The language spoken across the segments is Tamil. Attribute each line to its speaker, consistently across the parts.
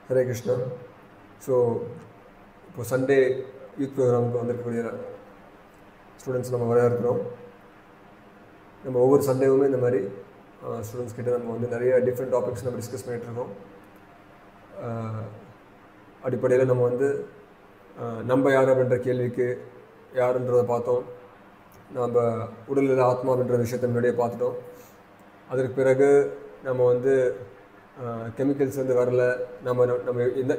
Speaker 1: Hare Krishna. So, இப்போ சண்டே யூத் ப்ரோக்ராமுக்கு வந்திருக்கக்கூடிய ஸ்டூடெண்ட்ஸ் நம்ம வர இருக்கிறோம். நம்ம ஒவ்வொரு சண்டேவுமே இந்த மாதிரி ஸ்டூடெண்ட்ஸ் கிட்ட நம்ம வந்து நிறைய டிஃப்ரெண்ட் டாபிக்ஸ் நம்ம டிஸ்கஸ் பண்ணிகிட்ருக்கோம். அடிப்படையில் நம்ம வந்து நம்ம யார் அப்படின்ற கேள்விக்கு யாருன்றதை பார்த்தோம். நம்ம உடலில் ஆத்மா அப்படின்ற விஷயத்தை முன்னாடியே பார்த்துட்டோம். அதற்கு பிறகு நம்ம வந்து கெமிக்கல்ஸ் வந்து வரல, நம்ம என்ன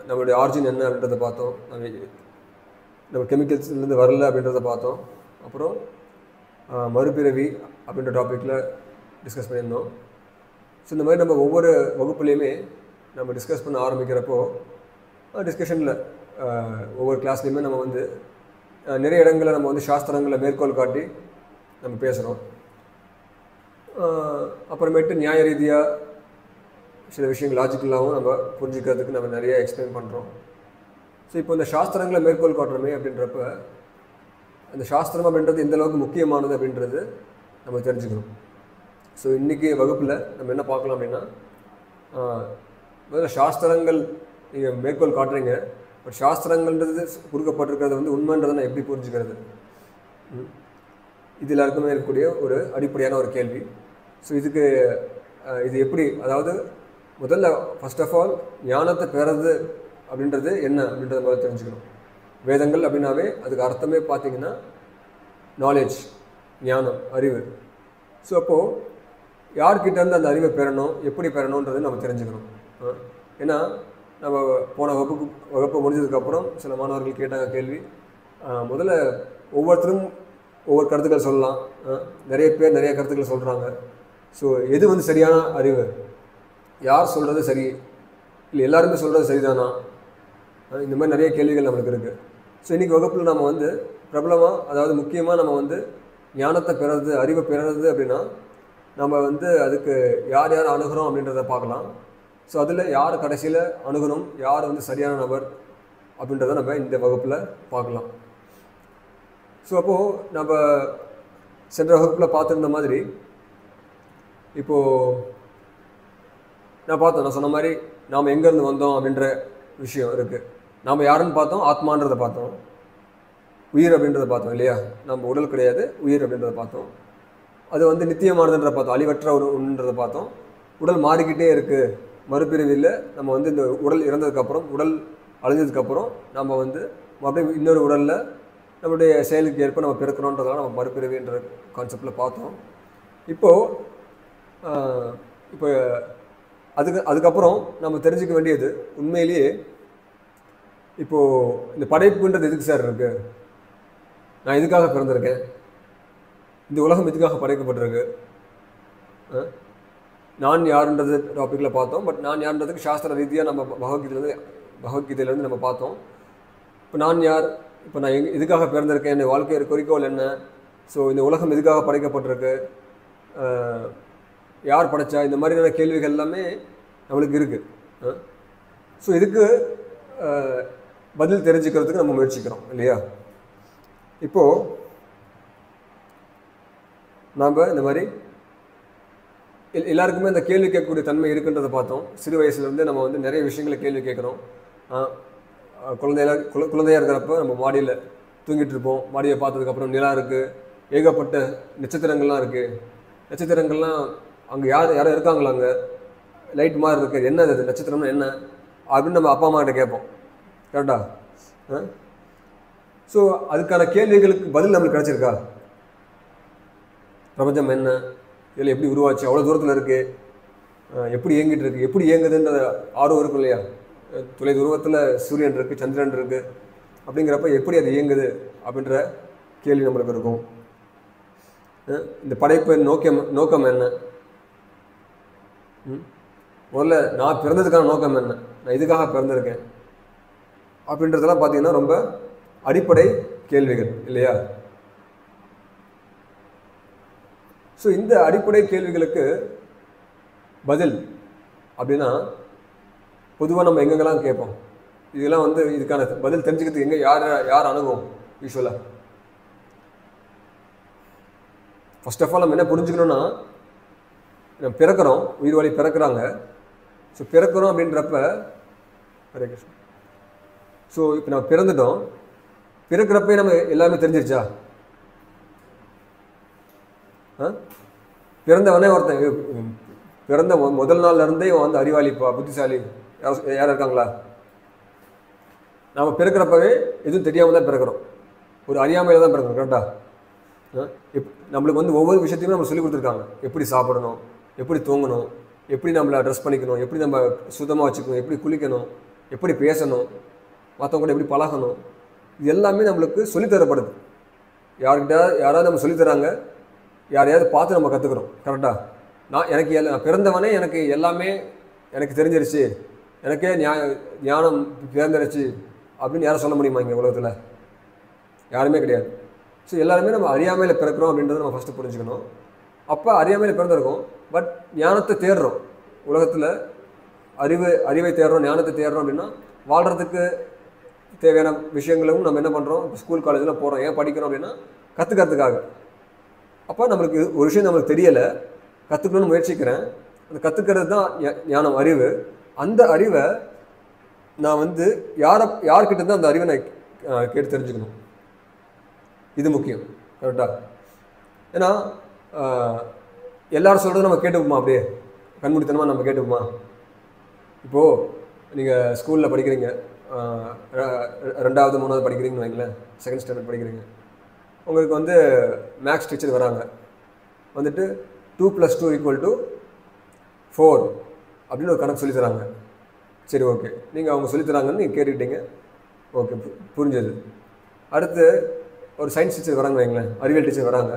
Speaker 1: நம்மளுடைய ஆரிஜின் என்ன அப்படின்றத பார்த்தோம். நம்ம கெமிக்கல்ஸ்லேருந்து வரல அப்படின்றத பார்த்தோம். அப்புறம் மறுபிறவி அப்படின்ற டாப்பிக்கில் டிஸ்கஸ் பண்ணியிருந்தோம். ஸோ இந்த மாதிரி நம்ம ஒவ்வொரு வகுப்புலேயுமே நம்ம டிஸ்கஸ் பண்ண ஆரம்பிக்கிறப்போ டிஸ்கஷனில் ஒவ்வொரு கிளாஸ்லேயுமே நம்ம வந்து நிறைய இடங்களில் நம்ம வந்து சாஸ்திரங்களை மேற்கோள் காட்டி நம்ம பேசுகிறோம். அப்புறமேட்டு நியாய ரீதியாக சில விஷயங்கள் லாஜிக்கலாகவும் நம்ம புரிஞ்சுக்கிறதுக்கு நம்ம நிறைய எக்ஸ்பிளைன் பண்ணுறோம். ஸோ இப்போ இந்த சாஸ்திரங்களை மேற்கோள் காட்டுறோமே அப்படின்றப்ப அந்த சாஸ்திரம் அப்படின்றது எந்த அளவுக்கு முக்கியமானது அப்படின்றது நம்ம தெரிஞ்சுக்கணும். ஸோ இன்றைக்கி வகுப்பில் நம்ம என்ன பார்க்கலாம் அப்படின்னா, முதல்ல சாஸ்திரங்கள் நீங்கள் மேற்கோள் காட்டுறீங்க, பட் சாஸ்திரங்கள்ன்றது கொடுக்கப்பட்டிருக்கிறது வந்து உண்மைன்றதை நான் எப்படி புரிஞ்சுக்கிறது? இது எல்லாருக்குமே இருக்கக்கூடிய ஒரு அடிப்படையான ஒரு கேள்வி. ஸோ இது எப்படி, அதாவது முதல்ல ஃபர்ஸ்ட் ஆஃப் ஆல் ஞானத்தை பெறது அப்படின்றது என்ன அப்படின்றத முதல்ல தெரிஞ்சுக்கணும். வேதங்கள் அப்படின்னாவே அதுக்கு அர்த்தமே பார்த்திங்கன்னா நாலேஜ், ஞானம், அறிவு. ஸோ அப்போது யார்கிட்டேருந்து அந்த அறிவை பெறணும், எப்படி பெறணுன்றது நம்ம தெரிஞ்சுக்கணும். ஏன்னா நம்ம போன வகுப்பு முடிஞ்சதுக்கப்புறம் சில மாணவர்கள் கேட்டாங்க கேள்வி. முதல்ல ஒவ்வொருத்தரும் ஒவ்வொரு கருத்துக்கள் சொல்லலாம், நிறைய பேர் நிறைய கருத்துக்கள் சொல்கிறாங்க. ஸோ எது வந்து சரியான அறிவு, யார் சொல்கிறது சரி, இல்லை எல்லாருமே சொல்கிறது சரிதானா, இந்த மாதிரி நிறைய கேள்விகள் நம்மளுக்கு இருக்குது. ஸோ இன்றைக்கி வகுப்பில் நம்ம வந்து பிரபலமாக, அதாவது முக்கியமாக நம்ம வந்து ஞானத்தை பெறது, அறிவை பெறது அப்படின்னா நம்ம வந்து அதுக்கு யார் யார் அணுகிறோம் அப்படின்றத பார்க்கலாம். ஸோ அதில் யார் கடைசியில் அணுகணும், யார் வந்து சரியான நபர் அப்படின்றத நம்ம இந்த வகுப்பில் பார்க்கலாம். ஸோ அப்போது நம்ம சென்ற வகுப்பில் பார்த்துருந்த மாதிரி இப்போது நான் சொன்ன மாதிரி நாம் எங்கேருந்து வந்தோம் அப்படின்ற விஷயம் இருக்குது. நாம் யாருன்னு பார்த்தோம், ஆத்மான்றதை பார்த்தோம், உயிர் அப்படின்றத பார்த்தோம் இல்லையா. நம்ம உடல் கிடையாது, உயிர் அப்படின்றத பார்த்தோம். அது வந்து நித்தியமானதுன்றதை பார்த்தோம், அழிவற்ற ஒன்றுன்றதை பார்த்தோம். உடல் மாறிக்கிட்டே இருக்குது, மறுபிறவியில் நம்ம வந்து இந்த உடல் இறந்ததுக்கப்புறம், உடல் அழிஞ்சதுக்கப்புறம் நம்ம வந்து மறுபடியும் இன்னொரு உடலில் நம்மளுடைய செயலுக்கு ஏற்ப நம்ம பிறக்கிறோன்றதால நம்ம மறுபிறவின்ற கான்செப்டில் பார்த்தோம். இப்போ அதுக்கப்புறம் நம்ம தெரிஞ்சுக்க வேண்டியது, உண்மையிலேயே இப்போது இந்த படைப்புன்றது எதுக்கு சார் இருக்குது, நான் இதுக்காக பிறந்திருக்கேன், இந்த உலகம் இதுக்காக படைக்கப்பட்டிருக்கு, நான் யாருன்றது டாப்பிக்கில் பார்த்தோம். பட் நான் யாருன்றதுக்கு சாஸ்திர ரீதியாக நம்ம பகவத்கீதையிலேருந்து நம்ம பார்த்தோம். இப்போ நான் யார், இப்போ நான் இதுக்காக பிறந்திருக்கேன், என் வாழ்க்கையோட குறிக்கோள் என்ன, ஸோ இந்த உலகம் எதுக்காக படைக்கப்பட்டிருக்கு, யார் படைச்சா, இந்த மாதிரியான கேள்விகள் எல்லாமே நம்மளுக்கு இருக்குது. ஸோ இதுக்கு பதில் தெரிஞ்சுக்கிறதுக்கு நம்ம முயற்சிக்கிறோம் இல்லையா. இப்போது நாம் இந்த மாதிரி எல்லாருக்குமே இந்த கேள்வி கேட்கக்கூடிய தன்மை இருக்குன்றதை பார்த்தோம். சிறு வயசுலேருந்து நம்ம வந்து நிறைய விஷயங்களை கேள்வி கேட்குறோம். குழந்தையாக இருக்கிறப்ப நம்ம மாடியில் தூங்கிட்டு இருப்போம். மாடியை பார்த்ததுக்கப்புறம் நிலா இருக்குது, ஏகப்பட்ட நட்சத்திரங்கள்லாம் இருக்குது. நட்சத்திரங்கள்லாம் அங்கே யாரும் இருக்காங்களா, அங்கே லைட் மாதிரி இருக்குது, என்ன அது நட்சத்திரம்னா என்ன அப்படின்னு நம்ம அப்பா அம்மா கிட்ட கேட்போம். கரெக்டாக? ஸோ அதுக்கான கேள்விகளுக்கு பதில் நம்மளுக்கு கிடச்சிருக்கா? பிரபஞ்சம் என்ன, இதில் எப்படி உருவாச்சு, அவ்வளோ தூரத்தில் இருக்குது, எப்படி இயங்கிட்டு இருக்குது, எப்படி இயங்குதுன்ற ஆர்வம் இருக்கும் இல்லையா. தொலை தூரத்தில் சூரியன் இருக்குது, சந்திரன் இருக்குது, அப்படிங்கிறப்ப எப்படி அது இயங்குது அப்படின்ற கேள்வி நம்மளுக்கு இருக்கும். இந்த படைப்பின் நோக்கம் என்ன, முதல்ல நான் பிறந்ததுக்கான நோக்கம் என்ன, நான் இதுக்காக பிறந்திருக்கேன் அப்படின்றதெல்லாம் பார்த்தீங்கன்னா ரொம்ப அடிப்படை கேள்விகள் இல்லையா. ஸோ இந்த அடிப்படை கேள்விகளுக்கு பதில் அப்படின்னா பொதுவாக நம்ம எங்கெங்கெல்லாம் கேட்போம், இதெல்லாம் வந்து இதுக்கான பதில் தெரிஞ்சுக்கிறதுக்கு எங்கே யார் அணுகும் யூஸ்வலாக? ஃபர்ஸ்ட் ஆஃப் ஆல் நம்ம என்ன புரிஞ்சுக்கணும்னா, நம்ம பிறக்கிறோம், உயிர் வழி பிறக்கிறாங்க. ஸோ பிறக்கிறோம் அப்படின்றப்ப ஹரே கிருஷ்ணா. ஸோ இப்போ நம்ம பிறந்துட்டோம், பிறக்கிறப்பே நம்ம எல்லாமே தெரிஞ்சிருச்சா? பிறந்தவனே ஒருத்தன் பிறந்த முதல் நாள்ல இருந்தே வந்து அறிவாளிப்பா புத்திசாலி யாரும் இருக்காங்களா? நம்ம பிறக்கிறப்பவே எதுவும் தெரியாமல் தான் பிறக்கிறோம், ஒரு அறியாமையில் தான் பிறக்கிறோம். கரெக்டா? நம்மளுக்கு வந்து ஒவ்வொரு விஷயத்தையுமே நம்ம சொல்லி கொடுத்துருக்காங்க. எப்படி சாப்பிடணும், எப்படி தூங்கணும், எப்படி நம்மளை ட்ரெஸ் பண்ணிக்கணும், எப்படி நம்ம சுத்தமாக வச்சுக்கணும், எப்படி குளிக்கணும், எப்படி பேசணும், மற்றவங்க கூட எப்படி பழகணும், இது எல்லாமே நம்மளுக்கு சொல்லித்தரப்படுது. யார்கிட்ட யாராவது நம்ம சொல்லித்தராங்க, யாரையாவது பார்த்து நம்ம கற்றுக்குறோம். கரெக்டாக? நான் பிறந்தவனே எனக்கு எல்லாமே எனக்கு தெரிஞ்சிருச்சு, எனக்கே ஞானம் பிறந்துருச்சு அப்படின்னு யாரும் சொல்ல முடியுமா இங்கே உலகத்தில்? யாருமே கிடையாது. ஸோ எல்லாருமே நம்ம அறியாமையில் பிறக்கிறோம் அப்படின்றத நம்ம ஃபஸ்ட்டு புரிஞ்சுக்கணும். அப்போ அறியாமையில் பிறந்திருக்கோம், பட் ஞானத்தை தேடுறோம். உலகத்தில் அறிவை தேடுறோம், ஞானத்தை தேடுறோம். அப்படின்னா வாழ்கிறதுக்கு தேவையான விஷயங்களும் நம்ம என்ன பண்ணுறோம், ஸ்கூல் காலேஜில் போகிறோம். ஏன் படிக்கிறோம் அப்படின்னா கற்றுக்கிறதுக்காக. அப்போ நம்மளுக்கு ஒரு விஷயம் நம்மளுக்கு தெரியலை, கற்றுக்கணும்னு முயற்சிக்கிறேன். அந்த கற்றுக்கிறது தான் ஞானம், அறிவு. அந்த அறிவை நான் வந்து யார்கிட்ட இருந்தால் அந்த அறிவை நான் கேட்டு தெரிஞ்சுக்கணும். இது முக்கியம். கரெக்டாக? ஏன்னா எல்லாரும் சொல்கிறது நம்ம கேட்டுப்போமா? அப்படியே கண்மூடித்தனமாக நம்ம கேட்டுப்போமா? இப்போது நீங்கள் ஸ்கூலில் படிக்கிறீங்க, 2வது 3வது படிக்கிறீங்கன்னு வைங்களேன், 2nd ஸ்டாண்டர்ட் படிக்கிறீங்க. உங்களுக்கு வந்து மேக்ஸ் டீச்சர் வராங்க, வந்துட்டு 2 + 2 = 4 அப்படின்னு ஒரு கணக்கு சொல்லித்தராங்க. சரி, ஓகே, நீங்கள் அவங்க சொல்லித்தராங்கன்னு நீங்கள் கேட்டுக்கிட்டீங்க, ஓகே, புரிஞ்சது. அடுத்து ஒரு சயின்ஸ் டீச்சர் வராங்க வைங்களேன், அறிவியல் டீச்சர் வராங்க.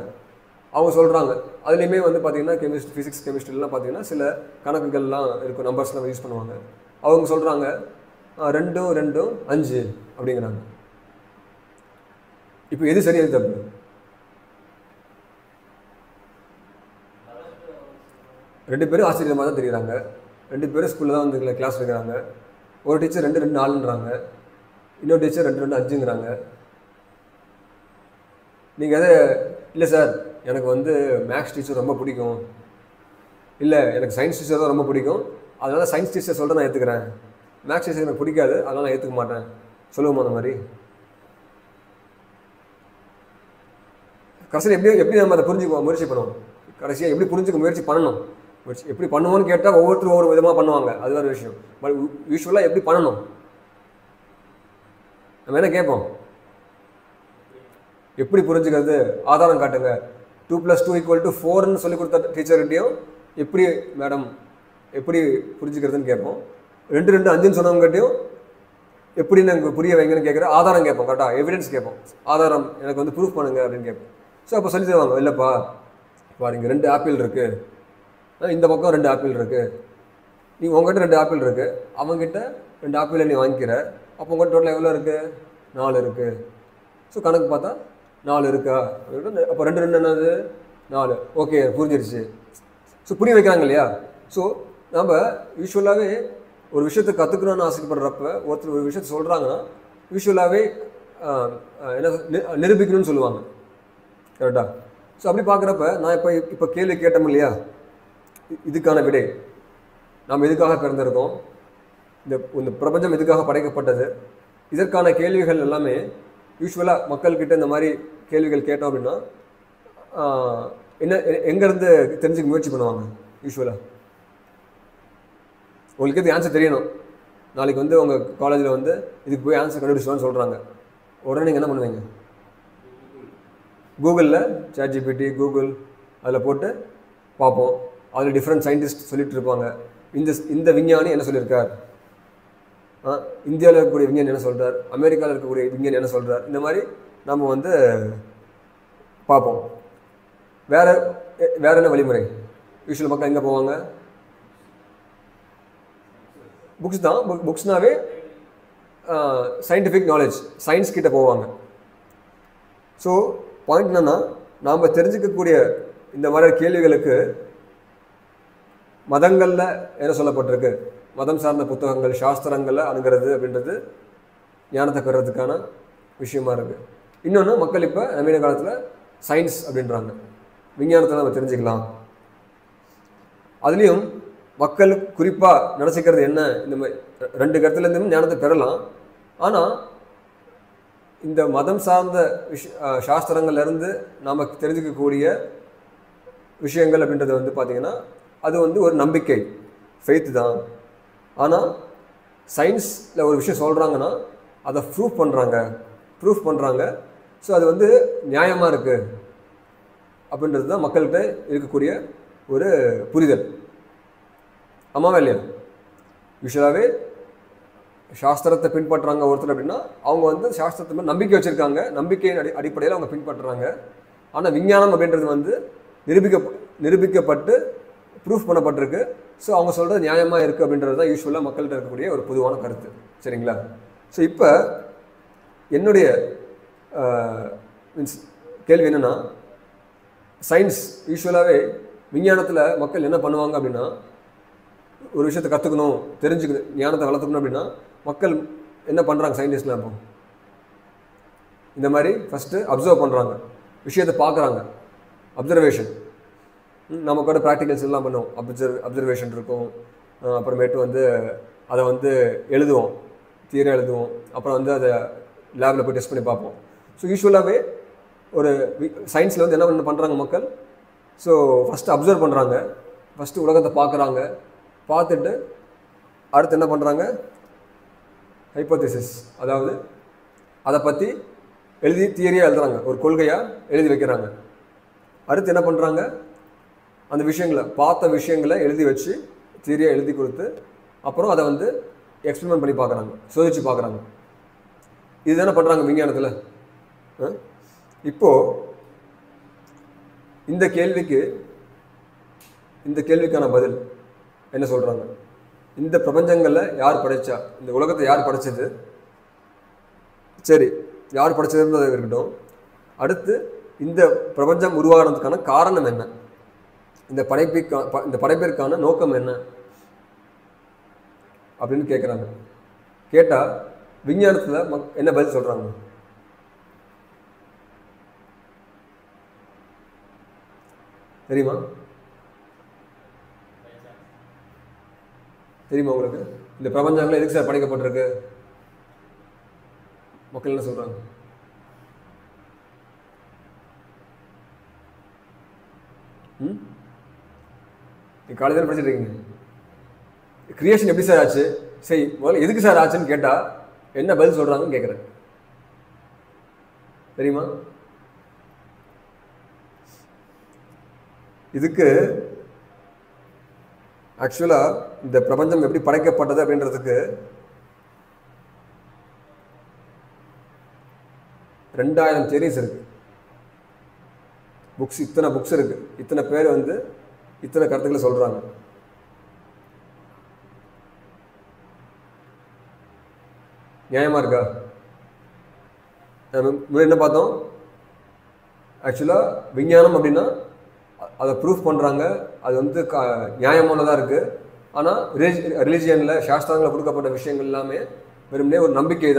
Speaker 1: அவங்க சொல்கிறாங்க, அதுலேயுமே வந்து பார்த்திங்கன்னா ஃபிசிக்ஸ் கெமிஸ்ட்ரிலாம் பார்த்திங்கன்னா சில கணக்குகள்லாம் இருக்கும், நம்பர்ஸ்லாம் யூஸ் பண்ணுவாங்க. அவங்க சொல்கிறாங்க 2 2 5 அப்படிங்கிறாங்க. இப்போ எது சரி எது தப்பு? ரெண்டு பேரும் ஆச்சரியமாக தான் தெரியுறாங்க. 2 பேரும் ஸ்கூலில் தான் வந்து கிளாஸ் எடுக்கிறாங்க. ஒரு டீச்சர் 2 2 4ன்றாங்க, இன்னொரு டீச்சர் 2 2 5ங்கிறாங்க. நீங்கள் எதை, இல்லை சார் எனக்கு வந்து மேக்ஸ் டீச்சர் ரொம்ப பிடிக்கும், இல்லை எனக்கு சயின்ஸ் டீச்சர் தான் ரொம்ப பிடிக்கும், அதனால் சயின்ஸ் டீச்சர் சொல்லிட்டு நான் ஏற்றுக்கிறேன், மேக்ஸ் டீச்சர் எனக்கு பிடிக்காது அதனால் நான் ஏற்றுக்க மாட்டேன், சொல்லுவோமா அந்த மாதிரி? கடைசியில் எப்படி நம்ம அதை புரிஞ்சுக்க முயற்சி பண்ணுவோம்? கடைசியாக எப்படி புரிஞ்சுக்க முயற்சி பண்ணணும்? எப்படி பண்ணுவோன்னு கேட்டால் ஒவ்வொருத்தரும் ஒவ்வொரு விதமாக பண்ணுவாங்க, அது வேறு விஷயம். பட் யூஸ்வலாக எப்படி பண்ணணும் நம்ம என்ன கேட்போம்? எப்படி புரிஞ்சுக்கிறது? ஆதாரம் காட்டுங்க. 2 + 2 = 4ன்னு சொல்லி கொடுத்த டீச்சர்கிட்டையும் எப்படி மேடம் எப்படி புரிஞ்சுக்கிறதுன்னு கேட்போம். 2 2 5ன்னு சொன்னவங்ககிட்டையும் எப்படி நாங்கள் புரிய வைங்கன்னு கேட்குற ஆதாரம் கேட்போம். கரெக்டாக? எவிடன்ஸ் கேட்போம். ஆதாரம் எனக்கு வந்து ப்ரூஃப் பண்ணுங்க அப்படின்னு கேட்போம். ஸோ அப்போ சொல்லி தருவாங்க, இல்லைப்பா பாருங்க 2 ஆப்பிள் இருக்குது, இந்த பக்கம் 2 ஆப்பிள் இருக்குது, நீங்கள் உங்கள்கிட்ட 2 ஆப்பிள் இருக்குது, அவங்ககிட்ட 2 ஆப்பிளை நீ வாங்கிக்கிற, அப்போ உங்கள்கிட்ட டோட்டல் எவ்வளோ இருக்குது? 4 இருக்குது. ஸோ கணக்கு பார்த்தா 4 இருக்கா? அப்போ 2 2 என்னது? 4. ஓகே, புரிஞ்சிருச்சு. ஸோ புரிய வைக்கிறாங்க இல்லையா? ஸோ நம்ம யூஸ்வலாகவே ஒரு விஷயத்தை கற்றுக்கணும்னு ஆசைப்படுறப்ப ஒருத்தர் ஒரு விஷயத்தை சொல்கிறாங்கன்னா யூஸ்வலாகவே என்ன நிரூபிக்கணும்னு சொல்லுவாங்க. கரெக்டாக? ஸோ அப்படி பார்க்குறப்ப நான் இப்போ கேள்வி கேட்டோம் இல்லையா, இதுக்கான விடை நாம் எதுக்காக பிறந்திருக்கோம், இந்த பிரபஞ்சம் எதுக்காக படைக்கப்பட்டது, இதற்கான கேள்விகள் எல்லாமே யூஸ்வலாக மக்கள்கிட்ட இந்த மாதிரி கேள்விகள் கேட்டோம் அப்படின்னா எங்கேருந்து தெரிஞ்சுக்க முயற்சி பண்ணுவாங்க? யூஸ்வலாக உங்களுக்கு இது ஆன்சர் தெரியணும். நாளைக்கு வந்து உங்கள் காலேஜில் வந்து இதுக்கு போய் ஆன்சர் கண்டுபிடிச்சோன்னு சொல்கிறாங்க, உடனே நீங்கள் என்ன பண்ணுவீங்க? கூகுளில் ChatGPT, கூகுள் அதில் போட்டு பார்ப்போம். அதில் டிஃப்ரெண்ட் சயின்டிஸ்ட் சொல்லிட்டு இருப்பாங்க, இந்த விஞ்ஞானி என்ன சொல்லியிருக்கார், இந்தியாவில் இருக்கக்கூடிய விஞ்ஞானி என்ன சொல்கிறார், அமெரிக்காவில் இருக்கக்கூடிய விஞ்ஞானி என்ன சொல்கிறார், இந்த மாதிரி நம்ம வந்து பார்ப்போம். வேறு என்ன வழிமுறை? யூஸ்வல் மக்கள் எங்கே போவாங்க? புக்ஸ் தான். புக்ஸ்னாவே சயின்டிஃபிக் நாலேஜ், சயின்ஸ் கிட்ட போவாங்க. ஸோ பாயிண்ட் என்னன்னா, நாம் தெரிஞ்சுக்கக்கூடிய இந்த மாதிரி கேள்விகளுக்கு மதங்களில் என்ன சொல்லப்பட்டிருக்கு, மதம் சார்ந்த புத்தகங்கள், சாஸ்திரங்களில் அணுகிறது அப்படின்றது ஞானத்தை பெறுறதுக்கான விஷயமா இருக்குது. இன்னொன்று, மக்கள் இப்போ நவீன காலத்தில் சயின்ஸ் அப்படின்றாங்க, விஞ்ஞானத்தை நம்ம தெரிஞ்சுக்கலாம். அதுலேயும் மக்கள் குறிப்பாக நினச்சிக்கிறது என்ன, இந்த மாதிரி 2 கருத்துலேருந்தும் ஞானத்தை பெறலாம். ஆனால் இந்த மதம் சார்ந்த சாஸ்திரங்கள்லேருந்து நாம் தெரிஞ்சுக்கக்கூடிய விஷயங்கள் அப்படின்றது வந்து பார்த்திங்கன்னா அது வந்து ஒரு நம்பிக்கை, ஃபெய்த்து தான். ஆனால் சயின்ஸில் ஒரு விஷயம் சொல்கிறாங்கன்னா அதை ப்ரூஃப் பண்ணுறாங்க. ஸோ அது வந்து நியாயமாக இருக்குது அப்படின்றது தான் மக்கள்கிட்ட இருக்கக்கூடிய ஒரு புரிதல். ஆமாவா இல்லையா? யூஸ்வலாகவே சாஸ்திரத்தை பின்பற்றுறாங்க ஒருத்தர் அப்படின்னா அவங்க வந்து சாஸ்திரத்தை மேலே நம்பிக்கை வச்சுருக்காங்க, நம்பிக்கையின் அடிப்படையில் அவங்க பின்பற்றுறாங்க. ஆனால் விஞ்ஞானம் அப்படின்றது வந்து நிரூபிக்கப்பட்டு ப்ரூஃப் பண்ணப்பட்டிருக்கு. ஸோ அவங்க சொல்கிறது நியாயமாக இருக்குது அப்படின்றது தான் யூஸ்வலாக மக்கள்கிட்ட இருக்கக்கூடிய ஒரு பொதுவான கருத்து. சரிங்களா? ஸோ இப்போ என்னுடைய மீன்ஸ் கேள்வி என்னென்னா, சயின்ஸ் யூஸ்வலாகவே விஞ்ஞானத்தில் மக்கள் என்ன பண்ணுவாங்க அப்படின்னா, ஒரு விஷயத்தை கற்றுக்கணும், தெரிஞ்சுக்கணும், ஞானத்தை வளர்த்துக்கணும் அப்படின்னா மக்கள் என்ன பண்ணுறாங்க? சயின்டிஸ்ட்லாம் இப்போ இந்த மாதிரி ஃபஸ்ட்டு அப்சர்வ் பண்ணுறாங்க, விஷயத்தை பார்க்குறாங்க, அப்சர்வேஷன். நமக்கு கூட ப்ராக்டிகல்ஸ் எல்லாம் பண்ணுவோம், அப்சர்வேஷன் இருக்கும். அப்புறமேட்டு வந்து அதை வந்து எழுதுவோம், தியரி எழுதுவோம், அப்புறம் வந்து அதை லேபில் போய் டெஸ்ட் பண்ணி பார்ப்போம். ஸோ யூஸ்வலாகவே ஒரு சயின்ஸில் வந்து என்ன பண்ணுறாங்க மக்கள்? ஸோ ஃபஸ்ட்டு அப்சர்வ் பண்ணுறாங்க, ஃபஸ்ட்டு உலகத்தை பார்க்குறாங்க, பார்த்துட்டு அடுத்து என்ன பண்ணுறாங்க? ஹைப்போதீசிஸ், அதாவது அதை பற்றி எழுதி தியரியாக எழுதுறாங்க, ஒரு கொள்கையாக எழுதி வைக்கிறாங்க. அடுத்து என்ன பண்ணுறாங்க? அந்த விஷயங்களை பார்த்த விஷயங்களை எழுதி வச்சு தியரியாக எழுதி கொடுத்து அப்புறம் அதை வந்து எக்ஸ்பெரிமெண்ட் பண்ணி பார்க்குறாங்க, சோதிச்சு பார்க்குறாங்க. இதுதானே பண்ணுறாங்க விஞ்ஞானத்தில். இப்போது இந்த கேள்விக்கான பதில் என்ன சொல்கிறாங்க? இந்த பிரபஞ்சங்களில் யார் படைச்சா? இந்த உலகத்தை யார் படைச்சது? சரி, யார் படைச்சதுன்றது இருக்கட்டும். அடுத்து இந்த பிரபஞ்சம் உருவாகிறதுக்கான காரணம் என்ன? இந்த படைப்பிற்கான நோக்கம் என்ன அப்படின்னு கேட்குறாங்க. கேட்டால் விஞ்ஞானத்தில் என்ன பதில் சொல்கிறாங்க தெரியுமா? உங்களுக்கு இந்த பிரபஞ்சங்கள் எதுக்கு சார் படைக்கப்பட்டிருக்கு? மக்கள் என்ன சொல்றாங்க? நீ காலேஜில் படிச்சுட்டு இருக்கீங்க, கிரியேஷன் எப்படி சார் ஆச்சு? சரி, முதல்ல எதுக்கு சார் ஆச்சுன்னு கேட்டால் என்ன பதில் சொல்கிறாங்கன்னு கேட்குறேன். தெரியுமா? இதுக்கு ஆக்சுவலாக இந்த பிரபஞ்சம் எப்படி படைக்கப்பட்டது அப்படின்றதுக்கு 2000 தியரிஸ் இருக்கு. இத்தனை புக்ஸ் இருக்கு, இத்தனை பேர் வந்து இத்தனை கருத்துக்களை சொல்றாங்க. நியாயமா இருக்கா? என்ன பார்த்தோம்? ஆக்சுவலாக விஞ்ஞானம் அப்படின்னா அதை ப்ரூஃப் பண்ணுறாங்க, அது வந்து நியாயமானதாக இருக்குது. ஆனால் ரிலிஜியனில் சாஸ்திரங்களில் கொடுக்கப்பட்ட விஷயங்கள் எல்லாமே வெறுமனே ஒரு நம்பிக்கை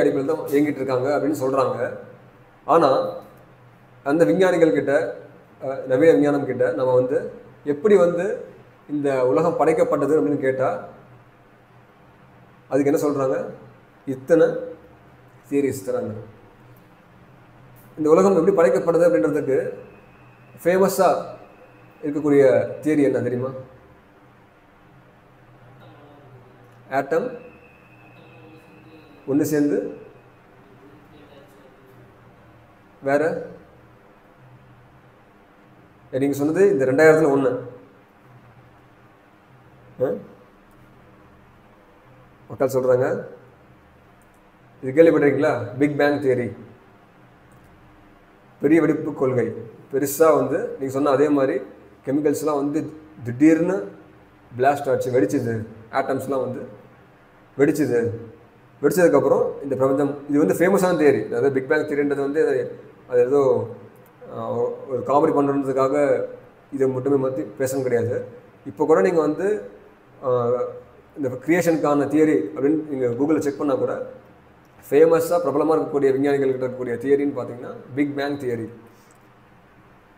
Speaker 1: அடிப்படையில் தான் இயங்கிட்டு இருக்காங்க அப்படின்னு சொல்கிறாங்க. ஆனால் அந்த விஞ்ஞானிகள் கிட்ட, நவீன விஞ்ஞானம் கிட்ட நம்ம வந்து எப்படி வந்து இந்த உலகம் படைக்கப்பட்டது அப்படின்னு கேட்டால் அதுக்கு என்ன சொல்கிறாங்க? இத்தனை தியரிஸ் தராங்க. இந்த உலகம் எப்படி படைக்கப்படுது அப்படின்றதுக்கு ஃபேமஸாக இருக்கக்கூடிய தியரி என்ன தெரியுமா? ஆட்டம் ஒன்று சேர்ந்து வேற நீங்கள் சொன்னது இந்த 2000 ஒன்று. மக்கள் சொல்கிறாங்க, இது கேள்விப்பட்டிருக்கீங்களா? பிக் பேங் தியரி, பெரிய வெடிப்பு கொள்கை. பெருசாக வந்து நீங்கள் சொன்ன அதே மாதிரி கெமிக்கல்ஸ்லாம் வந்து திடீர்னு பிளாஸ்ட் ஆச்சு, வெடிச்சுது. ஆட்டம்ஸ்லாம் வந்து வெடிச்சதுக்கப்புறம் இந்த பிரபஞ்சம், இது வந்து ஃபேமஸான தியரி. அதாவது பிக் பேங் தியரின்றது வந்து அது ஏதோ ஒரு காமெடி பண்ணுறதுக்காக இதை மட்டுமே பற்றி பேசணும் கிடையாது. இப்போ கூட நீங்கள் வந்து இந்த கிரியேஷனுக்கான தியரி அப்படின்னு நீங்கள் கூகுளில் செக் பண்ணால் கூட ஃபேமஸாக பிரபலமாக இருக்கக்கூடிய விஞ்ஞானிகள்கிட்ட இருக்கக்கூடிய தியரின்னு பார்த்தீங்கன்னா பிக் பேங் தியரி.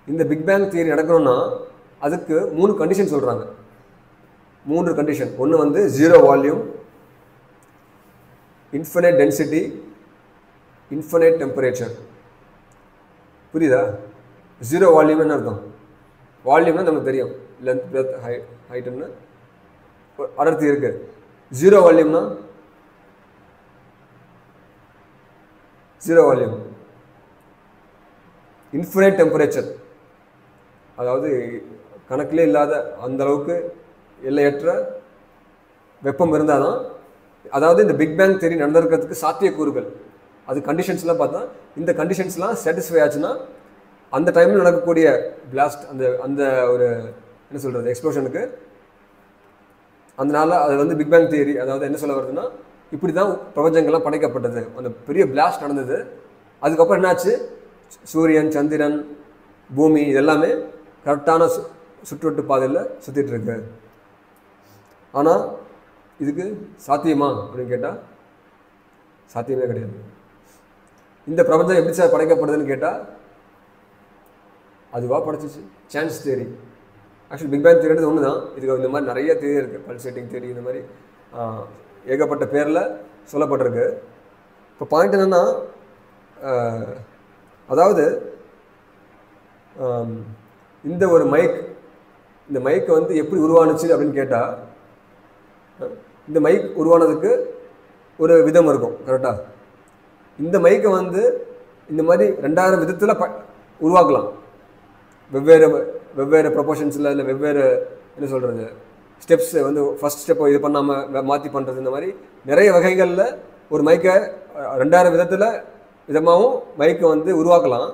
Speaker 1: இந்த பிக் பேங் தியரி நடக்கணும்னா அதுக்கு 3 கண்டிஷன் சொல்கிறாங்க. 3 கண்டிஷன். ஒன்று வந்து 0 volume, infinite density, infinite temperature. புரியுதா? 0 வால்யூம் என்ன அர்த்தம்? வால்யூம்னா நமக்கு தெரியும், லென்த் பிரெத் ஹைட்டுன்னு அடர்த்தி இருக்குது. 0 வால்யூம்னா 0 வால்யூம். இன்ஃபினைட் டெம்பரேச்சர், அதாவது கணக்கிலே இல்லாத அந்த அளவுக்கு எல்லையற்ற வெப்பம் இருந்தால் தான், அதாவது இந்த பிக் பேங் தியரி நடந்திருக்கிறதுக்கு சாத்தியக்கூறுகள், அது கண்டிஷன்ஸ்லாம் பார்த்தா இந்த கண்டிஷன்ஸ்லாம் சாட்டிஸ்ஃபை ஆச்சுன்னா அந்த டைமில் நடக்கக்கூடிய பிளாஸ்ட், அந்த ஒரு என்ன சொல்கிறது எக்ஸ்ப்ளோஷனுக்கு, அதனால அது வந்து பிக் பேங் தியரி. அதாவது என்ன சொல்ல வருதுன்னா, இப்படி தான் பிரபஞ்சங்கள்லாம் படைக்கப்பட்டது, அந்த பெரிய பிளாஸ்ட் நடந்தது. அதுக்கப்புறம் என்னாச்சு, சூரியன், சந்திரன், பூமி இதெல்லாமே கரெக்டான சுற்றுவட்டு பாதையில் சுற்றிட்டு இருக்கு. ஆனால் இதுக்கு சாத்தியமா அப்படின்னு கேட்டால் சாத்தியமே கிடையாது. இந்த பிரபஞ்சம் எப்படி சார் படைக்கப்படுதுன்னு கேட்டால் அதுவாக படைச்சிச்சு, chance theory. Actually big bang theory ஒன்று தான். இதுக்கு இந்த மாதிரி நிறைய தியரி இருக்குது, பல்சேட்டிங் தியரி, இந்த மாதிரி ஏகப்பட்ட பேரில் சொல்லப்பட்டிருக்கு. இப்போ பாயிண்ட் என்னென்னா, அதாவது இந்த ஒரு இந்த மைக் வந்து எப்படி உருவானுச்சு அப்படின்னு கேட்டால், இந்த மைக் உருவானதுக்கு ஒரு விதம் இருக்கும் கரெக்டாக. இந்த மைக்கை வந்து இந்த மாதிரி 2000 விதத்தில் உருவாக்கலாம், வெவ்வேறு ப்ரொபோர்ஷன்ஸில், இல்லை வெவ்வேறு என்ன சொல்கிறது ஸ்டெப்ஸ் வந்து ஃபஸ்ட் ஸ்டெப்பை இது பண்ணாமல் மாற்றி பண்ணுறது, இந்த மாதிரி நிறைய வகைகளில் ஒரு மைக்கை 2000 விதமாகவும் மைக்கை வந்து உருவாக்கலாம்.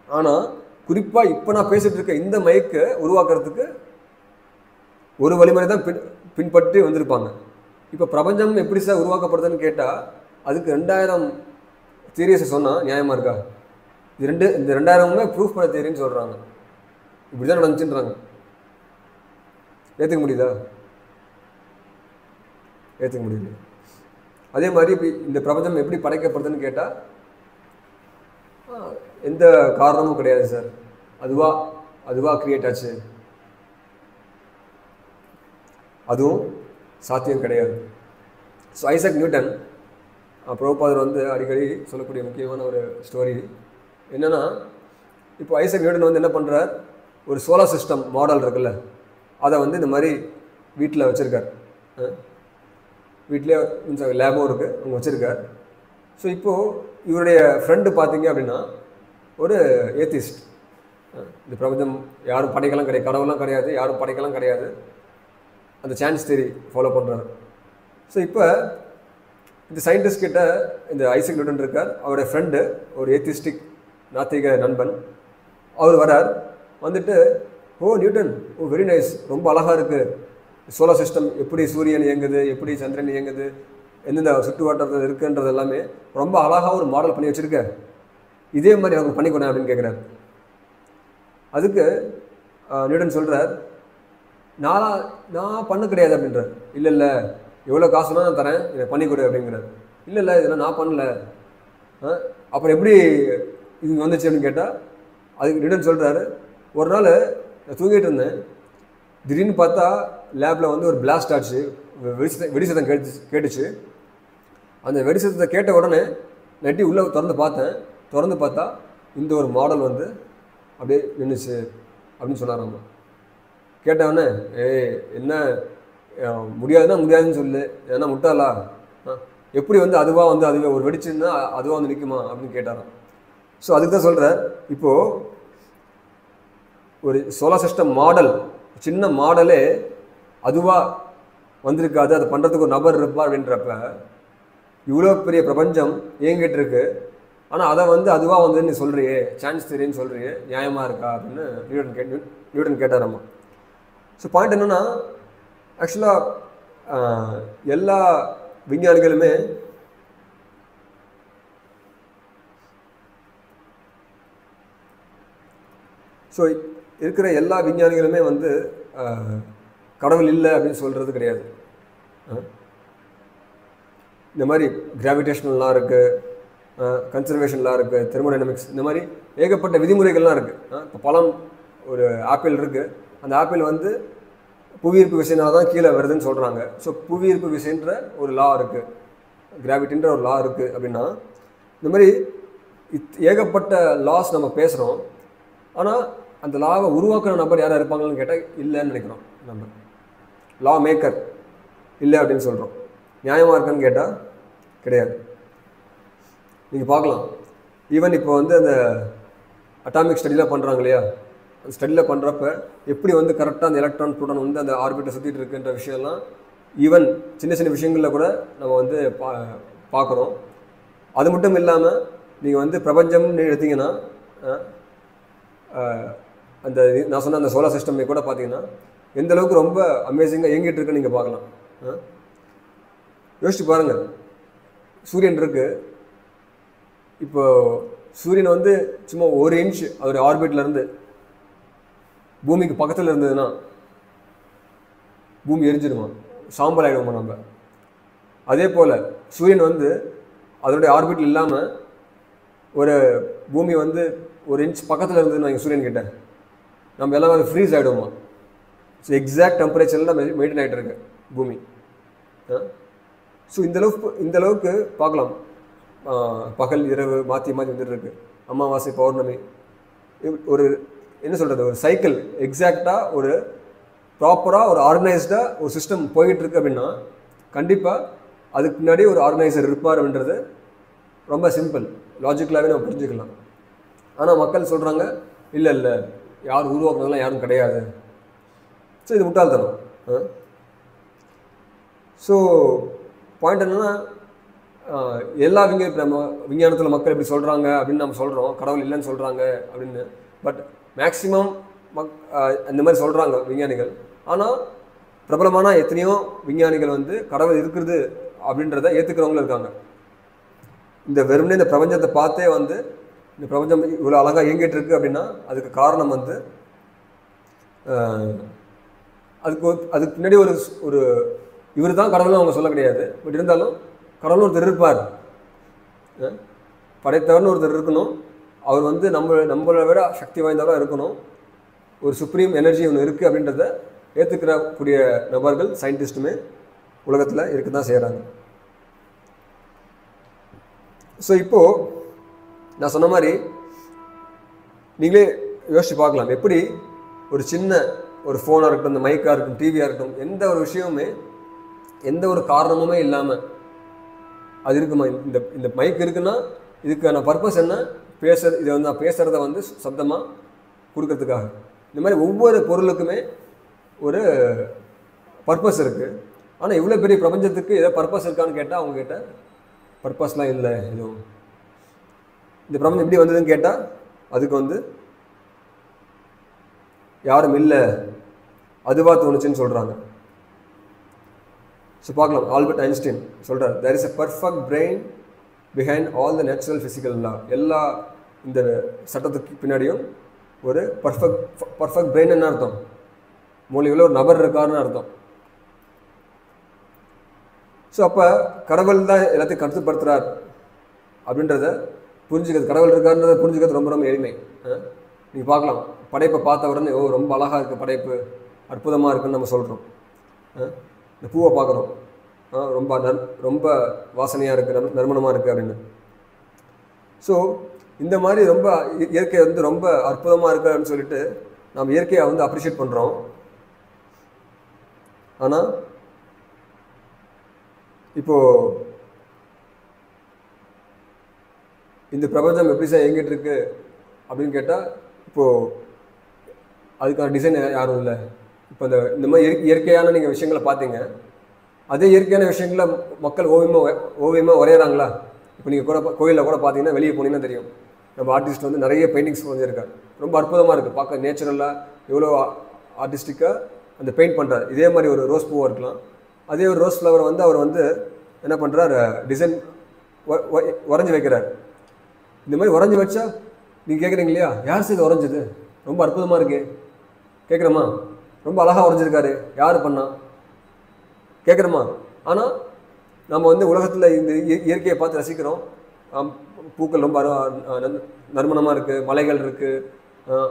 Speaker 1: ஆனால் குறிப்பாக இப்போ நான் பேசிகிட்டு இருக்க இந்த மைக்கை உருவாக்குறதுக்கு ஒரு வழிமுறை தான் பின்பற்றி வந்திருப்பாங்க. இப்போ பிரபஞ்சம் எப்படி சார் உருவாக்கப்படுதுன்னு கேட்டால் அதுக்கு 2000 தியரிஸை சொன்னால் நியாயமாக இருக்கா? இந்த 2000மே ப்ரூஃப் பண்ண தியரின்னு சொல்கிறாங்க. இப்படி தான் நடந்துச்சுன்றாங்க. ஏற்றுக்க முடியுதா? ஏற்றுக்க முடியல. அதே மாதிரி இப்போ இந்த பிரபஞ்சம் எப்படி படைக்கப்படுதுன்னு கேட்டால் எந்த காரணமும் கிடையாது சார், அதுவாக கிரியேட் ஆச்சு, அதுவும் சாத்தியம் கிடையாது. ஸோ ஐசக் நியூட்டன், பிரபுபாதர் வந்து அடிக்கடி சொல்லக்கூடிய முக்கியமான ஒரு ஸ்டோரி என்னென்னா, இப்போ ஐசக் நியூட்டன் வந்து என்ன பண்ணுறார், ஒரு சோலார் சிஸ்டம் மாடல் இருக்குல்ல, அதை வந்து இந்த மாதிரி வீட்டில் வச்சுருக்கார். வீட்டிலே லேபும் இருக்குது, அவங்க வச்சுருக்கார். ஸோ இப்போது இவருடைய ஃப்ரெண்டு பார்த்தீங்க அப்படின்னா ஒரு ஏத்திஸ்ட். இந்த பிரபஞ்சம் யாரும் படைக்கலாம் கிடையாது, கடவுளாம் கிடையாது, யாரும் படைக்கலாம் கிடையாது, அந்த சான்ஸ் தியரி ஃபாலோ பண்ணுறாரு. ஸோ இப்போ இந்த சயின்டிஸ்ட் கிட்ட இந்த ஐசக் நியூட்டன் இருக்கார், அவருடைய ஃப்ரெண்டு ஒரு ஏத்திஸ்டிக் நாத்திக நண்பன். அவர் வரார், வந்துட்டு ஓ நியூட்டன், ஓ வெரி நைஸ், ரொம்ப அழகாக இருக்குது, சோலார் சிஸ்டம் எப்படி சூரியன் இயங்குது, எப்படி சந்திரன் இயங்குது, எந்தெந்த சுற்று வட்டத்தில் இருக்குன்றது எல்லாமே ரொம்ப அழகாக ஒரு மாடல் பண்ணி வச்சுருக்க, இதே மாதிரி அவங்க பண்ணிக்கொண்டேன் அப்படின்னு கேட்குறாரு. அதுக்கு நியூட்டன் சொல்கிறார், நான் பண்ண கிடையாது அப்படின்றார். இல்லை எவ்வளோ காசுனா நான் தரேன், இதை பண்ணிக்கொடு அப்படிங்கிறார். இல்லை இதெல்லாம் நான் பண்ணல, அப்புறம் எப்படி இது வந்துச்சு அப்படின்னு கேட்டால் அதுக்கு நியூட்டன் சொல்கிறாரு, ஒரு நாள் நான் தூங்கிட்டு இருந்தேன், திடீர்னு பார்த்தா லேபில் வந்து ஒரு பிளாஸ்ட் ஆச்சு, வெடிசத்தம் கேட்டுச்சு. அந்த வெடிசத்தத்தை கேட்ட உடனே நெட்டி உள்ளே திறந்து பார்த்தா இந்த ஒரு மாடல் வந்து அப்படியே நின்றுச்சு அப்படின்னு சொன்னாராம்மா. கேட்டவொடனே என்ன முடியாதுன்னா முடியாதுன்னு சொல்லு, ஏன்னா முட்டாளா, எப்படி வந்து அதுவே ஒரு வெடிச்சுன்னா அதுவாக வந்து நிற்குமா அப்படின்னு கேட்டாராம். ஸோ அதுக்கு தான் சொல்கிறேன், இப்போது ஒரு சோலார் சிஸ்டம் மாடல், சின்ன மாடலே அதுவாக வந்திருக்காது, அதை பண்ணுறதுக்கு ஒரு நபர் இருப்பார் அப்படின்றப்ப இவ்வளோ பெரிய பிரபஞ்சம் இயங்கிட்டு இருக்கு, ஆனால் அதை வந்து அதுவாக வந்து நீ சொல்கிறியே, சான்ஸ் தியரின்னு சொல்கிறியே, நியாயமாக இருக்கா அப்படின்னு நியூட்டன் கேட்டாரம்மா. ஸோ பாயிண்ட் என்னென்னா, ஆக்சுவலாக எல்லா விஞ்ஞானிகளுமே ஸோ இருக்கிற எல்லா விஞ்ஞானிகளுமே வந்து கடவுள் இல்லை அப்படின்னு சொல்கிறது கிடையாது. இந்த மாதிரி கிராவிடேஷனல்லாம் இருக்குது, கன்சர்வேஷன்லாம் இருக்குது, தெர்மோடைனமிக்ஸ், இந்த மாதிரி ஏகப்பட்ட விதிமுறைகள்லாம் இருக்குது. இப்போ பழம் ஒரு ஆப்பிள் இருக்குது, அந்த ஆப்பிள் வந்து புவியீர்ப்பு விசையினால தான் கீழே வருதுன்னு சொல்கிறாங்க. ஸோ புவியீர்ப்பு விசைன்ற ஒரு லா இருக்குது, கிராவிட்டின்ற ஒரு லா இருக்குது. அப்படின்னா இந்த மாதிரி ஏகப்பட்ட லாஸ் நம்ம பேசுகிறோம். ஆனால் அந்த லாவை உருவாக்குற நபர் யாராக இருப்பாங்கன்னு கேட்டால் இல்லைன்னு நினைக்கிறோம். நம்ம லா மேக்கர் இல்லை அப்படின்னு சொல்கிறோம். நியாயமாக இருக்கான்னு கேட்டால் கிடையாது. நீங்கள் பார்க்கலாம், ஈவன் இப்போ வந்து அந்த அட்டாமிக் ஸ்டடியில் பண்ணுறாங்க இல்லையா, அந்த ஸ்டடியில் பண்ணுறப்ப எப்படி வந்து கரெக்டாக அந்த எலக்ட்ரான் ப்ரோட்டான் வந்து அந்த ஆர்பிட்டை சுற்றிட்டு இருக்குன்ற விஷயம்லாம் ஈவன் சின்ன சின்ன விஷயங்களில் கூட நம்ம வந்து பார்க்குறோம். அது மட்டும் இல்லாமல் நீங்கள் வந்து பிரபஞ்சம்னு எடுத்திங்கன்னா அந்த நான் சொன்ன அந்த சோலார் சிஸ்டமே கூட பார்த்தீங்கன்னா எந்த அளவுக்கு ரொம்ப அமேசிங்காக இயங்கிட்டு இருக்குன்னு நீங்கள் பார்க்கலாம். யோசிச்சு பாருங்கள், சூரியன் இருக்குது. இப்போ சூரியன் வந்து சும்மா 1 இன்ச் அதோடைய ஆர்பிட்லேருந்து பூமிக்கு பக்கத்தில் இருந்ததுன்னா பூமி எரிஞ்சிடுமா, சாம்பல் ஆகிடுவோமா நம்ம. அதே போல் சூரியன் வந்து அதோடைய ஆர்பிட்டில் இல்லாமல் ஒரு பூமி வந்து 1 இன்ச் பக்கத்தில் இருந்ததுன்னு நாங்கள் சூரியன் கிட்ட நம்ம எல்லாம் வந்து ஃப்ரீஸ் ஆகிடுவோமா. ஸோ எக்ஸாக்ட் டெம்பரேச்சரில் நம்ம மெயின்டைன் ஆகிட்டு இருக்கு பூமி. ஸோ இந்த அளவுக்கு பார்க்கலாம், பகல் இரவு மாற்றி வந்துட்டு இருக்கு, அமாவாசை பௌர்ணமி, ஒரு என்ன சொல்கிறது, ஒரு சைக்கிள் எக்ஸாக்டாக ஒரு ப்ராப்பராக ஒரு ஆர்கனைஸ்டாக ஒரு சிஸ்டம் போய்கிட்டு இருக்கு. அப்படின்னா கண்டிப்பாக அதுக்கு பின்னாடி ஒரு ஆர்கனைசர் இருப்பார் அப்படின்றது ரொம்ப சிம்பிள், லாஜிக்கலாகவே நம்ம புரிஞ்சுக்கலாம். ஆனால் மக்கள் சொல்கிறாங்க இல்லை யார் உருவாக்குனதெல்லாம் யாரும் கிடையாது. ஸோ இது முட்டாள்தனம். ஸோ பாயிண்ட் என்னென்னா, எல்லா விஞ்ஞானத்தில் மக்கள் இப்படி சொல்கிறாங்க அப்படின்னு நம்ம சொல்கிறோம், கடவுள் இல்லைன்னு சொல்கிறாங்க அப்படின்னு. பட் மேக்ஸிமம் இந்த மாதிரி சொல்கிறாங்க விஞ்ஞானிகள். ஆனால் பிரபலமான எத்தனையோ விஞ்ஞானிகள் வந்து கடவுள் இருக்கிறது அப்படின்றத ஏற்றுக்கிறவங்களும் இருக்காங்க. இந்த வெறுமனே இந்த பிரபஞ்சத்தை பார்த்தே வந்து இந்த பிரபஞ்சம் இவ்வளோ அழகாக இயங்கிட்டு இருக்கு அப்படின்னா அதுக்கு காரணம் வந்து அதுக்கு பின்னாடி ஒரு இவர் தான் கடவுள்னு அவங்க சொல்ல கிடையாது. பட் இருந்தாலும் கடவுள்னு ஒருத்தர் இருப்பார், படைத்தவர்னு ஒருத்தர் இருக்கணும். அவர் வந்து நம்மளை விட சக்தி வாய்ந்தவராக இருக்கணும். ஒரு சுப்ரீம் எனர்ஜி ஒன்று இருக்குது அப்படின்றத ஏற்றுக்கிறக்கூடிய நபர்கள் சயின்டிஸ்ட்டுமே உலகத்தில் இருக்க தான் செய்கிறாங்க. ஸோ இப்போது நான் சொன்ன மாதிரி நீங்களே யோசிச்சு பார்க்கலாம், எப்படி ஒரு சின்ன ஒரு ஃபோனாக இருக்கட்டும், இந்த மைக்காக இருக்கட்டும், டிவியாக இருக்கட்டும், எந்த ஒரு விஷயமுமே எந்த ஒரு காரணமுமே இல்லாமல் அது இருக்குமா. இந்த மைக் இருக்குன்னா இதுக்கான பர்பஸ் என்ன, இதை வந்து நான் பேசுகிறத வந்து சப்தமாக கொடுக்கறதுக்காக. இந்த மாதிரி ஒவ்வொரு பொருளுக்குமே ஒரு பர்பஸ் இருக்குது. ஆனால் இவ்வளோ பெரிய பிரபஞ்சத்துக்கு ஏதோ பர்பஸ் இருக்கான்னு கேட்டால் அவங்க கிட்ட பர்பஸ்லாம் இல்லை. எதுவும் இந்த பிரபஞ்சம் எப்படி வந்ததுன்னு கேட்டால் அதுக்கு வந்து யாரும் இல்லை, அதுவாக தோணுச்சுன்னு சொல்கிறாங்க. ஸோ பார்க்கலாம், ஆல்பர்ட் ஐன்ஸ்டைன் சொல்கிறார், there is a perfect brain behind all the natural physical law. எல்லா இந்த சட்டத்துக்கு பின்னாடியும் ஒரு பர்ஃபெக்ட் பிரெயின் என்ன அர்த்தம், மூலிகையில் ஒரு நபர் இருக்காருன்னு அர்த்தம். ஸோ அப்போ கடவுள் தான் எல்லாத்தையும் கட்டுப்படுத்துகிறார் அப்படின்றத புரிஞ்சுக்கிறது, கடவுள் இருக்காருன்றதை புரிஞ்சுக்கிறது ரொம்ப ரொம்ப எளிமை. நீங்கள் பார்க்கலாம், படைப்பை பார்த்த உடனே ரொம்ப அழகாக இருக்குது படைப்பு, அற்புதமாக இருக்குதுன்னு நம்ம சொல்கிறோம். இந்த பூவை பார்க்குறோம், ரொம்ப வாசனையாக இருக்குது, நறுமணமாக இருக்குது அப்படின்னு. ஸோ இந்த மாதிரி ரொம்ப இயற்கை வந்து ரொம்ப அற்புதமாக இருக்குது அப்படின்னு சொல்லிட்டு நம்ம இயற்கையை வந்து அப்ரிஷியேட் பண்ணுறோம். ஆனால் இப்போது இந்த பிரபஞ்சம் எப்படி சார் இயங்கிட்டு இருக்கு அப்படின்னு கேட்டால் இப்போது அதுக்கான டிசைன் யாரும் இல்லை. இப்போ இந்த மாதிரி இயற்கையான நீங்கள் விஷயங்களை பார்த்தீங்க, அதே இயற்கையான விஷயங்களை மக்கள் ஓவியமாக வரைகிறாங்களா? இப்போ நீங்கள் கூட கோயிலில் கூட பார்த்தீங்கன்னா வெளியே போனீங்கன்னா தெரியும், நம்ம ஆர்டிஸ்ட் வந்து நிறைய பெயிண்டிங்ஸ் வரைஞ்சிருக்காரு, ரொம்ப அற்புதமாக இருக்குது பார்க்க, நேச்சுரலாக எவ்வளோ ஆர்டிஸ்டிக்காக அந்த பெயிண்ட் பண்ணுறாரு. இதே மாதிரி ஒரு ரோஸ் பூவாக இருக்கலாம், அதே ஒரு ரோஸ் ஃப்ளவரை வந்து அவர் வந்து என்ன பண்ணுறார், டிசைன் வரைஞ்சி வைக்கிறார். இந்த மாதிரி வரைஞ்சி வச்சா நீங்கள் கேட்குறீங்க இல்லையா, யார் சார் இது வரைஞ்சது, ரொம்ப அற்புதமாக இருக்கு கேட்குறோமா, ரொம்ப அழகாக வரைஞ்சிருக்காரு, யார் பண்ணா கேட்குறோமா? ஆனால் நம்ம வந்து உலகத்தில் இந்த இயற்கையை பார்த்து ரசிக்கிறோம், பூக்கள் ரொம்ப நறுமணமாக இருக்குது, மலைகள் இருக்குது,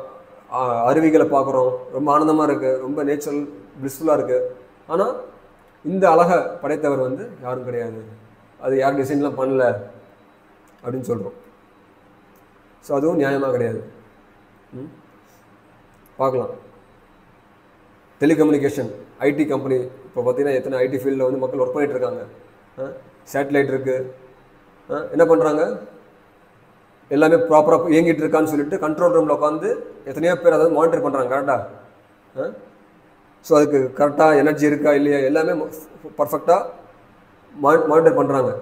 Speaker 1: அருவிகளை பார்க்குறோம், ரொம்ப ஆனந்தமாக இருக்குது, ரொம்ப நேச்சுரல் பிளிஸ்ஃபுல்லாக இருக்குது. ஆனால் இந்த அழகை படைத்தவர் வந்து யாரும் கிடையாது, அது யாரும் டிசைன்லாம் பண்ணல அப்படின்னு சொல்கிறோம். ஸோ அதுவும் நியாயமாக கிடையாது. பார்க்கலாம். டெலிகம்யூனிகேஷன் ஐடி கம்பெனி இப்போ பார்த்தீங்கன்னா எத்தனை ஐடி ஃபீல்டில் வந்து மக்கள் ஒர்க் பண்ணிகிட்டு இருக்காங்க. சேட்டலைட் இருக்குது, என்ன பண்ணுறாங்க, எல்லாமே ப்ராப்பராக இயங்கிட்டு இருக்கான்னு சொல்லிட்டு கண்ட்ரோல் ரூமில் உட்காந்து எத்தனையோ பேர் அதாவது மானிட்டர் பண்ணுறாங்க கரெக்டாக. ஸோ அதுக்கு கரெக்டாக எனர்ஜி இருக்கா இல்லையா எல்லாமே பர்ஃபெக்டாக மானிட்டர் பண்ணுறாங்க.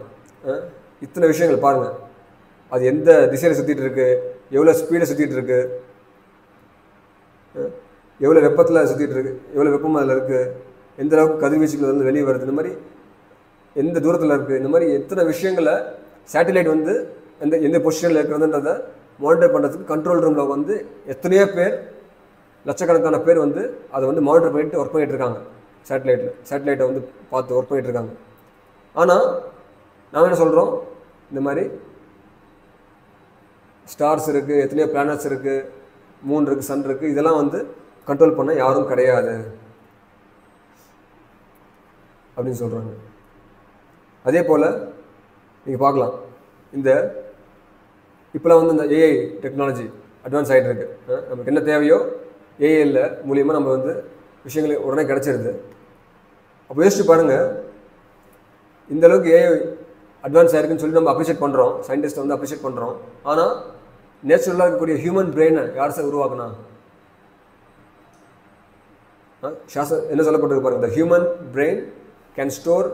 Speaker 1: இத்தனை விஷயங்கள் பாருங்கள், அது எந்த திசையில் சுற்றிட்டு இருக்கு, எவ்வளோ ஸ்பீடை சுற்றிட்டு இருக்கு, எவ்வளோ வெப்பத்தில் சுற்றிட்டு இருக்கு, எவ்வளோ வெப்பம் அதில் இருக்குது, எந்த அளவுக்கு கதிர்வீச்சுகள் வந்து வெளியே வருது, இந்த மாதிரி எந்த தூரத்தில் இருக்குது, இந்த மாதிரி எத்தனை விஷயங்களை சேட்டலைட் வந்து எந்த பொசிஷனில் இருக்கிறதுன்றதை மானிட்டர் பண்ணுறதுக்கு கண்ட்ரோல் ரூமில் வந்து எத்தனையோ பேர், லட்சக்கணக்கான பேர் வந்து அதை வந்து மானிட்டர் பண்ணிட்டு ஒர்க் பண்ணிகிட்டு இருக்காங்க. சேட்டலைட்டை வந்து பார்த்து ஒர்க் பண்ணிகிட்டு இருக்காங்க. ஆனால் நாம் என்ன சொல்கிறோம், இந்த மாதிரி ஸ்டார்ஸ் இருக்குது, எத்தனையோ பிளானட்ஸ் இருக்குது, மூன் இருக்குது, சன் இருக்குது, இதெல்லாம் வந்து கண்ட்ரோல் பண்ண யாரும் கிடையாது அப்படின்னு சொல்கிறாங்க. அதே போல் நீங்கள் பார்க்கலாம், இந்த இப்போலாம் வந்து இந்த ஏஐ டெக்னாலஜி அட்வான்ஸ் ஆகிட்டு இருக்கு. நமக்கு என்ன தேவையோ ஏஐயில் மூலியமாக நம்ம வந்து விஷயங்கள் உடனே கிடச்சிருது. அப்போ யோசிச்சு பாருங்கள், இந்த அளவுக்கு ஏஐ அட்வான்ஸ் ஆகிருக்குன்னு சொல்லி நம்ம அப்ரிஷியேட் பண்ணுறோம், சயின்டிஸ்ட்டை வந்து அப்ரிஷியேட் பண்ணுறோம். ஆனால் நேச்சுரலாக இருக்கக்கூடிய ஹியூமன் பிரெயினை யார் சார் உருவாக்குனா? சாஸ்திரம் என்ன சொல்லப்பட்டிருக்கு பாருங்கள், the human brain can store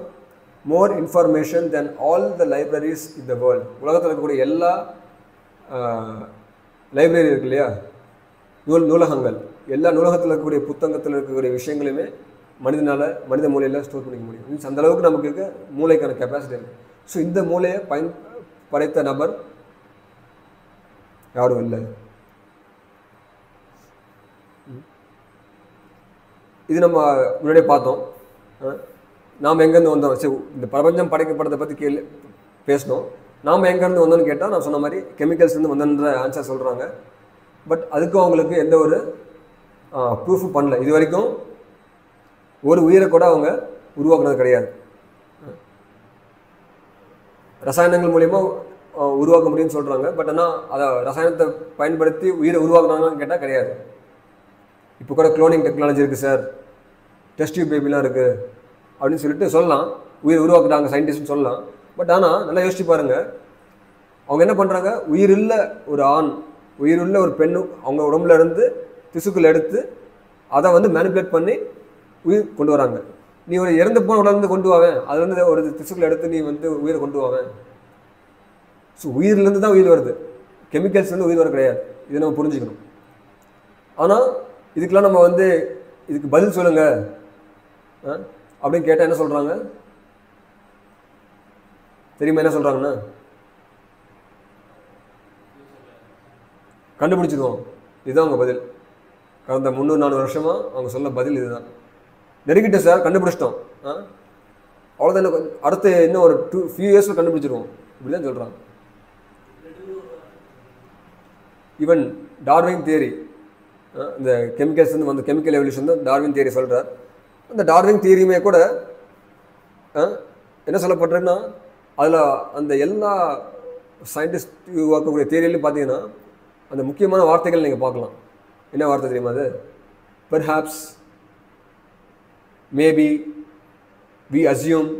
Speaker 1: more information than all the libraries in the world. உலகத்தில் இருக்கக்கூடிய எல்லா லைப்ரரி இருக்கு இல்லையா, நூலகங்கள், எல்லா நூலகத்தில் இருக்கக்கூடிய புத்தகத்தில் இருக்கக்கூடிய விஷயங்களையுமே மனித மூளையில் ஸ்டோர் பண்ணிக்க முடியும். மீன்ஸ் அந்த அளவுக்கு நமக்கு இருக்க மூளைக்கான கெப்பாசிட்டி இருக்குது. ஸோ இந்த மூளையை படைத்த நபர் யாரும் இல்லை. இது நம்ம முன்னாடியே பார்த்தோம். நாம் எங்கேருந்து வந்தோம், சரி இந்த பிரபஞ்சம் படைக்கப்பட்டதை பற்றி பேசணும். நாம் எங்கேருந்து வந்தோம்னு கேட்டால் நான் சொன்ன மாதிரி கெமிக்கல்ஸ்லேருந்து வந்தோன்ற ஆன்சர் சொல்கிறாங்க. பட் அதுக்கும் அவங்களுக்கு எந்த ஒரு ப்ரூஃபும் பண்ணல. இது வரைக்கும் ஒரு உயிரை கூட அவங்க உருவாக்குனது கிடையாது. ரசாயனங்கள் மூலிமா உருவாக்க முடியும்னு சொல்கிறாங்க. பட் ஆனால் அதை ரசாயனத்தை பயன்படுத்தி உயிரை உருவாக்குனாங்கன்னு கேட்டால் கிடையாது. இப்போ கூட குளோனிங் டெக்னாலஜி இருக்குது சார், டெஸ்ட் டியூப் பேபிலாம் இருக்குது அப்படின்னு சொல்லிட்டு சொல்லலாம், உயிர் உருவாக்குறாங்க சயின்டிஸ்ட்னு சொல்லலாம். பட் ஆனால் நல்லா யோசிச்சு பாருங்கள், அவங்க என்ன பண்ணுறாங்க, உயிருள்ள ஒரு ஆண், உயிருள்ள ஒரு பெண்ணும் அவங்க உடம்புல இருந்து திசுக்கள் எடுத்து அதை வந்து மேனிப்புலேட் பண்ணி உயிர் கொண்டு வராங்க. நீ ஒரு இறந்து போன உடம்புலேருந்து கொண்டு வாவேன், அதுலேருந்து ஒரு திசுக்கள் எடுத்து நீ வந்து உயிரை கொண்டு வாவேன். ஸோ உயிர்லேருந்து தான் உயிர் வருது, கெமிக்கல்ஸ்லேருந்து உயிர் வர கிடையாது. இதை நம்ம புரிஞ்சுக்கணும். ஆனால் இதுக்கெல்லாம் நம்ம வந்து இதுக்கு பதில் சொல்லுங்கள் அப்படின்னு கேட்டால் என்ன சொல்கிறாங்க தெரியுமா? என்ன சொல்கிறாங்கன்னா, கண்டுபிடிச்சிடுவோம், இதுதான் அவங்க பதில். கடந்த 300-400 வருஷமாக அவங்க சொல்ல பதில் இதுதான். நெருங்கிட்ட சார், கண்டுபிடிச்சிட்டோம், அவ்வளோதான், அடுத்து இன்னும் ஒரு ஃபியூ இயர்ஸில் கண்டுபிடிச்சிடுவோம், இப்படி தான் சொல்கிறாங்க. ஈவன் டார்வின் தியரி, இந்த கெமிக்கல்ஸ் வந்து வந்து கெமிக்கல் எவல்யூஷன் தான் டார்வின் தியரி சொல்கிறார். அந்த டார்வின் தியரியுமே கூட என்ன சொல்லப்பட்டிருக்குன்னா, அதில் அந்த எல்லா சயின்டிஸ்ட் உருவாக்கக்கூடிய தியரியிலையும் பார்த்தீங்கன்னா அந்த முக்கியமான வார்த்தைகள் நீங்கள் பார்க்கலாம். என்ன வார்த்தை தெரியுமா அது? பெர்ஹாப்ஸ், மேபி, வி அஸ்யூம்,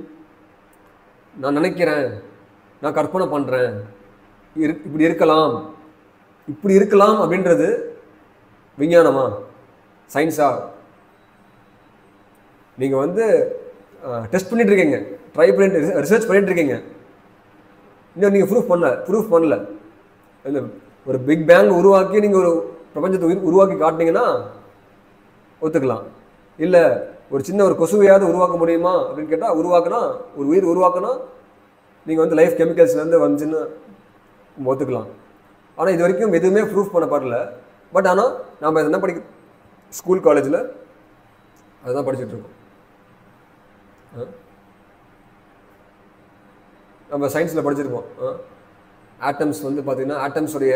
Speaker 1: நான் நினைக்கிறேன், நான் கற்பனை பண்ணுறேன், இப்படி இருக்கலாம் அப்படின்றது விஞ்ஞானமா, சயின்ஸா? நீங்கள் வந்து டெஸ்ட் பண்ணிட்டு இருக்கீங்க, ட்ரை பண்ணிட்டு ரிசர்ச் பண்ணிட்டு இருக்கீங்க, இன்னும் நீங்கள் ப்ரூஃப் பண்ணல. இந்த ஒரு பிக் பேங் உருவாக்கி நீங்கள் ஒரு பிரபஞ்சத்தை உருவாக்கி காட்டினீங்கன்னா ஒத்துக்கலாம். இல்லை ஒரு சின்ன ஒரு கொசுவையாவது உருவாக்க முடியுமா அப்படின்னு கேட்டால், ஒரு உயிர் உருவாக்கினா நீங்கள் வந்து லைஃப் கெமிக்கல்ஸ்லேருந்து வந்துச்சுன்னு ஒத்துக்கலாம். ஆனால் இது வரைக்கும் எதுவுமே ப்ரூஃப் பண்ணப்படல. பட் ஆனால் நாம் என்ன ஸ்கூல் காலேஜில் அதுதான் படிச்சுட்ருக்கோம். நம்ம சயின்ஸில் படிச்சிருப்போம், ஆட்டம்ஸ் வந்து பார்த்திங்கன்னா ஆட்டம்ஸுடைய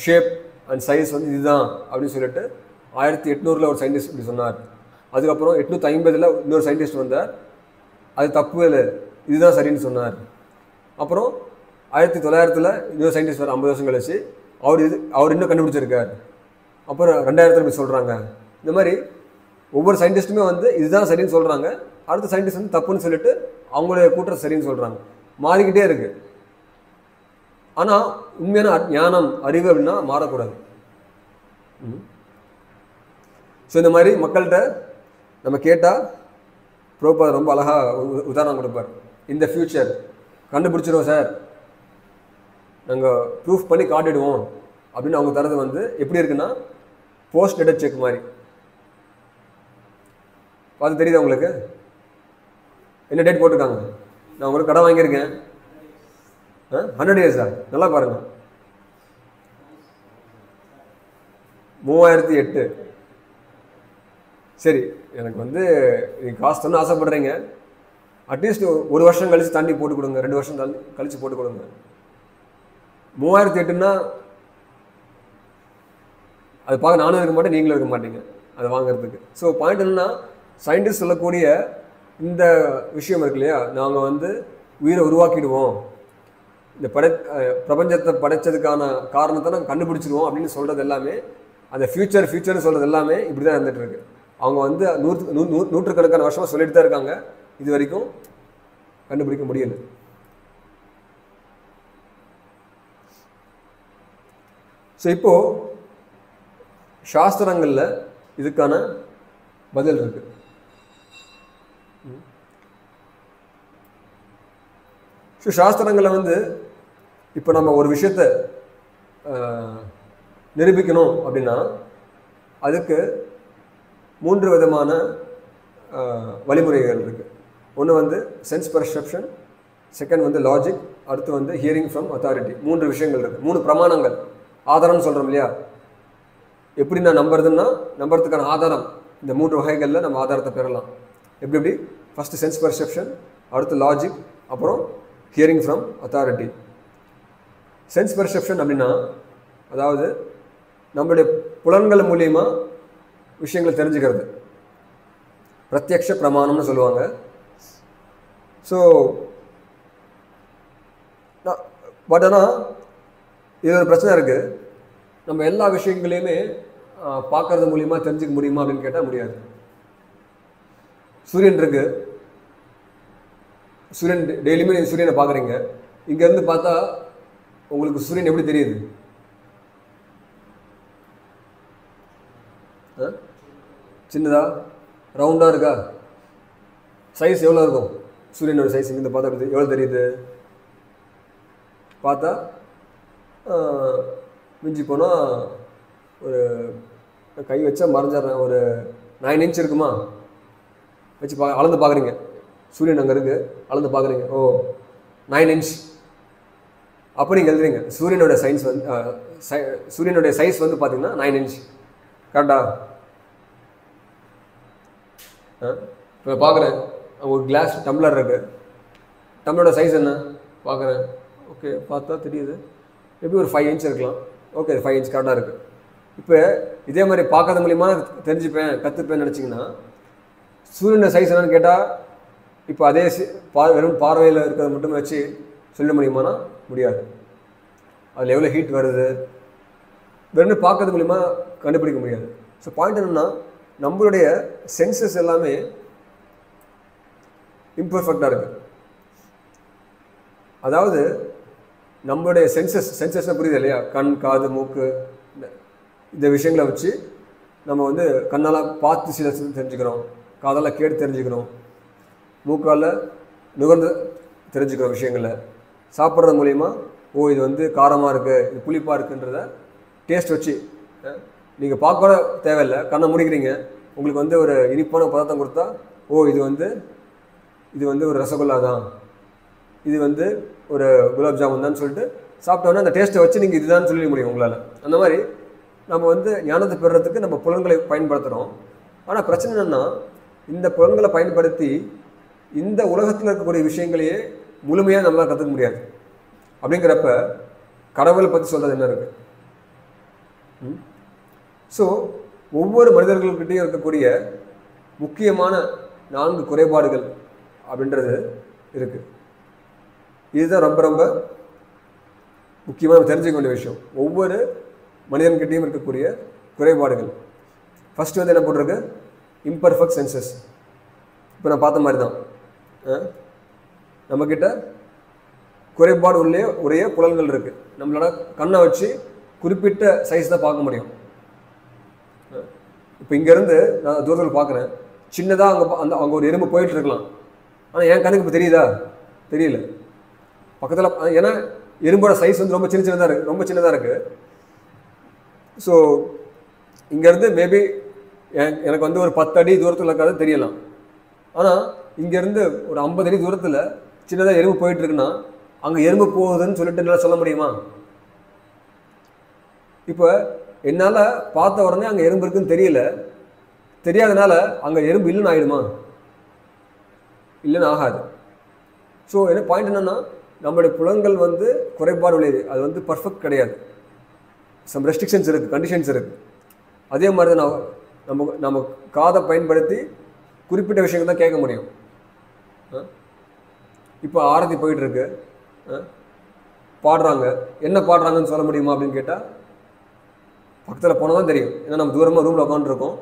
Speaker 1: ஷேப் அண்ட் சைஸ் வந்து இதுதான் அப்படின்னு சொல்லிட்டு 1800 ஒரு சயின்டிஸ்ட் இப்படி சொன்னார். அதுக்கப்புறம் 850 இன்னொரு சயின்டிஸ்ட் வந்தார், அது தப்பு இல்லை, இதுதான் சரின்னு சொன்னார். அப்புறம் 1900 இன்னொரு சயின்டிஸ்ட் வர 50 வருஷம் கழிச்சு அவர் இன்னும் கண்டுபிடிச்சிருக்கார். அப்புறம் 2000 இப்படி சொல்கிறாங்க. இந்த மாதிரி ஒவ்வொரு சயின்டிஸ்ட்டுமே வந்து இதுதான் சரின்னு சொல்கிறாங்க, அடுத்த சயின்டிஸ்ட் வந்து தப்புன்னு சொல்லிட்டு அவங்களுடைய கூட்டம் சரின்னு சொல்கிறாங்க. மாறிக்கிட்டே இருக்குது. ஆனால் உண்மையான ஞானம் அறிவு அப்படின்னா மாறக்கூடாது. ஸோ இந்த மாதிரி மக்கள்கிட்ட நம்ம கேட்டால் ப்ரோபாதர் ரொம்ப அழகாக உதாரணம் கொடுப்பார். இந்த ஃப்யூச்சர் கண்டுபிடிச்சிடுவோம் சார், நாங்கள் ப்ரூஃப் பண்ணி காட்டிடுவோம் அப்படின்னு அவங்க தரது வந்து எப்படி இருக்குன்னா போஸ்ட் டேட்டட் செக் மாதிரி. பார்த்து தெரியுது உங்களுக்கு என்ன டேட் போட்டிருக்காங்க? நான் உங்களுக்கு கடை வாங்கியிருக்கேன் 100 days. நல்லா பாருங்கள், 3008. சரி, எனக்கு வந்து நீங்கள் காசு தரணும்னு ஆசைப்படுறீங்க, அட்லீஸ்ட் 1 வருஷம் கழித்து தாண்டி போட்டு கொடுங்க, 2 வருஷம் கழித்து போட்டு கொடுங்க. 3008ன்னா அது பார்க்க நானும் இருக்க மாட்டேன், நீங்களும் இருக்க மாட்டீங்க அதை வாங்கிறதுக்கு. ஸோ பாயிண்ட் என்னன்னா, சயின்டிஸ்ட் சொல்லக்கூடிய இந்த விஷயம் இருக்கு இல்லையா, நாங்கள் வந்து உயிரை உருவாக்கிடுவோம், இந்த பிரபஞ்சத்தை படைச்சதுக்கான காரணத்தை நாங்கள் கண்டுபிடிச்சிடுவோம் அப்படின்னு சொல்கிறது எல்லாமே, அந்த ஃபியூச்சர்னு சொல்கிறது எல்லாமே இப்படி தான் இருந்துகிட்டு இருக்கு. அவங்க வந்து நூற்றுக்கணக்கான வருஷமாக சொல்லிட்டு தான் இருக்காங்க, இது வரைக்கும் கண்டுபிடிக்க முடியல. ஸோ இப்போது சாஸ்திரங்களில் இதுக்கான பதில் இருக்கு. ஸோ சாஸ்திரங்களில் வந்து இப்போ நம்ம ஒரு விஷயத்தை நிரூபிக்கணும் அப்படின்னா அதுக்கு 3 விதமான வழிமுறைகள் இருக்குது. ஒன்று வந்து சென்ஸ் பர்செப்ஷன், செகண்ட் வந்து லாஜிக், அடுத்து வந்து ஹியரிங் ஃப்ரம் அத்தாரிட்டி. 3 விஷயங்கள் இருக்குது, 3 பிரமாணங்கள். ஆதாரம்னு சொல்கிறோம் இல்லையா, எப்படி நான் நம்புறதுக்கான ஆதாரம் இந்த 3 வகைகளில் நம்ம ஆதாரத்தை பெறலாம். எப்படி ஃபஸ்ட்டு சென்ஸ் பர்செப்ஷன், அடுத்து லாஜிக், அப்புறம் hearing from authority. Sense perception அப்படின்னா அதாவது நம்மளுடைய புலன்கள் மூலியமா விஷயங்களை தெரிஞ்சுக்கிறது, பிரத்யக்ஷ பிரமாணம்னு சொல்லுவாங்க. ஸோ பட் ஆனால் இது ஒரு பிரச்சனை இருக்குது, நம்ம எல்லா விஷயங்களையுமே பார்க்கறது மூலியமாக தெரிஞ்சுக்க முடியுமா அப்படின்னு கேட்டால் முடியாது. சூரியன் இருக்கு, சூரியன் டெய்லியுமே நீங்கள் சூரியனை பார்க்குறீங்க, இங்கேருந்து பார்த்தா உங்களுக்கு சூரியன் எப்படி தெரியுது? சின்னதா ரவுண்டாக இருக்கா? சைஸ் எவ்வளோ இருக்கும்? சூரியனோட சைஸ் இங்கேருந்து பார்த்தா எவ்வளோ தெரியுது? பார்த்தா மிஞ்சி போனால் ஒரு கை வச்சா மறைஞ்சிட்றேன், ஒரு 9 inch இருக்குமா? வச்சு அளந்து பார்க்குறீங்க, சூரியன் அங்கே இருக்குது, அளந்து பார்க்குறீங்க, ஓ 9 inch. அப்போ நீங்கள் எழுதுறீங்க சூரியனோட சூரியனுடைய சைஸ் வந்து பார்த்தீங்கன்னா 9 inch. கரெக்டா? இப்போ பார்க்குறேன், ஒரு கிளாஸ் டம்ளர் இருக்குது, டம்ளரோட சைஸ் என்ன பார்க்குறேன், ஓகே பார்த்தா தெரியுது, எப்படி ஒரு 5 inch இருக்கலாம், ஓகே 5 inch கரெக்டாக இருக்குது. இப்போ இதே மாதிரி பார்க்கறது மூலிமா கற்றுப்பேன்னு நினச்சிங்கன்னா சூரியனோட சைஸ் என்னன்னு கேட்டால் இப்போ அதே வெறும் பார்வையில் இருக்கிறத மட்டுமே வச்சு சொல்ல முடியுமானா முடியாது. அதில் எவ்வளோ ஹீட் வருது வெறும் பார்க்கறது மூலிமா கண்டுபிடிக்க முடியாது. ஸோ பாயிண்ட் என்னென்னா, நம்மளுடைய சென்சஸ் எல்லாமே இம்பர்ஃபெக்டாக இருக்குது. அதாவது நம்மளுடைய சென்சஸ்னால் புரியுது இல்லையா, கண் காது மூக்கு இந்த விஷயங்களை வச்சு நம்ம வந்து கண்ணால் பார்த்து சில தெரிஞ்சுக்கிறோம், காதால் கேட்டு தெரிஞ்சுக்கிறோம், மூக்கால் நுகர்ந்து தெரிஞ்சுக்கிறோம் விஷயங்களை, சாப்பிட்றது மூலிமா ஓ இது வந்து காரமாக இருக்குது, இது புளிப்பாக இருக்குன்றத டேஸ்ட் வச்சு நீங்கள் பார்க்க தேவையில்லை, கண்ணை முடிக்கிறீங்க, உங்களுக்கு வந்து ஒரு இனிப்பான பதார்த்தம் கொடுத்தா ஓ இது வந்து ஒரு ரசகுல்லா தான், இது வந்து ஒரு குலாப் ஜாமுன் தான் சொல்லிட்டு சாப்பிட்டோன்னா அந்த டேஸ்ட்டை வச்சு நீங்கள் இதுதான் சொல்ல முடியும் உங்களால். அந்த மாதிரி நம்ம வந்து ஞானத்தை பெறுறதுக்கு நம்ம புலன்களை பயன்படுத்துகிறோம். ஆனால் பிரச்சனை என்னென்னா, இந்த புலன்களை பயன்படுத்தி இந்த உலகத்தில் இருக்கக்கூடிய விஷயங்களையே முழுமையாக நம்மளால் கற்றுக்க முடியாது. அப்படிங்கிறப்ப கடவுளை பற்றி சொல்கிறது என்ன இருக்குது? ஸோ ஒவ்வொரு மனிதர்கள்கிட்டையும் இருக்கக்கூடிய முக்கியமான 4 குறைபாடுகள் அப்படின்றது இருக்குது. இதுதான் ரொம்ப ரொம்ப முக்கியமாக தெரிஞ்சுக்க வேண்டிய விஷயம். ஒவ்வொரு மனிதன்கிட்டையும் இருக்கக்கூடிய குறைபாடுகள். ஃபஸ்ட்டு வந்து என்ன போட்டிருக்கு? Imperfect tenses. இப்போ நான் பார்த்த மாதிரி தான், நம்மக்கிட்ட குறைபாடு உடைய புலன்கள் இருக்குது. நம்மளோட கண்ணை வச்சு குறிப்பிட்ட சைஸ் தான் பார்க்க முடியும். இப்போ இங்கேருந்து நான் தூரத்தில் பார்க்குறேன், சின்னதாக அங்கே ஒரு எறும்பு போயிட்டு இருக்கலாம். ஆனால் என் கணக்கு இப்போ தெரியுதா? தெரியல. பக்கத்தில், ஏன்னா எறும்போட சைஸ் வந்து ரொம்ப சின்னதாக இருக்குது. ஸோ இங்கேருந்து மேபி எனக்கு வந்து ஒரு 10 அடி தூரத்தில் இருக்காது தெரியலாம். ஆனால் இங்கேருந்து ஒரு 50 அடி தூரத்தில் சின்னதாக எறும்பு போயிட்டுருக்குன்னா அங்கே எறும்பு போகுதுன்னு சொல்லிட்டு என்னால் சொல்ல முடியுமா? இப்போ என்னால் பார்த்த உடனே அங்கே எறும்பு இருக்குன்னு தெரியாதனால அங்கே எறும்பு இல்லைன்னு ஆகிடுமா? இல்லைன்னு ஆகாது. ஸோ என்ன பாயிண்ட் என்னென்னா, நம்மளுடைய புலன்கள் வந்து குறைபாடு உடையது. அது வந்து பர்ஃபெக்ட் கிடையாது. சம் ரெஸ்ட்ரிக்ஷன்ஸ் இருக்குது, கண்டிஷன்ஸ் இருக்குது. அதே மாதிரி தான் நம்ம காதை பயன்படுத்தி குறிப்பிட்ட விஷயங்கள் தான் கேட்க முடியும். இப்போ ஆரத்தி போயிட்டுருக்கு, பாடுறாங்க, என்ன பாடுறாங்கன்னு சொல்ல முடியுமா அப்படின்னு கேட்டால் பக்கத்தில் போனால் தான் தெரியும். ஏன்னா நம்ம தூரமாக ரூமில் உட்காந்துருக்கோம்,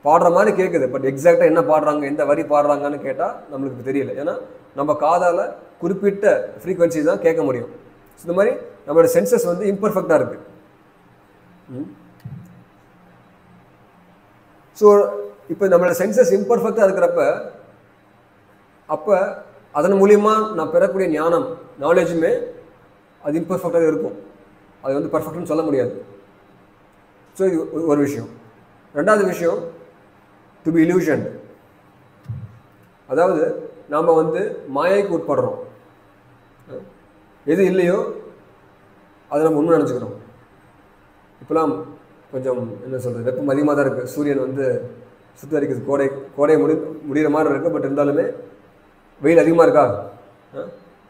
Speaker 1: பாடுற மாதிரி கேட்குது. பட் எக்ஸாக்டாக என்ன பாடுறாங்க, எந்த வரி பாடுறாங்கன்னு கேட்டால் நம்மளுக்கு தெரியல. ஏன்னா நம்ம காதால் குறிப்பிட்ட ஃப்ரீக்வன்சி தான் கேட்க முடியும். இந்த மாதிரி நம்மளோட சென்சஸ் வந்து இம்பர்ஃபெக்டாக இருக்குது. ஸோ இப்போ நம்மளோட சென்சஸ் இம்பர்ஃபெக்டாக இருக்கிறப்ப அப்போ அதன் மூலிமா நான் பெறக்கூடிய ஞானம், நாலேஜுமே அது இம்பர்ஃபெக்டாக இருக்கும். அது வந்து பர்ஃபெக்ட்னு சொல்ல முடியாது. ஸோ இது ஒரு விஷயம். ரெண்டாவது விஷயம், டு பி இல்யூஷன். அதாவது நாம் வந்து மாயைக்கு உட்படுறோம். எது இல்லையோ அதை நம்ம உண்மை நினச்சிக்கிறோம். இப்போலாம் கொஞ்சம் என்ன சொல்கிறது, வெப்பம் அதிகமாக தான் இருக்குது. சூரியன் வந்து சுத்தரிக்குது, கோடை முடிகிற மாதிரி இருக்குது. பட் இருந்தாலுமே வெயில் அதிகமாக இருக்கா?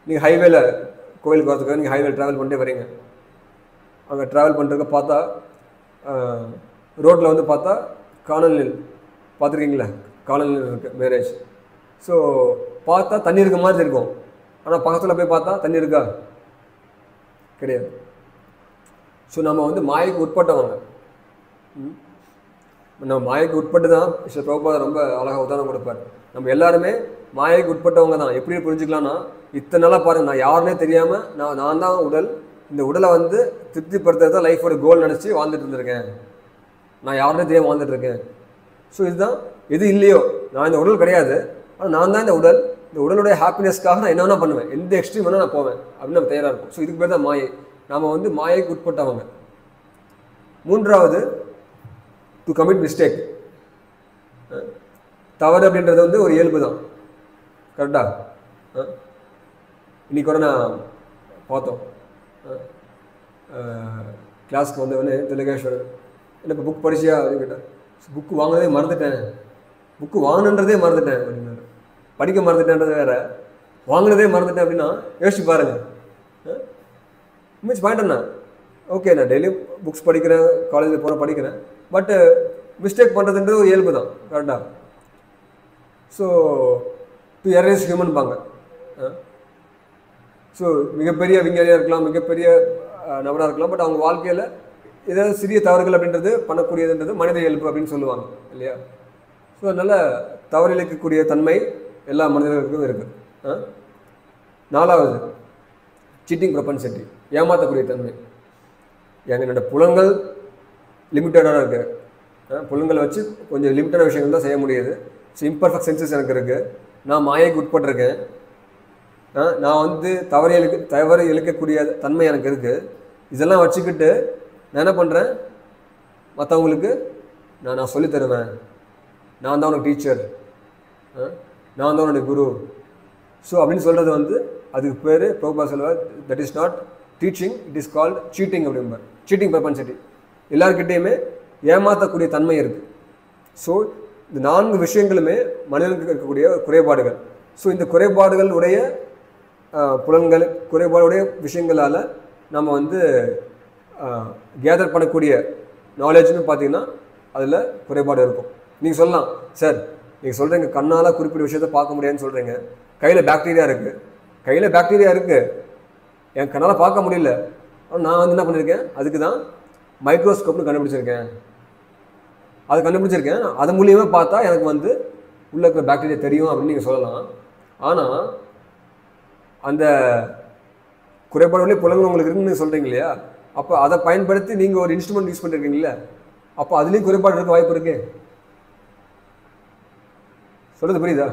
Speaker 1: நீங்கள் ஹைவேல கோயிலுக்கு வரதுக்காக நீங்கள் ஹைவேல ட்ராவல் பண்ணிட்டே வரீங்க. அங்கே ட்ராவல் பண்ணுறதுக்கு பார்த்தா ரோட்டில் வந்து பார்த்தா காணல் நெல் பார்த்துருக்கீங்களா? காணல் நெல் இருக்குது, மேரேஜ். ஸோ பார்த்தா தண்ணி இருக்க மாதிரி இருக்கும். ஆனால் பக்கத்தில் போய் பார்த்தா தண்ணி இருக்கா? கிடையாது. ஸோ நம்ம வந்து மாயைக்கு உட்பட்டவங்க. நம்ம மாயைக்கு உட்பட்டு தான் மிஸ்டர் பிரபுபாதா ரொம்ப அழகாக உதாரணம் கொடுப்பார். நம்ம எல்லாருமே மாயைக்கு உட்பட்டவங்க தான். எப்படி புரிஞ்சுக்கலாம்னா, இத்தனை நாளாக பாருங்கள், நான் யாருன்னே தெரியாமல் நான் தான் உடல். இந்த உடலை வந்து திருப்திப்படுத்துறது தான் லைஃபோட கோல் நினச்சி வாழ்ந்துட்டு இருந்திருக்கேன். நான் யாருன்னே தெரியாமல் வாழ்ந்துட்டுருக்கேன். ஸோ இதுதான், எது இல்லையோ, நான் இந்த உடல் கிடையாது, ஆனால் நான் தான் இந்த உடல். இந்த உடலுடைய ஹாப்பினஸ்க்காக நான் என்ன வேணால் பண்ணுவேன், எந்த எக்ஸ்ட்ரீம் வேணால் நான் போவேன் அப்படின்னு நம்ம தயாராக இருக்கும். ஸோ இதுக்கு பேர் தான் மாயை. நாம் வந்து மாயைக்கு உட்பட்டவங்க. மூன்றாவது, டு கமிட் மிஸ்டேக். தவறு அப்படின்றது வந்து ஒரு இயல்பு தான். கரெக்டா? இன்னைக்கு கூட நான் பார்த்தோம், கிளாஸ்க்கு வந்தவொடனே திலகேஸ்வரன் என்ன இப்போ புக் படிச்சியா அப்படின்னு கேட்டேன். புக்கு வாங்கினதே மறந்துட்டேன், புக்கு வாங்கினன்றதே மறந்துட்டேன் அப்படின்னாரு. படிக்க மறந்துட்டேன்றது வேற, வாங்கினதே மறந்துட்டேன் அப்படின்னா யோசிச்சு பாருங்க. மீன்ஸ் பாயிண்ட் என்ன? ஓகே, நான் டெய்லியும் புக்ஸ் படிக்கிறேன், காலேஜில் போகிற படிக்கிறேன், பட்டு மிஸ்டேக் பண்ணுறதுன்றது ஒரு இயல்பு தான். கரெக்டாக? ஸோ டு எரேஸ் ஹியூமன் பாங்க. ஸோ மிகப்பெரிய விஞ்ஞானியாக இருக்கலாம், மிகப்பெரிய நபராக இருக்கலாம், பட் அவங்க வாழ்க்கையில் ஏதாவது சிறிய தவறுகள் அப்படின்றது பண்ணக்கூடியதுன்றது மனித இயல்பு அப்படின்னு சொல்லுவாங்க இல்லையா? ஸோ அதனால் தவறிழைக்கக்கூடிய தன்மை எல்லா மனிதர்களுக்கும் இருக்குது. நாலாவது, சீட்டிங் ப்ரொபன்சிட்டி, ஏமாற்றக்கூடிய தன்மை. என்னோட புலன்கள் லிமிட்டடாக இருக்குது. புலன்களை வச்சு கொஞ்சம் லிமிட்டடான விஷயங்கள் தான் செய்ய முடியுது. ஸோ இம்பர்ஃபெக்ட் சென்சஸ் எனக்கு இருக்குது. நான் மாயைக்கு உட்பட்டிருக்கேன். நான் வந்து தவறு இழுக்கக்கூடிய தன்மை எனக்கு இருக்குது. இதெல்லாம் வச்சுக்கிட்டு நான் என்ன பண்ணுறேன், மற்றவங்களுக்கு நான் சொல்லித் தருவேன், நான் தான் உனக்கு டீச்சர், நான் தான் உன்னுடைய குரு. ஸோ அப்படின்னு சொல்கிறது வந்து அதுக்கு பேர் பிரபுபாதா சொல்லுவார், that is not teaching, it is called cheating அப்படிம்பார். Cheating propensity. எல்லாருக்கிட்டேயுமே ஏமாற்றக்கூடிய தன்மை இருக்குது. ஸோ இந்த 4 விஷயங்களுமே மனிதனுக்கு இருக்கக்கூடிய குறைபாடுகள். ஸோ இந்த குறைபாடுகள் உடைய புலன்கள், குறைபாடுடைய விஷயங்களால் நம்ம வந்து கேதர் பண்ணக்கூடிய நாலேஜ்னு பார்த்தீங்கன்னா அதில் குறைபாடு இருக்கும். நீங்கள் சொல்லலாம், சார் நீங்கள் சொல்கிறீங்க கண்ணால் குறிப்பிட்ட விஷயத்தை பார்க்க முடியாதுன்னு சொல்கிறீங்க. கையில் பாக்டீரியா இருக்குது, கையில் பாக்டீரியா இருக்குது, என் கண்ணால் பார்க்க முடியல. ஆனால் நான் வந்து என்ன பண்ணியிருக்கேன், அதுக்கு தான் மைக்ரோஸ்கோப்னு கண்டுபிடிச்சிருக்கேன். அது கண்டுபிடிச்சிருக்கேன், அது மூலியமாக பார்த்தா எனக்கு வந்து உள்ளே இருக்கிற பாக்டீரியா தெரியும் அப்படின்னு நீங்கள் சொல்லலாம். ஆனால் அந்த குறைபாடுகளே புலங்கள் உங்களுக்கு இருக்குன்னு சொல்கிறீங்க இல்லையா, அப்போ அதை பயன்படுத்தி நீங்கள் ஒரு இன்ஸ்ட்ருமெண்ட் யூஸ் பண்ணியிருக்கீங்களா, அப்போ அதுலேயும் குறைபாடு இருக்க வாய்ப்பு இருக்கு. சொல்கிறது புரியுதா?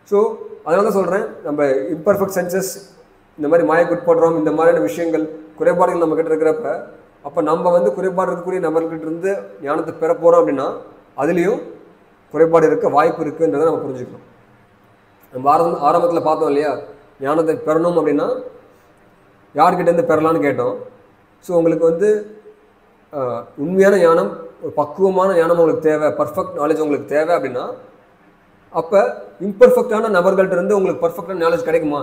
Speaker 1: ஸோ அதனால தான் சொல்கிறேன், நம்ம இம்பர்ஃபெக்ட் சென்சஸ் இந்த மாதிரி மாயக்குட்படுறோம், இந்த மாதிரியான விஷயங்கள் குறைபாடுகள் நம்ம கிட்ட இருக்கிறப்ப, அப்போ நம்ம வந்து குறைபாடு இருக்கக்கூடிய நபர்கிட்ட இருந்து ஞானத்தை பெற போகிறோம் அப்படின்னா அதுலேயும் குறைபாடு இருக்க வாய்ப்பு இருக்குன்றதை நம்ம புரிஞ்சுக்கணும். நம்ம ஆரம்பத்தில் பார்த்தோம் இல்லையா, ஞானத்தை பெறணும் அப்படின்னா யார்கிட்டேருந்து பெறலான்னு கேட்டோம். ஸோ உங்களுக்கு வந்து உண்மையான ஞானம், ஒரு பக்குவமான ஞானம் உங்களுக்கு தேவை, பர்ஃபெக்ட் நாலேஜ் உங்களுக்கு தேவை அப்படின்னா அப்போ இம்பர்ஃபெக்டான நபர்கள்ட்ட இருந்து உங்களுக்கு பர்ஃபெக்டான நாலேஜ் கிடைக்குமா?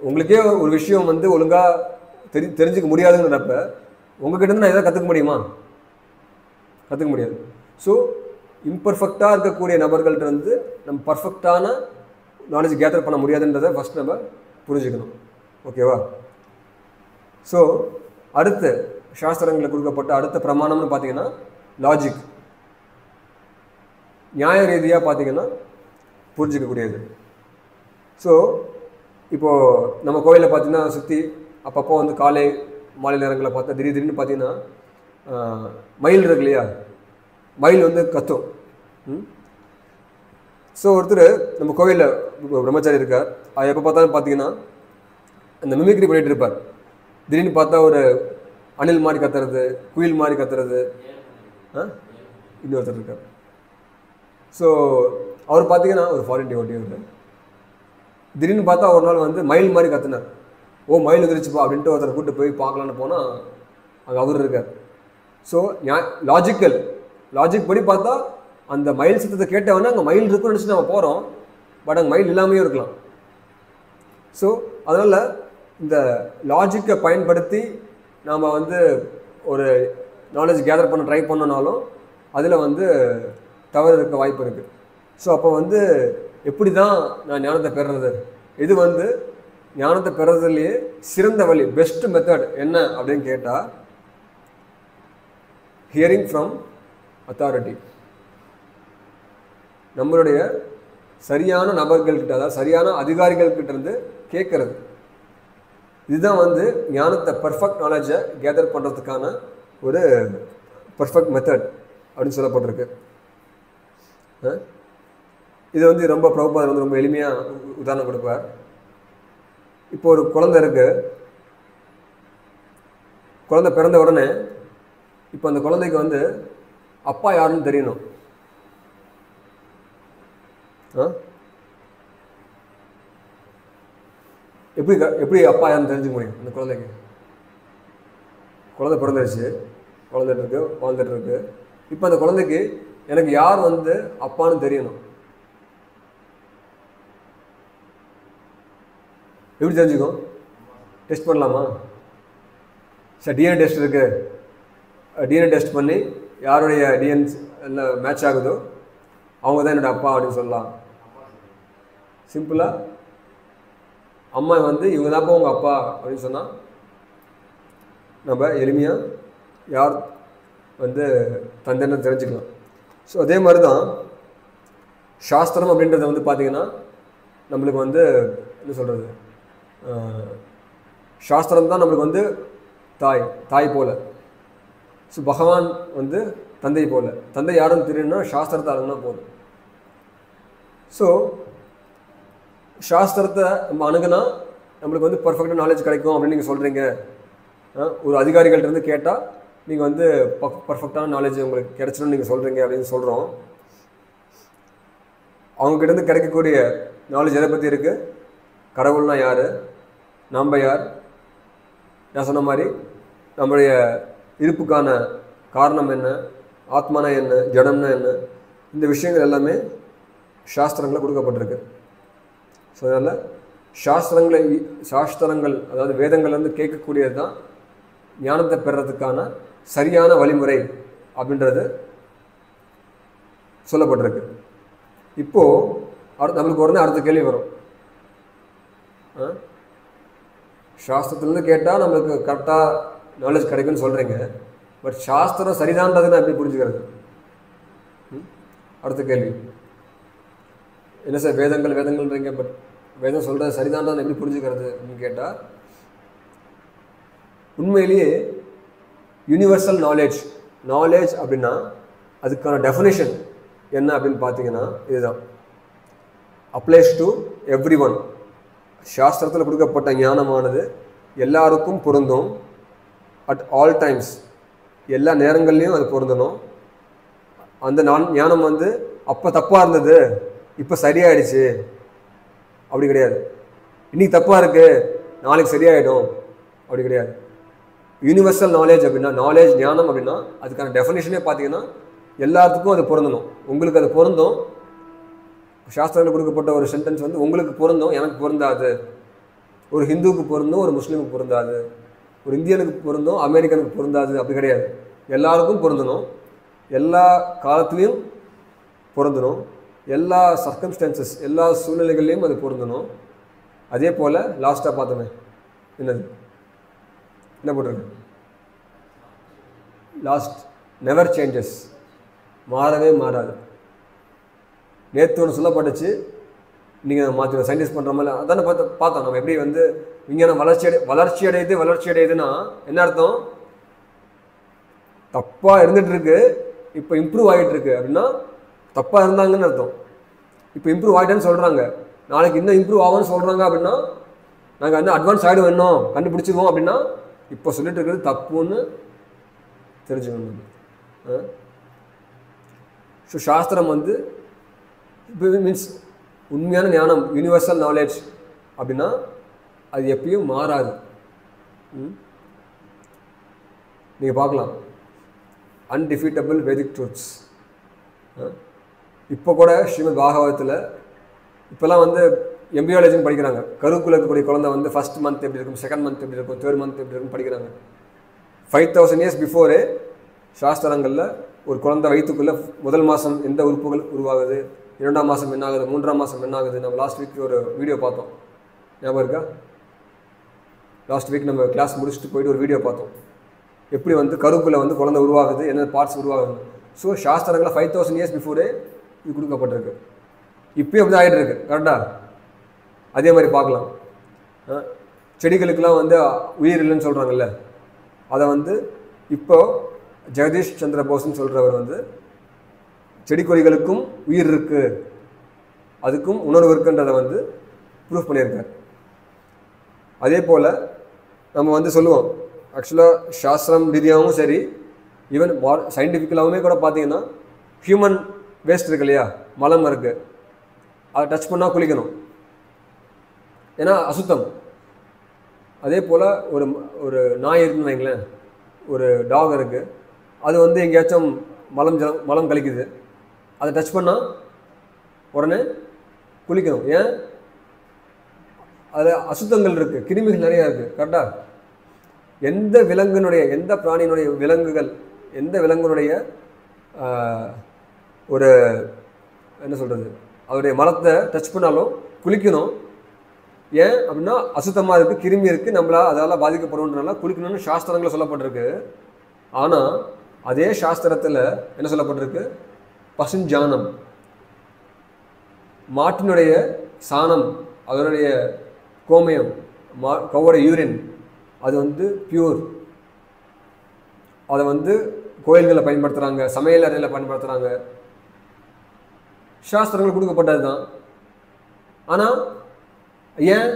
Speaker 1: உங்களுக்கே ஒரு விஷயம் வந்து ஒழுங்காக தெரிஞ்சுக்க முடியாதுங்கிறப்ப உங்ககிட்ட இருந்து நான் எதாவது கற்றுக்க முடியுமா? கற்றுக்க முடியாது. ஸோ இம்பர்ஃபெக்டாக இருக்கக்கூடிய நபர்கள்ட்ட இருந்து நம்ம பர்ஃபெக்டான நாலேஜ் கேதர் பண்ண முடியாதுன்றதை ஃபஸ்ட் நம்ம புரிஞ்சுக்கணும். ஓகேவா? ஸோ அடுத்த சாஸ்திரங்களில் கொடுக்கப்பட்ட அடுத்த பிரமாணம்னு பார்த்தீங்கன்னா லாஜிக். நியாய ரீதியாக பார்த்தீங்கன்னா புரிஞ்சிக்கக்கூடியது. ஸோ இப்போது நம்ம கோயிலில் பார்த்தீங்கன்னா சுற்றி அப்பப்போ வந்து காலை மாலை நேரங்களில் பார்த்தா திடீர்னு பார்த்தீங்கன்னா மயில் இருக்கு இல்லையா, மயில் வந்து கத்தும். ஸோ ஒருத்தர் நம்ம கோவிலில் பிரம்மச்சாரி இருக்கார், அது எப்போ பார்த்தாலும் பார்த்தீங்கன்னா அந்த மிமிக்ரி பண்ணிகிட்டு இருப்பார். திடீர்னு பார்த்தா ஒரு அணில் மாதிரி கத்துறது, குயில் மாதிரி கத்துறது. இன்னொருத்தர் இருக்கார். ஸோ அவர் பார்த்தீங்கன்னா ஒரு ஃபாரின் டிவோட்டி அவர். திடீர்னு பார்த்தா ஒரு நாள் வந்து மயில் மாதிரி கத்துனார். ஓ மயில் வந்துருச்சுப்பா அப்படின்ட்டு ஒருத்தர் கூப்பிட்டு போய் பார்க்கலான்னு போனால் அங்கே அவர் இருக்கார். ஸோ லாஜிக் படி பார்த்தா அந்த மயில் சத்தத்தை கேட்டவொடனே அங்கே மயில் இருக்குன்னு நினச்சி நம்ம போகிறோம், பட் அங்கே மயில் இல்லாமையும் இருக்கலாம். ஸோ அதனால் இந்த லாஜிக்கை பயன்படுத்தி நாம் வந்து ஒரு நாலேஜ் கேதர் பண்ண ட்ரை பண்ணனாலும் அதில் வந்து தவறு இருக்க வாய்ப்பு இருக்குது. ஸோ அப்போ வந்து எப்படி தான் நான் ஞானத்தை பெறுறது, இது வந்து ஞானத்தை பெறுறதுலேயே சிறந்த வழி, பெஸ்ட் மெத்தட் என்ன அப்படின்னு கேட்டால் ஹியரிங் ஃப்ரம் அத்தாரிட்டி. நம்மளுடைய சரியான நபர்கள்கிட்ட, அதாவது சரியான அதிகாரிகள்கிட்ட இருந்து கேட்கறது. இதுதான் வந்து ஞானத்தை பர்ஃபெக்ட் நாலேஜை கேதர் பண்ணுறதுக்கான ஒரு பர்ஃபெக்ட் மெத்தட் அப்படின்னு சொல்லப்பட்டிருக்கு. இது வந்து ரொம்ப பிரபுபாதர் வந்து ரொம்ப எளிமையாக உதாரணம் கொடுப்பார். இப்போ ஒரு குழந்தை இருக்கு, குழந்தை பிறந்த உடனே இப்போ அந்த குழந்தைக்கு வந்து அப்பா யாருன்னு தெரியணும். எப்படி அப்பா யாருன்னு தெரிஞ்சுக்க முடியும் அந்த குழந்தைக்கு? குழந்தை பிறந்துருச்சு, வாழ்ந்துட்டு இருக்கு. இப்போ அந்த குழந்தைக்கு எனக்கு யார் வந்து அப்பான்னு தெரியணும். எப்படி தெரிஞ்சுக்கும்? டெஸ்ட் பண்ணலாமா? சார் டிஎன்ஏ டெஸ்ட் இருக்கு, டிஎன்ஏ டெஸ்ட் பண்ணி யாருடைய டிஎன்ஸ் எல்லாம் மேட்ச் ஆகுதோ அவங்க தான் என்னோடய அப்பா அப்படின்னு சொல்லலாம். சிம்பிளாக அம்மா வந்து இவங்க தான்ப்பா உங்கள் அப்பா அப்படின்னு சொன்னால் நம்ம எளிமையாக யார் வந்து தந்தைன்னு தெரிஞ்சுக்கலாம். ஸோ அதே மாதிரி தான் சாஸ்திரம் அப்படின்றத வந்து பார்த்திங்கன்னா நம்மளுக்கு வந்து என்ன சொல்கிறது, சாஸ்திரம் தான் நம்மளுக்கு வந்து தாய் போல். ஸோ பகவான் வந்து தந்தை போல். தந்தை யாருன்னு தெரியும்னா சாஸ்திரத்தை அணுகுனா போதும். ஸோ சாஸ்திரத்தை நம்ம அணுகுனா நம்மளுக்கு வந்து பர்ஃபெக்டாக நாலேஜ் கிடைக்கும் அப்படின்னு நீங்கள் சொல்கிறீங்க. ஒரு அதிகாரிகள்கிட்ட கேட்டால் நீங்கள் வந்து பர்ஃபெக்டான நாலேஜ் உங்களுக்கு கிடைச்சிடும்னு நீங்கள் சொல்கிறீங்க அப்படின்னு சொல்கிறோம். அவங்ககிட்டருந்து கிடைக்கக்கூடிய நாலேஜ் எதை பற்றி இருக்குது? கடவுள்னா யார், நம்ம யார், நான் சொன்ன மாதிரி நம்மளுடைய இருப்புக்கான காரணம் என்ன, ஆத்மானா என்ன, ஜடம்னா என்ன, இந்த விஷயங்கள் எல்லாமே சாஸ்திரங்களில் கொடுக்கப்பட்டிருக்கு. ஸோ அதனால் சாஸ்திரங்கள் அதாவது வேதங்கள்லேருந்து கேட்கக்கூடியது தான் ஞானத்தை பெறுறதுக்கான சரியான வழிமுறை அப்படின்றது சொல்லப்பட்டிருக்கு. இப்போது நம்மளுக்கு உடனே அடுத்த கேள்வி வரும், சாஸ்திரத்துலேருந்து கேட்டால் நம்மளுக்கு கரெக்டாக நாலேஜ் கிடைக்குன்னு சொல்கிறீங்க, பட் சாஸ்திரம் சரிதான்றதுன்னு எப்படி புரிஞ்சுக்கிறது? அடுத்த கேள்வி, என்ன சார் வேதங்கள்ன்றீங்க, பட் வேதம் சொல்கிறது சரிதான்றது எப்படி புரிஞ்சுக்கிறது அப்படின்னு கேட்டால், உண்மையிலேயே யூனிவர்சல் நாலேஜ் அப்படின்னா அதுக்கான டெஃபினேஷன் என்ன அப்படின்னு பார்த்தீங்கன்னா இதுதான், அப்ளைஸ் டு எவ்ரி ஒன். சாஸ்திரத்தில் கொடுக்கப்பட்ட ஞானமானது எல்லாருக்கும் பொருந்தும், அட் ஆல் டைம்ஸ், எல்லா நேரங்கள்லையும் அது பொருந்தணும். அந்த ஞானம் வந்து அப்போ தப்பாக இருந்தது இப்போ சரியாயிடுச்சு அப்படி கிடையாது. இன்றைக்கி தப்பாக இருக்குது நாளைக்கு சரியாயிடும் அப்படி கிடையாது. யூனிவர்சல் நாலேஜ் அப்படின்னா, ஞானம் அப்படின்னா அதுக்கான டெஃபினேஷனே பார்த்தீங்கன்னா எல்லாத்துக்கும் அது பொருந்தணும். உங்களுக்கு அது பொருந்தும், சாஸ்திரத்தில் கொடுக்கப்பட்ட ஒரு சென்டென்ஸ் வந்து உங்களுக்கு பொருந்தும், எனக்கு பொருந்தாது. ஒரு ஹிந்துவுக்கு பொருந்தும், ஒரு முஸ்லீமுக்கு பொருந்தாது. ஒரு இந்தியனுக்கு பொருந்தும், அமெரிக்கனுக்கு பொருந்தாது அப்படி கிடையாது. எல்லாருக்கும் பொருந்தணும், எல்லா காலத்துலேயும் பொருந்தணும், எல்லா சர்க்கம்ஸ்டான்சஸ் எல்லா சூழ்நிலைகள்லையும் அது பொருந்தணும். அதே போல் லாஸ்ட்டாக பார்த்தோமே என்ன போட்டிருக்கு, லாஸ்ட் நெவர் சேஞ்சஸ், மாறவே மாறாது. நேற்று ஒன்று சொல்லப்பட்டுச்சு, நீங்கள் மாற்றி சயின்டிஸ்ட் பண்ணுற மாதிரி அதானே பார்த்தோம். நம்ம எப்படி வந்து விஞ்ஞானம் வளர்ச்சி அடையுதுன்னா என்ன அர்த்தம்? தப்பாக இருந்துகிட்டு இருக்கு, இப்போ இம்ப்ரூவ் ஆகிட்டு இருக்கு அப்படின்னா தப்பாக இருந்தாங்கன்னு அர்த்தம். இப்போ இம்ப்ரூவ் ஆகிட்டேன்னு சொல்கிறாங்க, நாளைக்கு இன்னும் இம்ப்ரூவ் ஆகும்னு சொல்கிறாங்க அப்படின்னா நாங்கள் இன்னும் அட்வான்ஸ் ஆகிடும், இன்னும் கண்டுபிடிச்சிருவோம் அப்படின்னா இப்போ சொல்லிட்டு இருக்கிறது தப்புன்னு தெரிஞ்சுக்கணும். ஸோ சாஸ்திரம் வந்து மீன்ஸ் உண்மையான ஞானம், யூனிவர்சல் நாலேஜ் அப்படின்னா அது எப்பயும் மாறாது. நீங்கள் பார்க்கலாம் அன்டிஃபீட்டபிள் வேதிக் ட்ரூத்ஸ். இப்போ கூட ஸ்ரீமத் பாகவதத்தில் இப்போல்லாம் வந்து எம்பியாலஜின்னு படிக்கிறாங்க. கருக்குள்ள இருக்கக்கூடிய குழந்தை வந்து ஃபஸ்ட் மந்த் எப்படி இருக்கும், செகண்ட் மந்த் எப்படி இருக்கும், தேர்ட் மந்த் எப்படி இருக்குன்னு படிக்கிறாங்க. 5000 years பிஃபோரே சாஸ்திரங்களில் ஒரு குழந்தை வயிற்றுக்குள்ளே முதல் மாதம் எந்த உறுப்புகள் உருவாகுது, 2ஆம் மாதம் என்ன ஆகுது, 3ஆம் மாதம் என்ன ஆகுது. நம்ம லாஸ்ட் வீக் ஒரு வீடியோ பார்த்தோம், ஞாபகம் இருக்கா? லாஸ்ட் வீக் நம்ம கிளாஸ் முடிச்சுட்டு போயிட்டு ஒரு வீடியோ பார்த்தோம், எப்படி வந்து கருக்குள்ளே வந்து குழந்தை உருவாகுது, என்ன பார்ட்ஸ் உருவாகுது. ஸோ சாஸ்திரங்களில் 5000 years பிஃபோரே இது கொடுக்கப்பட்டிருக்கு. இப்போயும் அப்படி ஆகிட்டு இருக்கு, கரெக்டாக? அதே மாதிரி பார்க்கலாம், செடிகளுக்கெல்லாம் வந்து உயிர் இல்லைன்னு சொல்கிறாங்கல்ல, அதை வந்து இப்போ ஜெகதீஷ் சந்திர போஸ்ன்னு சொல்கிறவர் வந்து செடி கொடிகளுக்கும் உயிர் இருக்குது, அதுக்கும் உணர்வு இருக்குன்றதை வந்து ப்ரூஃப் பண்ணியிருக்கார். அதே போல் நம்ம வந்து சொல்லுவோம், ஆக்சுவலாக சாஸ்திரம் ரீதியாகவும் சரி, ஈவன் சயின்டிஃபிக்கலாகவுமே கூட பார்த்தீங்கன்னா ஹியூமன் வேஸ்ட் இருக்கு இல்லையா, மலம் இருக்குது, அதை டச் பண்ணால் குளிக்கணும், ஏன்னா அசுத்தம். அதே போல் ஒரு நாய் இருக்குன்னு வைங்களேன், ஒரு டாக் இருக்குது, அது வந்து எங்கேயாச்சும் மலம் கழிக்குது, அதை டச் பண்ணால் உடனே குளிக்கணும். ஏன்? அதில் அசுத்தங்கள் இருக்குது, கிருமிகள் நிறையா இருக்குது, கரெக்டாக? எந்த விலங்கினுடைய, எந்த பிராணியினுடைய எந்த விலங்கினுடைய ஒரு என்ன சொல்கிறது, அதோடைய மலத்தை டச் பண்ணாலும் குளிக்கணும். ஏன் அப்படின்னா அசுத்தமாக இருக்குது, கிருமி இருக்குது, அதால் பாதிக்கப்படுன்றனால குளிக்கணும்னு சாஸ்திரங்களில் சொல்லப்பட்டிருக்கு. ஆனால் அதே சாஸ்திரத்தில் என்ன சொல்லப்பட்டிருக்கு? பசுஞ்சாணம், மாட்டினுடைய சாணம், அதனுடைய கோமயம், கவோட யூரின், அது வந்து பியூர். அதை வந்து கோயில்களில் பயன்படுத்துகிறாங்க, சமையல் அறையில் பயன்படுத்துகிறாங்க, சாஸ்திரங்கள் கொடுக்கப்பட்டது தான். ஆனால் ஏன்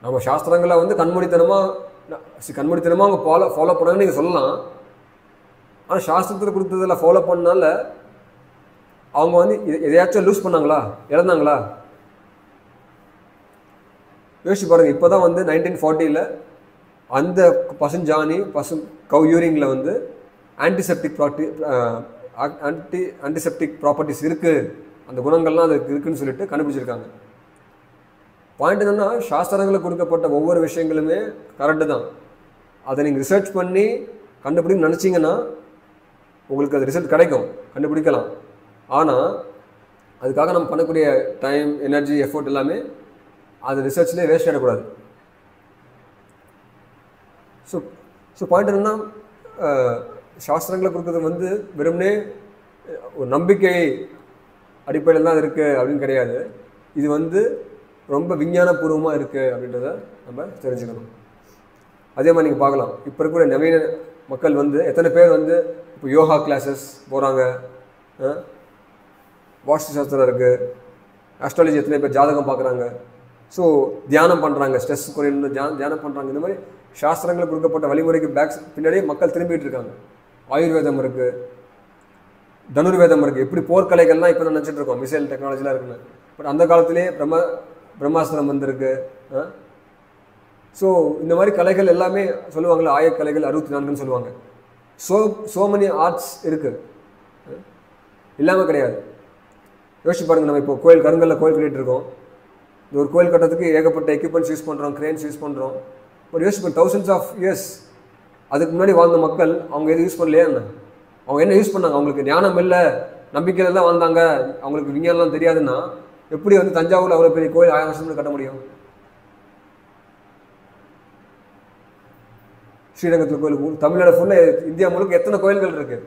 Speaker 1: நம்ம சாஸ்திரங்களை வந்து கண்மூடித்தனமாக அவங்க ஃபாலோ பண்ணாங்கன்னு நீங்கள் சொல்லலாம். ஆனால் சாஸ்திரத்தில் கொடுத்ததில் ஃபாலோ பண்ணனால அவங்க வந்து எதையாச்சும் லூஸ் பண்ணாங்களா, இழந்தாங்களா? யோசிச்சு பாருங்கள். இப்போ தான் வந்து 1940 அந்த பசுஞ்சாணி கவ் யூரினில் வந்து ஆன்டிசெப்டிக் ப்ராப்பர்ட்டிஸ் இருக்குது, அந்த குணங்கள்லாம் அதுக்கு இருக்குதுன்னு சொல்லிட்டு கண்டுபிடிச்சிருக்காங்க. பாயிண்ட் என்னென்னா, சாஸ்திரங்களில் கொடுக்கப்பட்ட ஒவ்வொரு விஷயங்களுமே கரெக்டு தான். அதை நீங்கள் ரிசர்ச் பண்ணி கண்டுபிடின்னு நினச்சிங்கன்னா உங்களுக்கு அது ரிசல்ட் கிடைக்கும். கண்டுபிடிக்கலாம். ஆனால் அதுக்காக நம்ம பண்ணக்கூடிய டைம், எனர்ஜி, எஃபோர்ட் எல்லாமே அது ரிசர்ச்லேயே வேஸ்ட் ஆகிடக்கூடாது. ஸோ பாயிண்ட் என்னென்னா, சாஸ்திரங்களை கொடுக்குறது வந்து வெறுமனே ஒரு நம்பிக்கை அடிப்படையில் தான் இருக்குது அப்படின்னு கிடையாது. இது வந்து ரொம்ப விஞ்ஞானபூர்வமாக இருக்குது அப்படின்றத நம்ம தெரிஞ்சுக்கணும். அதே மாதிரி நீங்கள் பார்க்கலாம், இப்போ இருக்கிற நவீன மக்கள் வந்து எத்தனை பேர் வந்து இப்போ யோகா கிளாஸஸ் போகிறாங்க, வாஸ்து சாஸ்திரம் இருக்குது, ஆஸ்ட்ராலஜி எத்தனை பேர் ஜாதகம் பார்க்குறாங்க, ஸோ தியானம் பண்ணுறாங்க, ஸ்ட்ரெஸ் குறையணும் தியானம் பண்ணுறாங்க. இந்த மாதிரி சாஸ்திரங்கள் கொடுக்கப்பட்ட வழிமுறைக்கு பின்னாடியே மக்கள் திரும்பிட்டு இருக்காங்க. ஆயுர்வேதம் இருக்குது, தனுர்வேதம் இருக்குது. எப்படி போர்க்கலைகள்லாம் இப்போ நான் நினச்சிட்டு இருக்கோம் மிசைல் டெக்னாலஜிலாம் இருக்குன்னு. பட் அந்த காலத்திலே பிரம்மாஸ்திரம் வந்திருக்கு. ஸோ இந்த மாதிரி கலைகள் எல்லாமே சொல்லுவாங்களே, ஆயக்கலைகள் 64ன்னு சொல்லுவாங்க. ஸோ மெனி ஆர்ட்ஸ் இருக்குது, இல்லாமல் கிடையாது. யோசிச்சு பாருங்கள், நம்ம இப்போ கருங்கல்ல கோயில் கட்டிகிட்டு இருக்கோம். இந்த ஒரு கோயில் கட்டுறதுக்கு ஏகப்பட்ட எக்யூப்மெண்ட்ஸ் யூஸ் பண்ணுறோம், கிரேன்ஸ் யூஸ் பண்ணுறோம். பட் யோசிச்சு பண்ண தௌசண்ட்ஸ் ஆஃப் இயர்ஸ் அதுக்கு முன்னாடி வாழ்ந்த மக்கள் அவங்க எதுவும் யூஸ் பண்ணலையே என்ன? அவங்க என்ன யூஸ் பண்ணாங்க? அவங்களுக்கு ஞானம் இல்லை, நம்பிக்கையில் தான் வாழ்ந்தாங்க, அவங்களுக்கு விஞ்ஞானம்லாம் தெரியாதுன்னா எப்படி வந்து தஞ்சாவூரில் அவ்வளோ பெரிய கோயில் 1000 வருஷத்துக்கு கட்ட முடியும்? ஸ்ரீரங்கத்தில் கோயில், தமிழ்நாடு ஃபுல்லாக இந்தியா முழுக்க எத்தனை கோயில்கள் இருக்குது,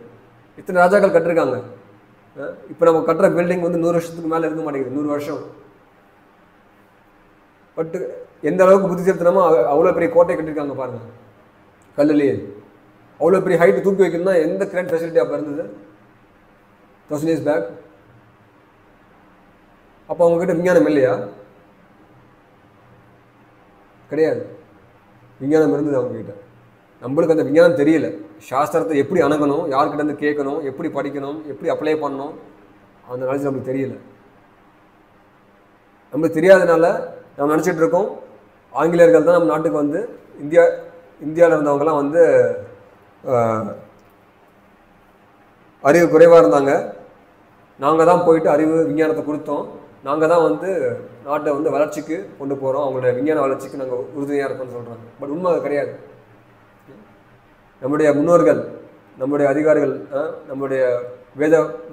Speaker 1: எத்தனை ராஜாக்கள் கட்டிருக்காங்க. இப்போ நம்ம கட்டுற பில்டிங் வந்து 100 வருஷத்துக்கு மேலே இருக்க மாட்டேங்குது, 100 வருஷம். பட்டு எந்த அளவுக்கு புத்தி செலுத்தினமோ அவ்வளோ பெரிய கோட்டை கட்டியிருக்காங்க பாருங்கள், கல்லுலேயே. அவ்வளோ பெரிய ஹைட்டு தூக்கி வைக்கணும்னா எந்த கிராண்ட் ஃபெசிலிட்டி அப்போ இருந்தது 1000 years பேக்? அப்போ அவங்ககிட்ட விஞ்ஞானம் இல்லையா? கிடையாது, விஞ்ஞானம் இருந்தது அவங்ககிட்ட. நம்மளுக்கு அந்த விஞ்ஞானம் தெரியல. சாஸ்திரத்தை எப்படி அணுகணும், யார்கிட்ட இருந்து கேட்கணும், எப்படி படிக்கணும், எப்படி அப்ளை பண்ணணும், அந்த நாலேஜ் நம்மளுக்கு தெரியல. நம்மளுக்கு தெரியாதனால நம்ம நினச்சிட்டு இருக்கோம் ஆங்கிலேயர்கள் தான் நம்ம நாட்டுக்கு வந்து இந்தியாவில் இருந்தவங்கலாம் வந்து அறிவு குறைவாக இருந்தாங்க, நாங்கள் தான் போயிட்டு அறிவு விஞ்ஞானத்தை கொடுத்தோம், நாங்கள் தான் வந்து நாட்டை வந்து வளர்ச்சிக்கு கொண்டு போகிறோம், அவங்களோட விஞ்ஞான வளர்ச்சிக்கு நாங்கள் உறுதுணையாக இருக்கோம்னு சொல்கிறாங்க. பட் உண்மை அது கிடையாது. நம்முடைய முன்னோர்கள், நம்முடைய அதிகாரிகள், நம்முடைய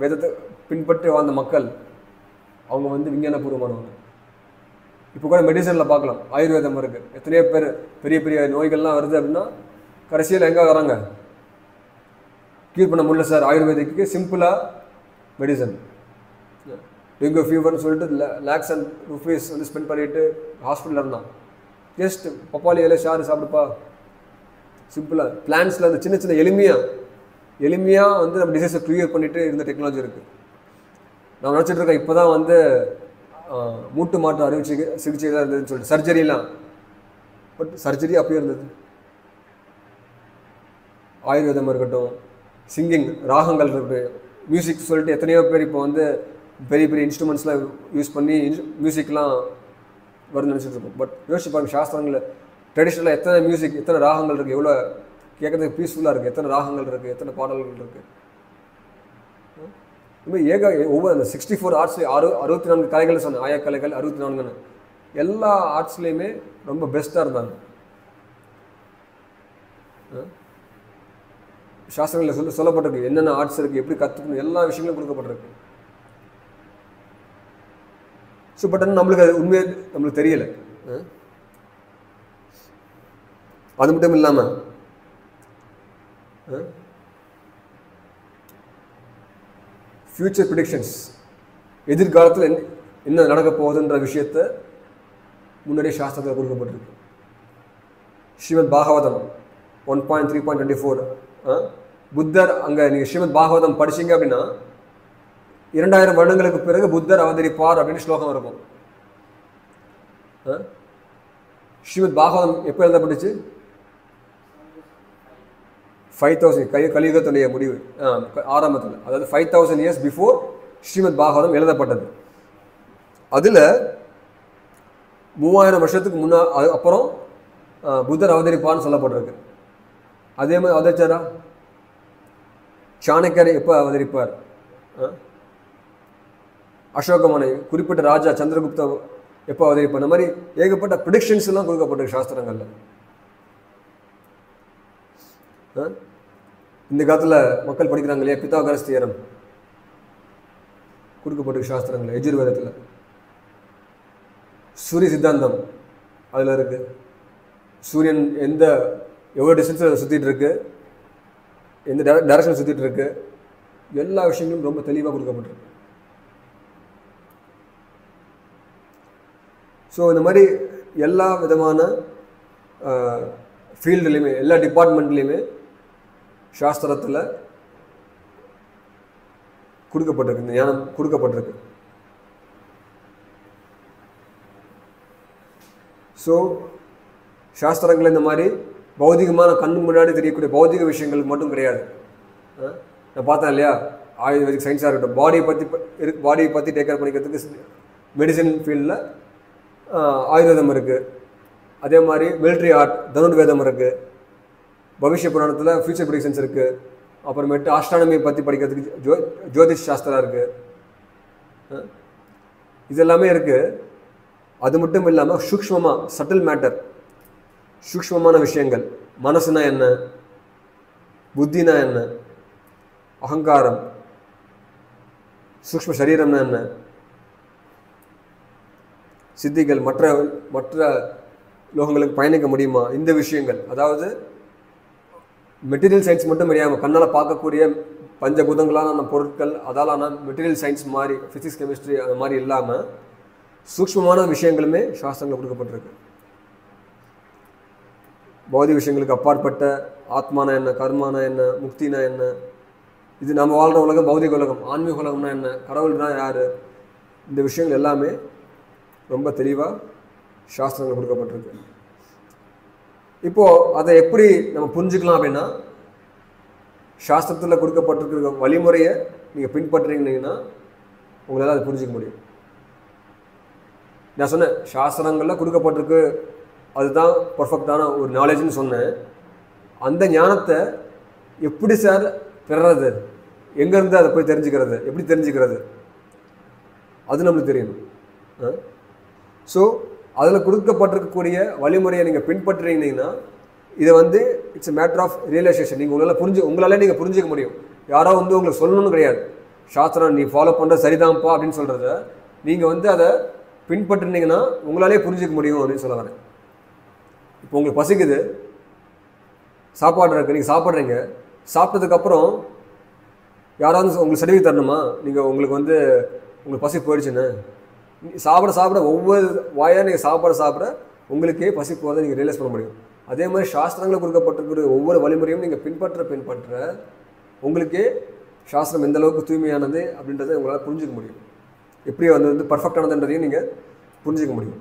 Speaker 1: வேதத்தை பின்பற்றி வாழ்ந்த மக்கள் அவங்க வந்து விஞ்ஞானபூர்வமானவங்க. இப்போ கூட மெடிசனில் பார்க்கலாம், ஆயுர்வேதம் இருக்குது. எத்தனையோ பேர் பெரிய பெரிய நோய்கள்லாம் வருது அப்படின்னா கடைசியில் எங்கே வராங்க? க்யூர் பண்ண முடியல சார், ஆயுர்வேதிக்கு சிம்பிளாக மெடிசன். டெங்கு ஃபீவர்னு சொல்லிட்டு லேக்ஸ் அண்ட் ருபீஸ் வந்து ஸ்பெண்ட் பண்ணிவிட்டு ஹாஸ்பிட்டலில் இருந்தான். ஜஸ்ட் பப்பாளி இலை சாறு சாப்பிடுப்பா, சிம்பிளாக பிளான்ஸில் அந்த சின்ன சின்ன எளிமையாக வந்து நம்ம டிசீஸை க்ளியர் பண்ணிட்டு இருந்த டெக்னாலஜி இருக்குது. நான் நினச்சிட்டு இருக்கேன் இப்போ தான் வந்து மூட்டு மாற்று அறுவை சிகிச்சை தான் இருந்ததுன்னு சொல்லிட்டு சர்ஜரிலாம். பட் சர்ஜரி அப்பயே இருந்தது. ஆயுர்வேதம் இருக்கட்டும், சிங்கிங், ராகங்கள் இருக்குது, மியூசிக் சொல்லிட்டு எத்தனையோ பேர் இப்போ வந்து பெரிய பெரிய இன்ஸ்ட்ருமெண்ட்ஸ்லாம் யூஸ் பண்ணி மியூசிக்லாம் வரும்னு நினச்சிட்டு இருக்கோம். பட் யோசிச்சு பாருங்கள், சாஸ்திரங்களில் ட்ரெடிஷ்னலாக எத்தனை மியூசிக், எத்தனை ராகங்கள் இருக்குது, எவ்வளோ கேட்குறதுக்கு பீஸ்ஃபுல்லாக இருக்குது, எத்தனை ராகங்கள் இருக்குது, எத்தனை பாடல்கள் இருக்குது. இதுமாதிரி ஒவ்வொரு அந்த 64 ஆர்ட்ஸ்லேயும் 64 கலைகள் சொன்னேன், ஆயக்கலைகள் 64ன்னு எல்லா ஆர்ட்ஸ்லேயுமே ரொம்ப பெஸ்ட்டாக இருந்தாங்க. சாஸ்திரங்களில் சொல்லப்பட்டிருக்கு என்னென்ன ஆர்ட்ஸ் இருக்குது, எப்படி கற்றுக்கணும், எல்லா விஷயங்களும் கொடுக்கப்பட்டிருக்கு. ஸோ பட் நம்மளுக்கு அது உண்மையாக நம்மளுக்கு தெரியலை. அது மட்டும் இல்லாமல் ஃபியூச்சர் ப்ரிடிக்ஷன்ஸ், எதிர்காலத்தில் என்ன நடக்க போகுதுன்ற விஷயத்த முன்னாடியே சாஸ்திரத்தில் கொடுக்கப்பட்டிருக்கு. ஸ்ரீமத் பாகவதம் 1.3.24 புத்தர், அங்கே நீங்கள் ஸ்ரீமத் பாகவதம் படிச்சிங்க அப்படின்னா 2000 வருடங்களுக்கு பிறகு புத்தர் அவதரிப்பார் அப்படின்னு ஸ்லோகம் இருக்கும். ஸ்ரீமத் பாகவதம் எப்போ எழுதப்பட்டுச்சு? 5000 கலியுகத்துடைய முடிவு ஆரம்பத்தில், அதாவது 5000 years பிஃபோர் ஸ்ரீமத் பாகவதம் எழுதப்பட்டது. அதில் 3000 வருஷத்துக்கு அப்புறம் புத்தர் அவதரிப்பார்னு சொல்லப்பட்டிருக்கு. அதே மாதிரி அவதரிச்சாரா? சாணக்கியர் எப்போ அவதரிப்பார்? அசோகமனை, குறிப்பிட்ட ராஜா சந்திரகுப்த எப்போ அவதரிப்பார்? இந்த மாதிரி ஏகப்பட்ட ப்ரிடிக்ஷன்ஸ் எல்லாம் கொடுக்கப்பட்டிருக்கு சாஸ்திரங்களில். இந்த காலத்தில் மக்கள் படிக்கிறாங்க இல்லையா, பித்தாகரஸ் தியரம், கொடுக்கப்பட்டிருக்கு சாஸ்திரங்கள். யஜுர்வேதத்தில் சூரிய சித்தாந்தம் அதில் இருக்குது. சூரியன் எவ்வளோ டிஸ்டன்ஸில் சுற்றிட்டு இருக்கு, எந்த டைரக்ஷனில் சுற்றிட்டு இருக்கு, எல்லா விஷயங்களும் ரொம்ப தெளிவாக கொடுக்கப்பட்டிருக்கு. ஸோ இந்த மாதிரி எல்லா விதமான ஃபீல்டுலேயுமே, எல்லா டிபார்ட்மெண்ட்லேயுமே சாஸ்திரத்தில் கொடுக்கப்பட்டிருக்கு, இந்த ஞானம் கொடுக்கப்பட்டிருக்கு. ஸோ சாஸ்திரங்கள் இந்த மாதிரி பௌதிகமான கண்ணு முன்னாடி தெரியக்கூடிய பௌதிக விஷயங்களுக்கு மட்டும் கிடையாது. நான் பார்த்தேன் இல்லையா, ஆயுர்வேதிக் சயின்ஸாக இருக்கட்டும், பாடியை பற்றி டேக் கேர் பண்ணிக்கிறதுக்கு மெடிசன் ஃபீல்டில் ஆயுர்வேதம் இருக்குது. அதே மாதிரி மிலிட்ரி ஆர்ட் தனுர்வேதம் இருக்குது. பவிஷ்ய புராணத்தில் ஃபியூச்சர் ப்ரிடிக்ஷன்ஸ் இருக்குது. அப்புறமேட்டு ஆஸ்ட்ரானமியை பற்றி படிக்கிறதுக்கு ஜோதிஷ் சாஸ்திரம் இருக்குது. இது எல்லாமே இருக்குது. அது மட்டும் இல்லாமல் சூக்ஷ்மமாக சட்டில் மேட்டர், சூக்ஷ்மமான விஷயங்கள், மனசுனா என்ன, புத்தினா என்ன, அகங்காரம், சூக்ஷ்ம சரீரம்னா என்ன, சித்திகள், மற்ற லோகங்களுக்கு பயணிக்க முடியுமா, இந்த விஷயங்கள். அதாவது மெட்டீரியல் சயின்ஸ் மட்டும் தெரியாமல் கண்ணால் பார்க்கக்கூடிய பஞ்சபூதங்களான பொருட்கள், அதாலான மெட்டீரியல் சயின்ஸ் மாதிரி ஃபிசிக்ஸ் கெமிஸ்ட்ரி அந்த மாதிரி இல்லாமல் சூக்ஷ்மமான விஷயங்களுமே சாஸ்திரங்கள் கொடுக்கப்பட்டிருக்கு. பௌதிக விஷயங்களுக்கு அப்பாற்பட்ட ஆத்மானா என்ன, கர்மானா என்ன, முக்தினா என்ன, இது நம்ம வாழ்கிற உலகம் பௌதிக உலகம், ஆன்மீக உலகம்னா என்ன, கடவுள்னா யார், இந்த விஷயங்கள் எல்லாமே ரொம்ப தெளிவாக சாஸ்திரங்கள் கொடுக்கப்பட்டிருக்கு. இப்போது அதை எப்படி நம்ம புரிஞ்சுக்கலாம் அப்படின்னா, சாஸ்திரத்தில் கொடுக்கப்பட்டிருக்கிற வழிமுறையை நீங்கள் பின்பற்றுறீங்கன்னா உங்களால் அதை புரிஞ்சிக்க முடியும். நான் சொன்னேன் சாஸ்திரங்களில் கொடுக்கப்பட்டிருக்கு, அதுதான் பர்ஃபெக்டான ஒரு நாலேஜ்னு சொன்னேன். அந்த ஞானத்தை எப்படி சார் பெறுறது, எங்கேருந்து அதை போய் தெரிஞ்சுக்கிறது, எப்படி தெரிஞ்சுக்கிறது, அது நம்மளுக்கு தெரியணும். ஸோ அதில் கொடுக்கப்பட்டிருக்கக்கூடிய வழிமுறையை நீங்கள் பின்பற்றுறீங்கன்னா இதை it's a matter of realisation. நீங்கள் உங்களால் நீங்கள் புரிஞ்சிக்க முடியும். யாரோ உங்களுக்கு சொல்லணும்னு கிடையாது. சாஸ்திரம் நீ ஃபாலோ பண்ணுற சரிதான்ப்பா அப்படின்னு சொல்கிறத நீங்கள் அதை பின்பற்றினீங்கன்னா உங்களாலே புரிஞ்சிக்க முடியும் அப்படின்னு சொல்ல வரேன். இப்போ உங்களுக்கு பசிக்குது, சாப்பாடு இருக்குது, நீங்கள் சாப்பிட்றீங்க. சாப்பிட்டதுக்கப்புறம் யாராவது உங்களுக்கு சர்டிஃபிகேட் தரணுமா, உங்களுக்கு உங்களுக்கு பசி போயிடுச்சுன்னு சாப்பிட ஒவ்வொரு வாயாக நீங்கள் சாப்பிட உங்களுக்கே பசி போகிறத நீங்கள் ரியலைஸ் பண்ண முடியும். அதே மாதிரி சாஸ்திரங்களை கொடுக்கப்பட்டிருக்கிற ஒவ்வொரு வழிமுறையும் நீங்கள் பின்பற்ற உங்களுக்கே சாஸ்திரம் எந்த அளவுக்கு தூய்மையானது அப்படின்றத உங்களால் புரிஞ்சிக்க முடியும். எப்படி பர்ஃபெக்டானதுன்றதையும் நீங்கள் புரிஞ்சிக்க முடியும்.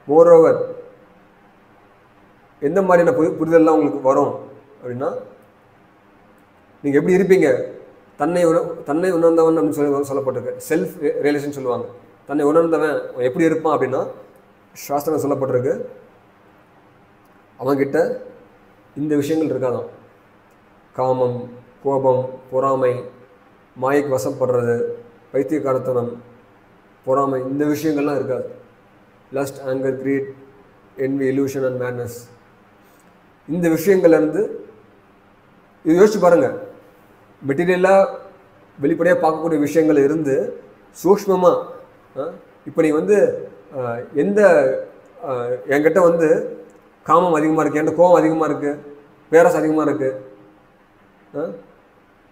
Speaker 1: மோரோவர் எந்த மாதிரியான புரிதல்லாம் உங்களுக்கு வரும் அப்படின்னா, நீங்கள் எப்படி இருப்பீங்க, தன்னை உணர்ந்தவன் அப்படின்னு சொல்லப்பட்டிருக்கு. செல்ஃப் ரியலைசேஷன் சொல்லுவாங்க. தன்னை உணர்ந்தவன் எப்படி இருப்பான் அப்படின்னா, சாஸ்திரம் சொல்லப்பட்டிருக்கு, அவன்கிட்ட இந்த விஷயங்கள் இருக்காதான். காமம், கோபம், பொறாமை, மாயைக்கு வசப்படுறது, பைத்தியக்காரத்தனம், பொறாமை, இந்த விஷயங்கள்லாம் இருக்காது. Lust, anger, greed, envy, illusion and madness, இந்த விஷயங்கள்லேருந்து இது யோசிச்சு பாருங்கள். மெட்டீரியலாக வெளிப்படையாக பார்க்கக்கூடிய விஷயங்கள் இருந்து சூக்ஷ்மமாக இப்போ நீ எந்த என்கிட்ட காமம் அதிகமாக இருக்குது, என்கிட்ட கோபம் அதிகமாக இருக்குது, பேராசை அதிகமாக இருக்குது,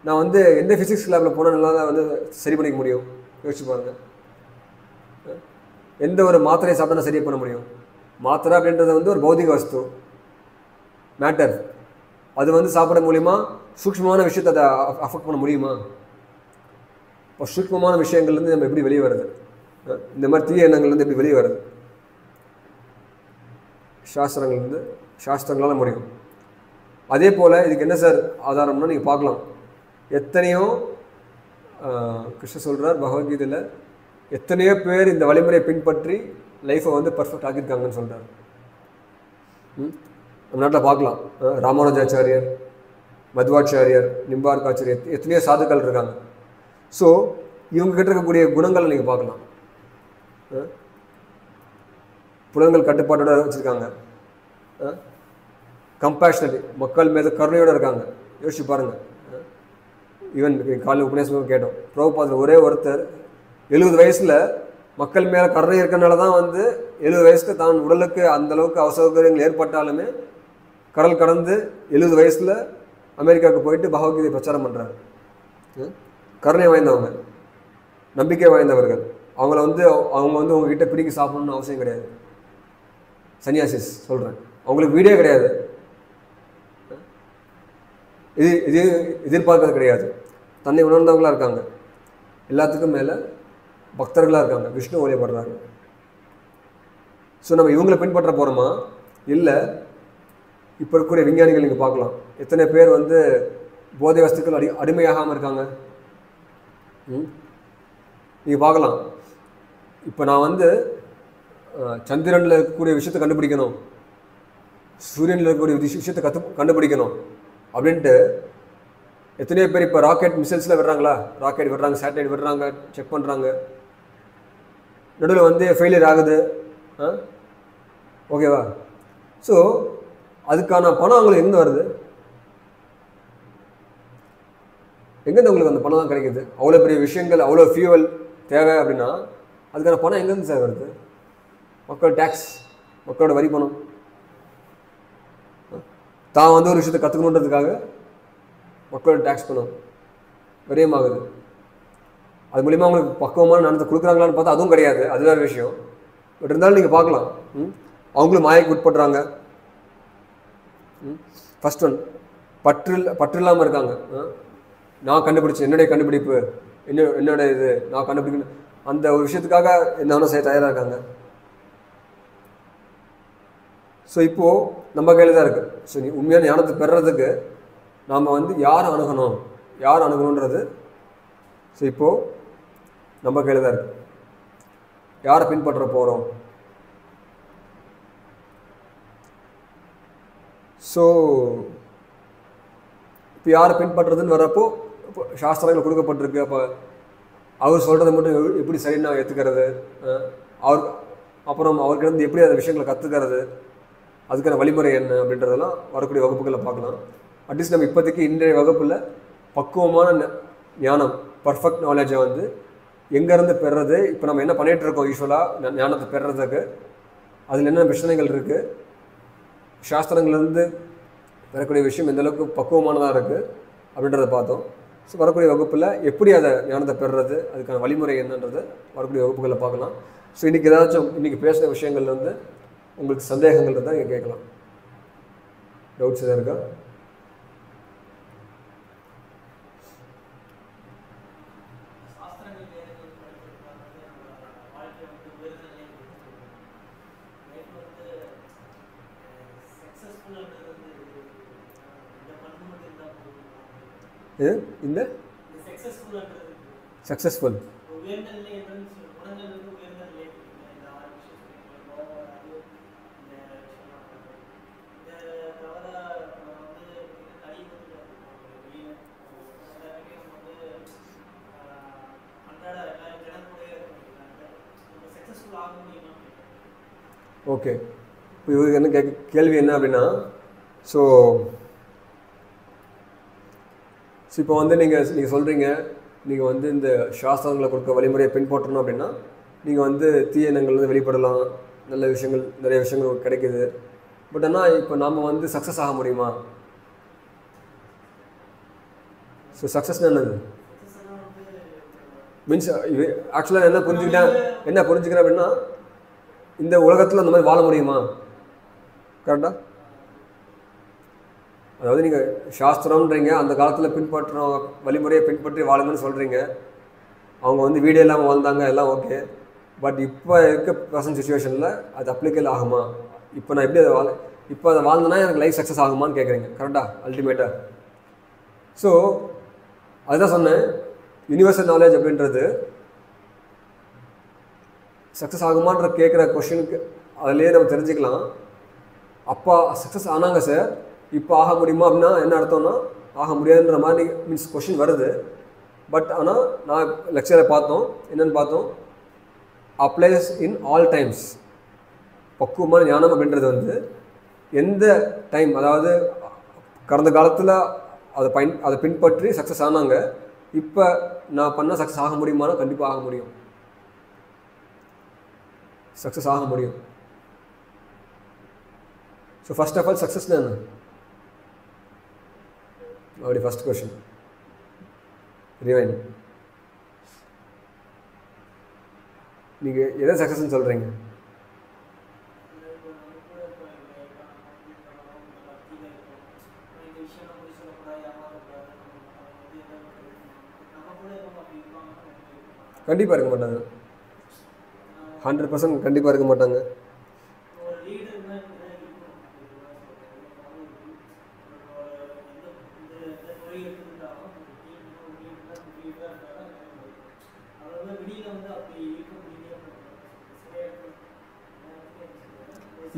Speaker 1: நான் எந்த ஃபிசிக்ஸ் லேபில் போனால் நல்லா சரி பண்ணிக்க முடியும், யோசிச்சு பாருங்கள். எந்த ஒரு மாத்திரையை சாப்பிட்டா சரி பண்ண முடியும். மாத்திரை அப்படின்றது ஒரு பௌதிக வஸ்து, மேட்டர். அது சாப்பிட மூலிமா சூக்ஷ்மமான விஷயத்தை அதை அஃபெக்ட் பண்ண முடியுமா? இப்போ சூக்ஷ்மமான விஷயங்கள்லேருந்து நம்ம எப்படி வெளியே வருது, இந்த மாதிரி தீய எண்ணங்கள்லேருந்து எப்படி வெளியே வருது? சாஸ்திரங்களால் முடியும். அதே போல் இதுக்கு என்ன சார் ஆதாரம்னா நீங்கள் பார்க்கலாம். எத்தனையோ கிருஷ்ணர் சொல்கிறார் பகவத்கீதையில், எத்தனையோ பேர் இந்த வழிமுறையை பின்பற்றி லைஃப்பை பர்ஃபெக்ட் ஆக்கியிருக்காங்கன்னு சொல்கிறார். நம்ம நாட்டில் பார்க்கலாம். ராமானுஜாச்சாரியர், மத்வாச்சாரியர், நிம்பார்க்காச்சாரியர், எத்தனையோ சாதுக்கள் இருக்காங்க. ஸோ இவங்ககிட்ட இருக்கக்கூடிய குணங்களை நீங்கள் பார்க்கலாம். புலன்கள் கட்டுப்பாட்டோட வச்சுருக்காங்க. கம்பேஷனலி மக்கள் மீது கருணையோடு இருக்காங்க. யோசிச்சு பாருங்கள். ஈவன் காலையில் உபன்யாசமாக கேட்டோம், பிரபுபாதர் ஒரே ஒருத்தர் 70 வயசில் மக்கள் மேலே கருணை இருக்கிறனால தான் வந்து 70 வயசுக்கு தான் உடலுக்கு அந்தளவுக்கு அசௌகரியங்கள் ஏற்பட்டாலுமே கடல் கடந்து 70 வயசில் அமெரிக்காவுக்கு போயிட்டு பகவத்கீதை பிரச்சாரம் பண்ணுறாரு. கருணை வாய்ந்தவங்க, நம்பிக்கை வாய்ந்தவர்கள். அவங்க வந்து உங்ககிட்ட பிடிக்க சாப்பிடணும்னு அவசியம் கிடையாது. சன்னியாசிஸ் சொல்கிறேன், அவங்களுக்கு வீடே கிடையாது, இது எதிர்பார்க்கறது கிடையாது. தன்னை உணர்ந்தவங்களாக இருக்காங்க, எல்லாத்துக்கும் மேலே பக்தர்களாக இருக்காங்க, விஷ்ணு வழிபடுறாங்க. ஸோ நம்ம இவங்களை பின்பற்ற போகிறோமா? இல்லை இப்போ இருக்கக்கூடிய விஞ்ஞானிகள் நீங்கள் பார்க்கலாம், எத்தனை பேர் வந்து போதை வஸ்துக்கள் அடிமையாகாமல் இருக்காங்க. நீங்கள் பார்க்கலாம். இப்போ நான் வந்து சந்திரனில் இருக்கக்கூடிய விஷயத்தை கண்டுபிடிக்கணும், சூரியனில் இருக்கக்கூடிய விஷயத்தை கண்டுபிடிக்கணும் அப்படின்ட்டு எத்தனையோ பேர் இப்போ ராக்கெட் மிசைல்ஸில் விடுறாங்களா, ராக்கெட் விடுறாங்க, சேட்டலைட் விடுறாங்க, செக் பண்ணுறாங்க, நடுவில் வந்து ஃபெயிலியர் ஆகுது. ஓகேவா? ஸோ அதுக்கான பணம் அவங்களுக்கு எங்கே வருது? எங்கேருந்து அவங்களுக்கு அந்த பணம் தான் கிடைக்குது? அவ்வளோ பெரிய விஷயங்கள், அவ்வளோ ஃபியூவல் தேவை அப்படின்னா அதுக்கான பணம் எங்கேருந்து சார் வருது? மக்கள் டேக்ஸ், மக்களோட வரி பணம். தான் வந்து ஒரு விஷயத்தை கற்றுக்கணுன்றதுக்காக மக்களோட டேக்ஸ் பணம் விரயமாகுது. அது மூலிமா அவங்களுக்கு பக்குவமான நடந்து கொடுக்குறாங்களான்னு பார்த்தா அதுவும் கிடையாது, அது வேறு விஷயம். பட் இருந்தாலும் நீங்கள் பார்க்கலாம், அவங்களும் மாயைக்கு உட்படுறாங்க. ஃபர்ஸ்ட் ஒன் பற்று இல்லாமல் இருக்காங்க. நான் கண்டுபிடிச்சேன், என்னுடைய கண்டுபிடிப்பு, என்னோட இது நான் கண்டுபிடிக்கணும், அந்த ஒரு விஷயத்துக்காக என்ன செய்ய தயாராக இருக்காங்க. ஸோ இப்போது நம்ம கையில் தான் இருக்குது. ஸோ நீ உண்மையான ஞானத்தை பெறுறதுக்கு நாம் வந்து யார் அணுகணுன்றது ஸோ இப்போது நம்ம கையில் தான் இருக்குது. யாரை பின்பற்ற போகிறோம்? ஸோ இப்போ யாரை பின்பற்றுறதுன்னு வரப்போ இப்போ சாஸ்திரங்கள் கொடுக்கப்பட்டிருக்கு. அப்போ அவர் சொல்கிறத மட்டும் எப்படி சரின்னு நான் ஏற்றுக்கிறது, அப்புறம் அவர்கிட்ட எப்படி அந்த விஷயங்களை கற்றுக்கிறது, அதுக்கான வழிமுறை என்ன அப்படின்றதெல்லாம் வரக்கூடிய வகுப்புகளில் பார்க்கலாம். அட்லீஸ்ட் நம்ம இப்போதைக்கு இன்றைய வகுப்பில் பக்குவமான ஞானம், பர்ஃபெக்ட் நாலேஜை வந்து எங்கேருந்து பெறுறது, இப்போ நம்ம என்ன பண்ணிகிட்டு இருக்கோம் யூஸ்வலாக ஞானத்தை பெறுறதுக்கு, அதில் என்ன பிரச்சனைகள் இருக்குது, சாஸ்திரங்கள்லேருந்து வரக்கூடிய விஷயம் எந்தளவுக்கு பக்குவமானதாக இருக்குது அப்படின்றத பார்த்தோம். ஸோ வரக்கூடிய வகுப்பில் எப்படி அதை ஞானத்தை பெறுறது, அதுக்கான வழிமுறை என்னன்றது வரக்கூடிய வகுப்புகளில் பார்க்கலாம். ஸோ இன்றைக்கி ஏதாச்சும் இன்றைக்கி பேசின விஷயங்கள்ல வந்து உங்களுக்கு சந்தேகங்கள் இருந்தால் நீங்கள் கேட்கலாம். டவுட்ஸ் எதாவது இருக்கா? இந்த சக்ஸஸ்ஃபுல் ஓகே. இப்போ இவருக்கு என்ன கேள்வி என்ன அப்படின்னா, ஸோ இப்போ வந்து நீங்கள் சொல்கிறீங்க, நீங்கள் வந்து இந்த சாஸ்திரங்களை கொடுக்க வழிமுறையை பின்பற்றணும் அப்படின்னா நீங்கள் வந்து தீய எண்ணங்கள்லேருந்து வெளிப்படலாம், நல்ல விஷயங்கள் நிறைய விஷயங்கள் கிடைக்குது. பட் ஆனால் இப்போ நாம் வந்து சக்ஸஸ் ஆக முடியுமா? ஸோ சக்ஸஸ்னால் என்னது மீன்ஸ் ஆக்சுவலாக என்ன புரிஞ்சுக்கிறேன் அப்படின்னா, இந்த உலகத்தில் அந்த மாதிரி வாழ முடியுமா? கரெக்டாக? அதாவது நீங்கள் சாஸ்திரம்ன்றீங்க, அந்த காலத்தில் பின்பற்ற வழிமுறையை பின்பற்றி வாழுங்கன்னு சொல்கிறீங்க. அவங்க வந்து வீடியோ இல்லாமல் வாழ்ந்தாங்க, எல்லாம் ஓகே. பட் இப்போ இருக்க ப்ரெசன்ட் சுச்சுவேஷனில் அது அப்ளிகல் ஆகுமா? இப்போ நான் எப்படி அதை வாழ்ந்தேன்னா எனக்கு லைஃப் சக்ஸஸ் ஆகுமான்னு கேட்குறீங்க. கரெக்டாக? அல்டிமேட்டாக. ஸோ அதுதான் சொன்னேன், யூனிவர்சல் நாலேஜ் அப்படின்றது சக்ஸஸ் ஆகுமான்ற கேட்குற கொஷனுக்கு அதிலே நம்ம தெரிஞ்சுக்கலாம். அப்பா சக்ஸஸ் ஆனாங்க சார், இப்போ ஆக முடியுமா அப்படின்னா என்ன அர்த்தம்னா ஆக முடியாதுன்ற மாதிரி மீன்ஸ் கொஷின் வருது. பட் ஆனால் நான் லெக்சரை பார்த்தோம், என்னென்னு பார்த்தோம், அப்ளைஸ் இன் ஆல் டைம்ஸ். பக்குவமான ஞானம் அப்படின்றது வந்து எந்த டைம், அதாவது கடந்த காலத்தில் அதை பின்பற்றி சக்ஸஸ் ஆனாங்க. இப்போ நான் பண்ணால் சக்ஸஸ் ஆக முடியுமானா கண்டிப்பாக ஆக முடியும். சக்ஸஸ் ஆக முடியும். ஸோ ஃபர்ஸ்ட் ஆஃப் ஆல் சக்ஸஸ்னா என்ன? அப்படி ஃபர்ஸ்ட் கொஸ்டின். ரிவைன். நீங்கள் எதை சக்ஸஸ்ன்னு சொல்கிறீங்க? கண்டிப்பாக இருக்க மாட்டாங்க. 100% கண்டிப்பாக இருக்க மாட்டாங்க.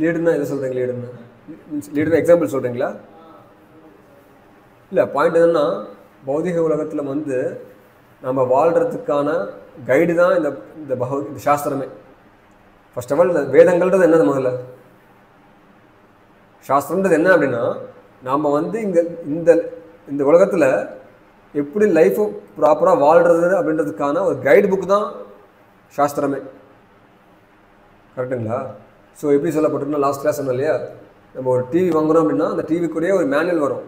Speaker 1: லீடர்னா எதை சொல்கிறீங்க? லீடர்னா எக்ஸாம்பிள் சொல்கிறீங்களா? இல்லை, பாயிண்ட் என்னென்னா பௌதிக உலகத்தில் வந்து நம்ம வாழ்கிறதுக்கான கைடு தான் இந்த சாஸ்திரமே. ஃபர்ஸ்ட் ஆஃப் ஆல் இந்த வேதங்கள்ன்றது என்னது? முதல்ல சாஸ்திரன்றது என்ன அப்படின்னா, நாம் வந்து இந்த உலகத்தில் எப்படி லைஃப்பை ப்ராப்பராக வாழ்கிறது அப்படின்றதுக்கான ஒரு கைடு புக்கு தான் சாஸ்திரமே. கரெக்டுங்களா? ஸோ எப்படி சொல்லப்பட்டிருந்தா லாஸ்ட் கிளாஸ் சொன்னோம் இல்லையா, நம்ம ஒரு டிவி வாங்குகிறோம் அப்படின்னா அந்த டிவிக்குள்ளேயே ஒரு மேனுவல் வரும்.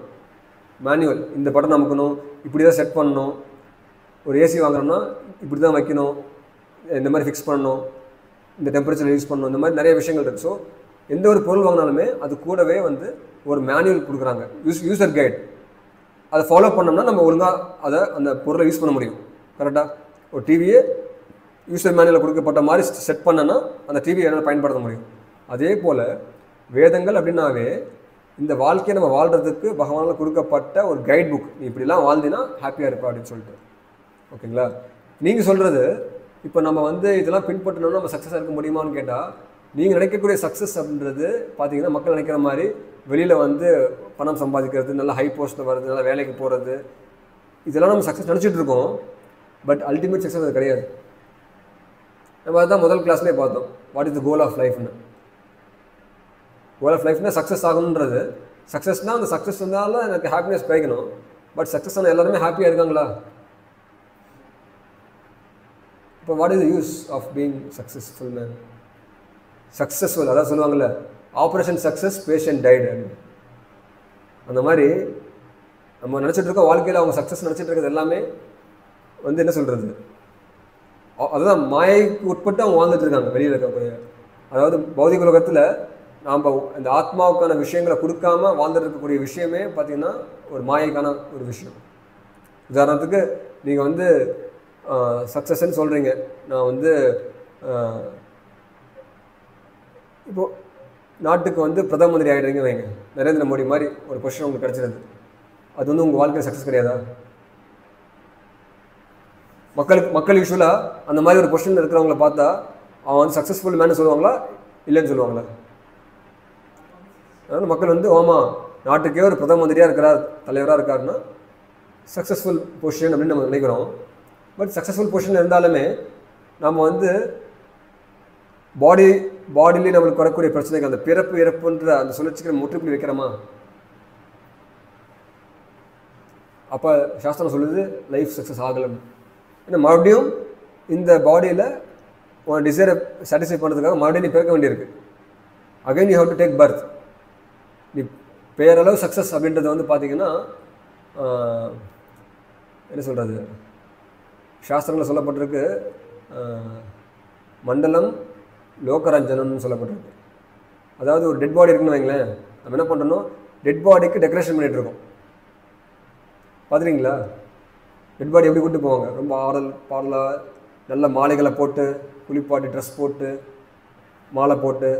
Speaker 1: மேனுவல், இந்த பட்டன் அமுக்கணும், இப்படி தான் செட் பண்ணணும். ஒரு ஏசி வாங்குறோம்னா இப்படி தான் வைக்கணும், இந்த மாதிரி ஃபிக்ஸ் பண்ணணும், இந்த டெம்பரேச்சர் யூஸ் பண்ணணும், இந்த மாதிரி நிறைய விஷயங்கள் இருக்குது. ஸோ எந்த ஒரு பொருள் வாங்கினாலுமே அது கூடவே வந்து ஒரு மேனுவல் கொடுக்குறாங்க, யூசர் கைட். அதை ஃபாலோ பண்ணோம்னா நம்ம ஒழுங்காக அந்த பொருளை யூஸ் பண்ண முடியும். கரெக்டாக ஒரு டிவியே யூசர் மேனுவலில் கொடுக்கப்பட்ட மாதிரி செட் பண்ணனா அந்த டிவியை என்னால் பயன்படுத்த முடியும். அதே போல் வேதங்கள் அப்படின்னாவே இந்த வாழ்க்கையை நம்ம வாழ்கிறதுக்கு பகவானால் கொடுக்கப்பட்ட ஒரு கைட் புக். நீ இப்படிலாம் வாழ்ந்தினா ஹாப்பியாக இருப்பா அப்படின்னு சொல்லிட்டு. ஓகேங்களா? நீங்கள் சொல்கிறது இப்போ நம்ம வந்து இதெல்லாம் பின்பற்றணும்னா நம்ம சக்ஸஸாக இருக்க முடியுமான்னு கேட்டால், நீங்கள் நினைக்கக்கூடிய சக்ஸஸ் அப்படின்றது பார்த்தீங்கன்னா மக்கள் நினைக்கிற மாதிரி வெளியில் வந்து பணம் சம்பாதிக்கிறது, நல்லா ஹை போஸ்ட்டில் வர்றது, நல்லா வேலைக்கு போகிறது, இதெல்லாம் நம்ம சக்ஸஸ் நினச்சிட்டு இருக்கோம். பட் அல்டிமேட் சக்ஸஸ் அது கிடையாது. நம்ம அதுதான் முதல் கிளாஸ்லேயே பார்த்தோம். What is the goal of லைஃப்னு. Goal of லைஃப்னா success ஆகணுன்றது. சக்ஸஸ்னால் அந்த சக்ஸஸ் வந்தாலும் எனக்கு ஹாப்பினஸ் கிடைக்கணும். பட் சக்ஸஸ் ஆனால் எல்லாருமே ஹாப்பியாக இருக்காங்களா? இப்போ what is the use of being successful man? Successful அதான் சொல்லுவாங்கள்ல, ஆப்ரேஷன் சக்ஸஸ் பேஷண்ட் டைடு அப்படின்னு. அந்த மாதிரி நம்ம நினச்சிட்டு இருக்கோம் வாழ்க்கையில் அவங்க சக்ஸஸ் நினச்சிட்டு இருக்கிறது எல்லாமே வந்து என்ன சொல்கிறது, அதுதான் மாயைக்கு உட்பட்டு அவங்க வாழ்ந்துட்டு இருக்காங்க வெளியில் இருக்கக்கூடிய. அதாவது பௌதிக உலகத்தில் நாம் இந்த ஆத்மாவுக்கான விஷயங்களை கொடுக்காம வாழ்ந்துட்டு இருக்கக்கூடிய விஷயமே பார்த்திங்கன்னா ஒரு மாயைக்கான ஒரு விஷயம். உதாரணத்துக்கு நீங்கள் வந்து சக்ஸஸ்ன்னு சொல்கிறீங்க. நான் வந்து இப்போது நாட்டுக்கு வந்து பிரதம மந்திரி ஆகிடுறீங்க வைங்க, நரேந்திர மோடி மாதிரி ஒரு பொசிஷன் உங்களுக்கு கிடச்சிருது. அது வந்து உங்கள் வாழ்க்கையில் சக்ஸஸ் கிடையாதா? மக்கள் யூஸ்வலாக அந்த மாதிரி ஒரு பொசிஷனில் இருக்கிறவங்கள பார்த்தா அவன் வந்து சக்ஸஸ்ஃபுல் மேன்னு சொல்லுவாங்களா, இல்லைன்னு சொல்லுவாங்களா? அதனால் மக்கள் வந்து ஆமாம் நாட்டுக்கே ஒரு பிரதம மந்திரியாக இருக்கிறார், தலைவராக இருக்காருன்னா சக்ஸஸ்ஃபுல் பொசிஷன் அப்படின்னு நம்ம நினைக்கிறோம். பட் சக்ஸஸ்ஃபுல் பொசிஷன் இருந்தாலுமே நம்ம வந்து பாடியிலே நம்மளுக்கு வரக்கூடிய பிரச்சனைகள், அந்த பிறப்பு இறப்புன்ற அந்த சுழற்சிகளை முற்றுப்புள்ளி வைக்கிறோமா? அப்போ சாஸ்திரம் சொல்லுது லைஃப் சக்ஸஸ் ஆகலைன்னு. ஏன்னா மறுபடியும் இந்த பாடியில் உன் டிசைரை சாட்டிஸ்ஃபை பண்ணுறதுக்காக மறுபடியும் நீ பிறக்க வேண்டியிருக்கு. Again you have to take birth. நீ பேரளவு சக்ஸஸ் அப்படின்றது வந்து பார்த்திங்கன்னா என்ன சொல்கிறது, சாஸ்திரங்களில் சொல்லப்பட்டிருக்கு மண்டலம் லோகரஞ்சனம்னு சொல்லப்பட்டிருக்கு. அதாவது ஒரு டெட் பாடி இருக்குன்னு வைங்களேன், நம்ம என்ன பண்ணுறோம், டெட் பாடிக்கு டெக்கரேஷன் பண்ணிகிட்ருக்கோம். பார்த்துறீங்களா? டெட் பாடி எப்படி கூப்பிட்டு போவாங்க, ரொம்ப பாடலாக நல்ல மாலைகளை போட்டு குளிப்பாட்டி ட்ரெஸ் போட்டு மாலை போட்டு.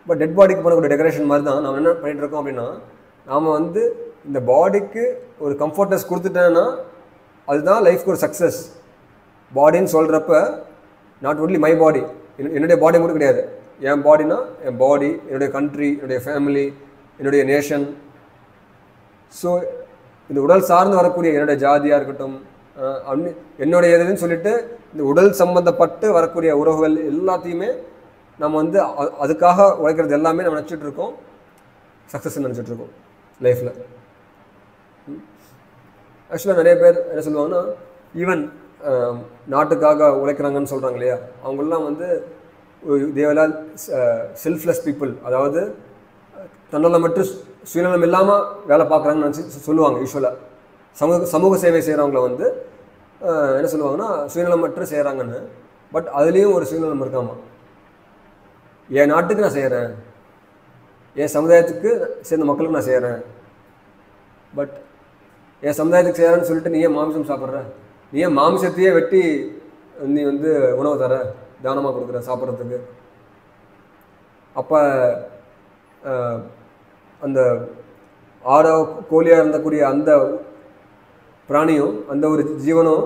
Speaker 1: பட் டெட் பாடிக்கு பண்ணக்கூடிய டெக்கரேஷன் மாதிரி தான் நம்ம என்ன பண்ணிகிட்ருக்கோம் அப்படின்னா, நாம் வந்து இந்த பாடிக்கு ஒரு கம்ஃபர்ட்னஸ் கொடுத்துட்டேன்னா அதுதான் லைஃப்க்கு ஒரு சக்ஸஸ். பாடின்னு சொல்கிறப்ப நாட் ஒன்லி மை பாடி, என்னுடைய பாடி மட்டும் கிடையாது. என் பாடினா என் பாடி, என்னுடைய கண்ட்ரி, என்னுடைய ஃபேமிலி, என்னுடைய நேஷன். ஸோ இந்த உடல் சார்ந்து வரக்கூடிய என்னுடைய ஜாதியாக இருக்கட்டும், என்னுடைய எதுன்னு சொல்லிட்டு இந்த உடல் சம்மந்தப்பட்டு வரக்கூடிய உறவுகள் எல்லாத்தையுமே நம்ம வந்து அதுக்காக உழைக்கிறது எல்லாமே நம்ம நினச்சிட்ருக்கோம் சக்ஸஸ்ன்னு நினச்சிட்ருக்கோம் லைஃப்பில். ஆக்சுவலாக நிறைய பேர் என்ன சொல்லுவாங்கன்னா, ஈவன் நாட்டுக்காக உழைக்கிறாங்கன்னு சொல்கிறாங்க இல்லையா, அவங்களெலாம் வந்து தேவலால் செல்ஃப்லெஸ் பீப்புள், அதாவது தன்னலம் மட்டும் சுயநலம் இல்லாமல் வேலை பார்க்குறாங்கன்னு நினச்சி சொல்லுவாங்க. யூஸ்வலாக சமூக சேவை செய்கிறவங்கள வந்து என்ன சொல்லுவாங்கன்னா, சுயநலம் மட்டும் செய்கிறாங்கன்னு. பட் அதுலேயும் ஒரு சுயநலம் இருக்காமா. என் நாட்டுக்கு நான் செய்கிறேன், என் சமுதாயத்துக்கு சேர்ந்த மக்களுக்கு நான் செய்கிறேன், பட் என் சமுதாயத்துக்கு செய்கிறேன்னு சொல்லிட்டு நீ ஏன் மாமிசம் சாப்பிட்ற, நீ ஏன் மாமிசத்தையே வெட்டி நீ வந்து உணவு தர, தானமாக கொடுக்குற சாப்பிட்றதுக்கு. அப்போ அந்த ஆடோ கோழியாக இருந்தக்கூடிய அந்த பிராணியும் அந்த ஒரு ஜீவனும்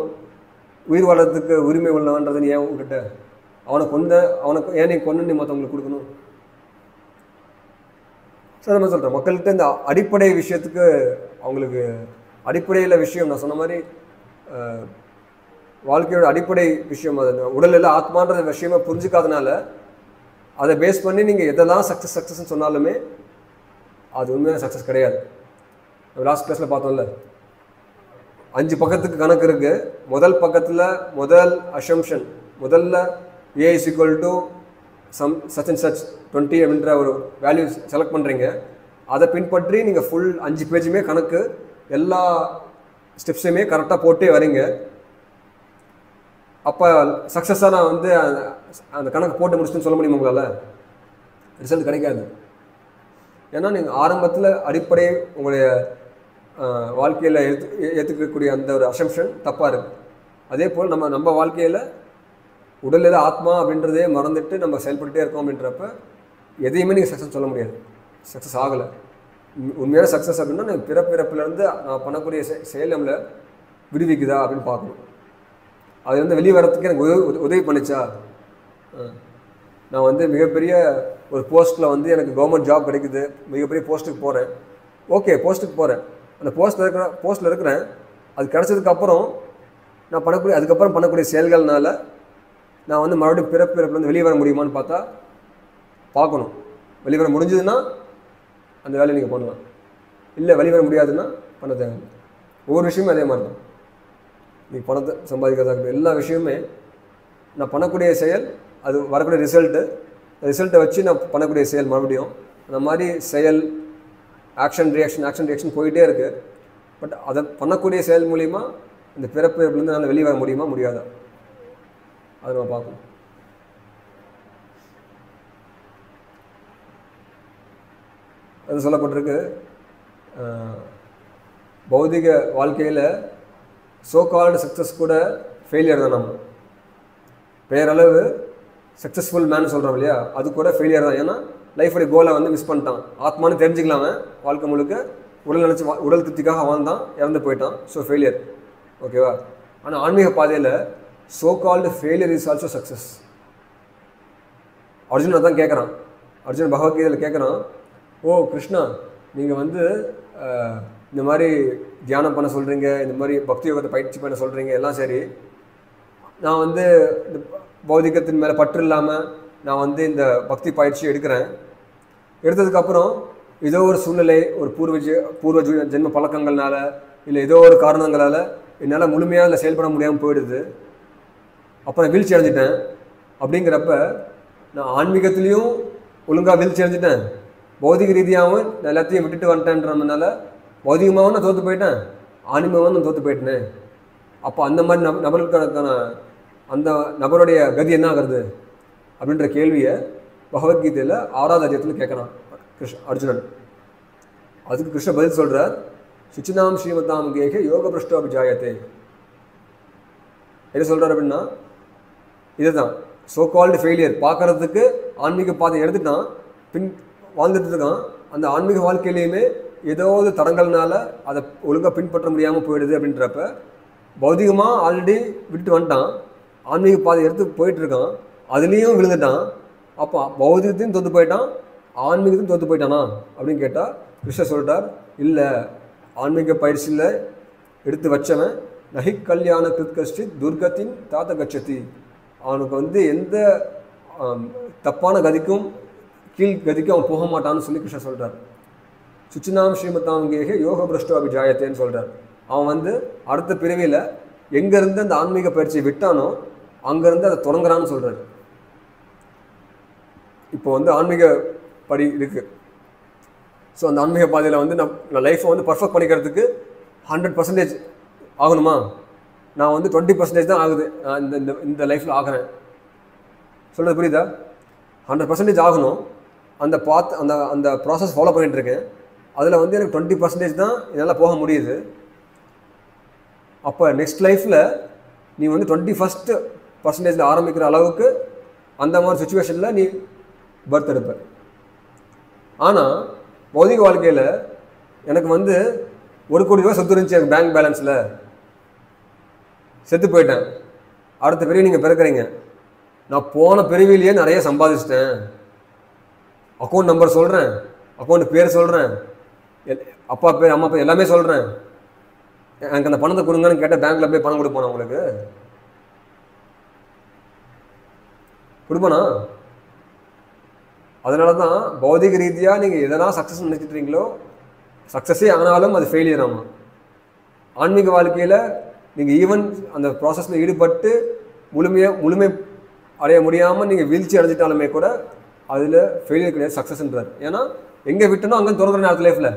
Speaker 1: உயிர் வாழறதுக்கு உரிமை உள்ளவன்றதை நீ ஏன் விட்டுட்ட, அவனுக்கு ஏன் நீ கொண்டு நீ மற்றவங்களுக்கு கொடுக்கணும். சார் நம்ம சொல்கிறேன், மக்கள்கிட்ட இந்த அடிப்படை விஷயத்துக்கு அவங்களுக்கு அடிப்படையில் விஷயம் நான் சொன்ன மாதிரி வாழ்க்கையோட அடிப்படை விஷயம் அது உடலில் ஆத்மான்ற விஷயமா புரிஞ்சுக்காதனால அதை பேஸ் பண்ணி நீங்கள் எதெல்லாம் சக்ஸஸ்ன்னு சொன்னாலுமே அது உண்மையான சக்ஸஸ் கிடையாது. லாஸ்ட் கிளாஸில் பார்த்தோம்ல, 5 பக்கத்துக்கு கணக்கு இருக்குது. முதல் பக்கத்தில் முதல் அசம்ஷன், முதல்ல A is equal to such and such 20 அப்படின்ற ஒரு வேல்யூ செலக்ட் பண்ணுறீங்க. அதை பின்பற்றி நீங்கள் ஃபுல் 5 பேஜுமே கணக்கு எல்லா ஸ்டெப்ஸுமே கரெக்டாக போட்டே வரீங்க. அப்போ சக்ஸஸாக நான் வந்து அந்த கணக்கு போட்டு முடிச்சுன்னு சொல்ல முடியுமா உங்களால்? ரிசல்ட் கிடைக்காது. ஏன்னா நீங்கள் ஆரம்பத்தில் அடிப்படை உங்களுடைய வாழ்க்கையில் ஏற்றுக்கக்கூடிய அந்த ஒரு அசம்ஷன் தப்பாக இருக்குது. அதே போல் நம்ம வாழ்க்கையில் உடலில் ஆத்மா அப்படின்றதே மறந்துட்டு நம்ம செயல்பட்டுட்டே இருக்கோம். அப்படின்றப்ப எதையுமே நீங்கள் சக்ஸஸ் சொல்ல முடியாது, சக்ஸஸ் ஆகலை. உண்மையான சக்ஸஸ் அப்படின்னா நான் பிறப்பிலேருந்து நான் பண்ணக்கூடிய செயல் நம்மளை விடுவிக்குதா அப்படின்னு பார்க்கணும். அது வந்து வெளியே வரத்துக்கு எனக்கு உதவி பண்ணிச்சா, நான் வந்து மிகப்பெரிய ஒரு போஸ்ட்டில் வந்து எனக்கு கவர்மெண்ட் ஜாப் கிடைக்குது, மிகப்பெரிய போஸ்ட்டுக்கு போகிறேன், ஓகே போஸ்ட்டுக்கு போகிறேன், அந்த போஸ்ட்டில் இருக்கிறேன், அது கிடச்சதுக்கப்புறம் நான் அதுக்கப்புறம் பண்ணக்கூடிய செயல்கள்னால நான் வந்து மறுபடியும் பிறப்பிலேருந்து வெளியே வர முடியுமான்னு பார்க்கணும். வெளியே வர முடிஞ்சதுன்னா அந்த வேலையை நீங்கள் பண்ணலாம், இல்லை வெளியே வர முடியாதுன்னா பண்ண தேவையில்லை. ஒவ்வொரு விஷயமும் அதே மாதிரி தான். நீங்கள் பணத்தை சம்பாதிக்கிறதா இருக்கட்டும், எல்லா விஷயமுமே நான் பண்ணக்கூடிய செயல், அது வரக்கூடிய ரிசல்ட்டை வச்சு நான் பண்ணக்கூடிய செயல் மறுபடியும் அந்த மாதிரி செயல் ஆக்ஷன் ரியாக்ஷன் போயிட்டே இருக்குது. பட் அதை பண்ணக்கூடிய செயல் மூலிமா இந்த பிறப்பிலேருந்து நான் வெளியே வர முடியுமா முடியாதா அதை நம்ம பார்க்கணும். அது சொல்லப்பட்டிருக்கு, பௌதிக வாழ்க்கையில் சோகால்டு சக்ஸஸ் கூட ஃபெயிலியர் தான். நம்ம பேரளவு சக்ஸஸ்ஃபுல் மேன் சொல்கிறோம் இல்லையா, அது கூட ஃபெயிலியர் தான். ஏன்னா லைஃபோடைய கோலை வந்து மிஸ் பண்ணிட்டான். ஆத்மானு தெரிஞ்சுக்கலாம வாழ்க்கை முழுக்க உடல் திருப்திக்காக வாழ்ந்தான், இறந்து போயிட்டான். ஸோ ஃபெயிலியர், ஓகேவா. ஆனால் ஆன்மீக பாதையில் so called failure is also success. Arjun தான் கேட்குறான், அர்ஜுன் பகவத்கீதையில் கேட்குறான், ஓ கிருஷ்ணா, நீங்கள் வந்து இந்த மாதிரி தியானம் பண்ண சொல்கிறீங்க, இந்த மாதிரி பக்தி யோகத்தை பயிற்சி பண்ண சொல்கிறீங்க, எல்லாம் சரி, நான் வந்து இந்த பௌதிகத்தின் மேலே பற்று இல்லாமல் நான் வந்து இந்த பக்தி பயிற்சி எடுத்ததுக்கப்புறம் ஏதோ ஒரு சூழ்நிலை, ஒரு பூர்வ ஜென்ம பழக்கங்கள்னால இல்லை ஏதோ ஒரு காரணங்களால் என்னால் முழுமையாக இல்லை செயல்பட முடியாமல் போயிடுது. அப்போ நான் வீழ்ச்சி அடைஞ்சிட்டேன். அப்படிங்கிறப்ப நான் ஆன்மீகத்துலேயும் ஒழுங்காக வீழ்ச்சி அடைஞ்சிட்டேன், பௌதிக ரீதியாகவும் நான் எல்லாத்தையும் விட்டுட்டு வந்துட்டேன்றதுனால பௌதிகமாகவும் நான் தோற்று போயிட்டேன், ஆன்மீகமாகவும் நான் தோற்று போயிட்டேன். அப்போ அந்த மாதிரி நபர்களுக்கான அந்த நபருடைய கதி என்ன ஆகிறது அப்படின்ற கேள்வியை பகவத்கீதையில் 6வது அத்தியாயத்தில் கேட்குறான் அர்ஜுனன். அதுக்கு கிருஷ்ண பதில் சொல்கிறார், சுச்சினாம் ஸ்ரீமதாம் கேகே யோக பிரஷ்டோ அபிஜாயத்தே. என்ன சொல்கிறார் அப்படின்னா, இதுதான் சோகால்டு ஃபெயிலியர். பார்க்குறதுக்கு ஆன்மீக பாதை எடுத்துட்டான், வாழ்ந்துட்டு இருக்கான். அந்த ஆன்மீக வாழ்க்கையிலையுமே ஏதோ ஒரு தடங்கள்னால அதை ஒழுங்காக பின்பற்ற முடியாமல் போயிடுது. அப்படின்றப்ப பௌதிகமாக ஆல்ரெடி விட்டுட்டு வந்துட்டான், ஆன்மீக பாதை எடுத்து போயிட்டுருக்கான், அதுலேயும் விழுந்துட்டான். அப்போ பௌதிகத்தையும் தோற்று போயிட்டான், ஆன்மீகத்தையும் தோற்று போயிட்டானா அப்படின்னு கேட்டால் கிருஷ்ணர் சொல்லிட்டார், இல்லை, ஆன்மீக பயிற்சியில் எடுத்து வச்சவன் நகி கல்யாண கிருத்கஷ்டி துர்கத்தின் தாத்த கட்சத்தி, அவனுக்கு வந்து எந்த தப்பான கதிக்கும் கதிக்கும் அவன் போக மாட்டான்னு சொல்லி கிருஷ்ணர் சொல்கிறார். சுச்சினாம் ஸ்ரீமதாம் கேகே யோக பிரஷ்டோ அபிஜாயத்தேன்னு சொல்கிறார். அவன் வந்து அடுத்த பிறவியில் எங்கேருந்து அந்த ஆன்மீக பயிற்சியை விட்டானோ அங்கேருந்து அதை தொடங்குறான்னு சொல்கிறார். இப்போ வந்து ஆன்மீக படி இருக்குது. ஸோ அந்த ஆன்மீக பாதையில் வந்து நான் லைஃப்பை வந்து பர்ஃபெக்ட் பண்ணிக்கிறதுக்கு 100% ஆகணுமா? நான் வந்து 20% தான் ஆகுது, நான் இந்த லைஃப்பில் ஆகிறேன். சொல்கிறது புரியுதா? 100% ஆகணும். அந்த அந்த ப்ராசஸ் ஃபாலோ பண்ணிகிட்ருக்கேன். அதில் வந்து எனக்கு 20% தான் என்னால் போக முடியுது. அப்போ நெக்ஸ்ட் லைஃப்பில் நீ வந்து 21% ஆரம்பிக்கிற அளவுக்கு அந்த மாதிரி சுச்சுவேஷனில் நீ பர்த் எடுப்ப. ஆனால் பௌதிக வாழ்க்கையில் எனக்கு வந்து 1 கோடி ரூபா சொத்து இருந்துச்சு எனக்கு பேங்க் பேலன்ஸில், செத்து போயிட்டேன். அடுத்த பிறவி நீங்கள் பிறக்கிறீங்க. நான் போன பிறவிலேயே நிறைய சம்பாதிச்சிட்டேன். அக்கௌண்ட் நம்பர் சொல்கிறேன், அக்கௌண்ட் பேர் சொல்கிறேன், அப்பா பேர் அம்மா பேர் எல்லாமே சொல்கிறேன். எனக்கு அந்த பணத்தை கொடுங்கன்னு கேட்டால் பேங்க்கில் போய் பணம் கொடுப்பானா? உங்களுக்கு கொடுப்பானா? அதனால தான் பௌதிக ரீதியாக நீங்கள் எதெல்லாம் சக்ஸஸ் நினைச்சிட்றீங்களோ சக்ஸஸே ஆனாலும் அது ஃபெயிலியர் ஆகும். ஆன்மீக வாழ்க்கையில் நீங்கள் ஈவன் அந்த ப்ராசஸில் ஈடுபட்டு முழுமை அடைய முடியாமல் நீங்கள் வீழ்ச்சி அடைஞ்சிட்டாலுமே கூட அதில் ஃபெயிலியர் கிடையாது, சக்ஸஸ்ன்றார். ஏன்னா எங்கே விட்டனோ அங்கே தொடங்குற நேரத்தில் லைஃப்பில்.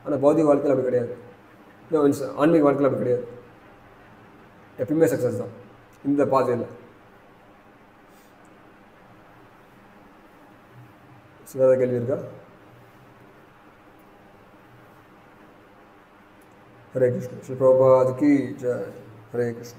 Speaker 1: ஆனால் பௌதிக வாழ்க்கையில் அப்படி கிடையாது, ஆன்மீக வாழ்க்கையில் அப்படி கிடையாது. எப்பயுமே சக்ஸஸ் தான் இந்த பாதையில். வேறு கேள்வி இருக்கா? हरे कृष्ण. श्री प्रभुपाद की जय. हरे कृष्ण.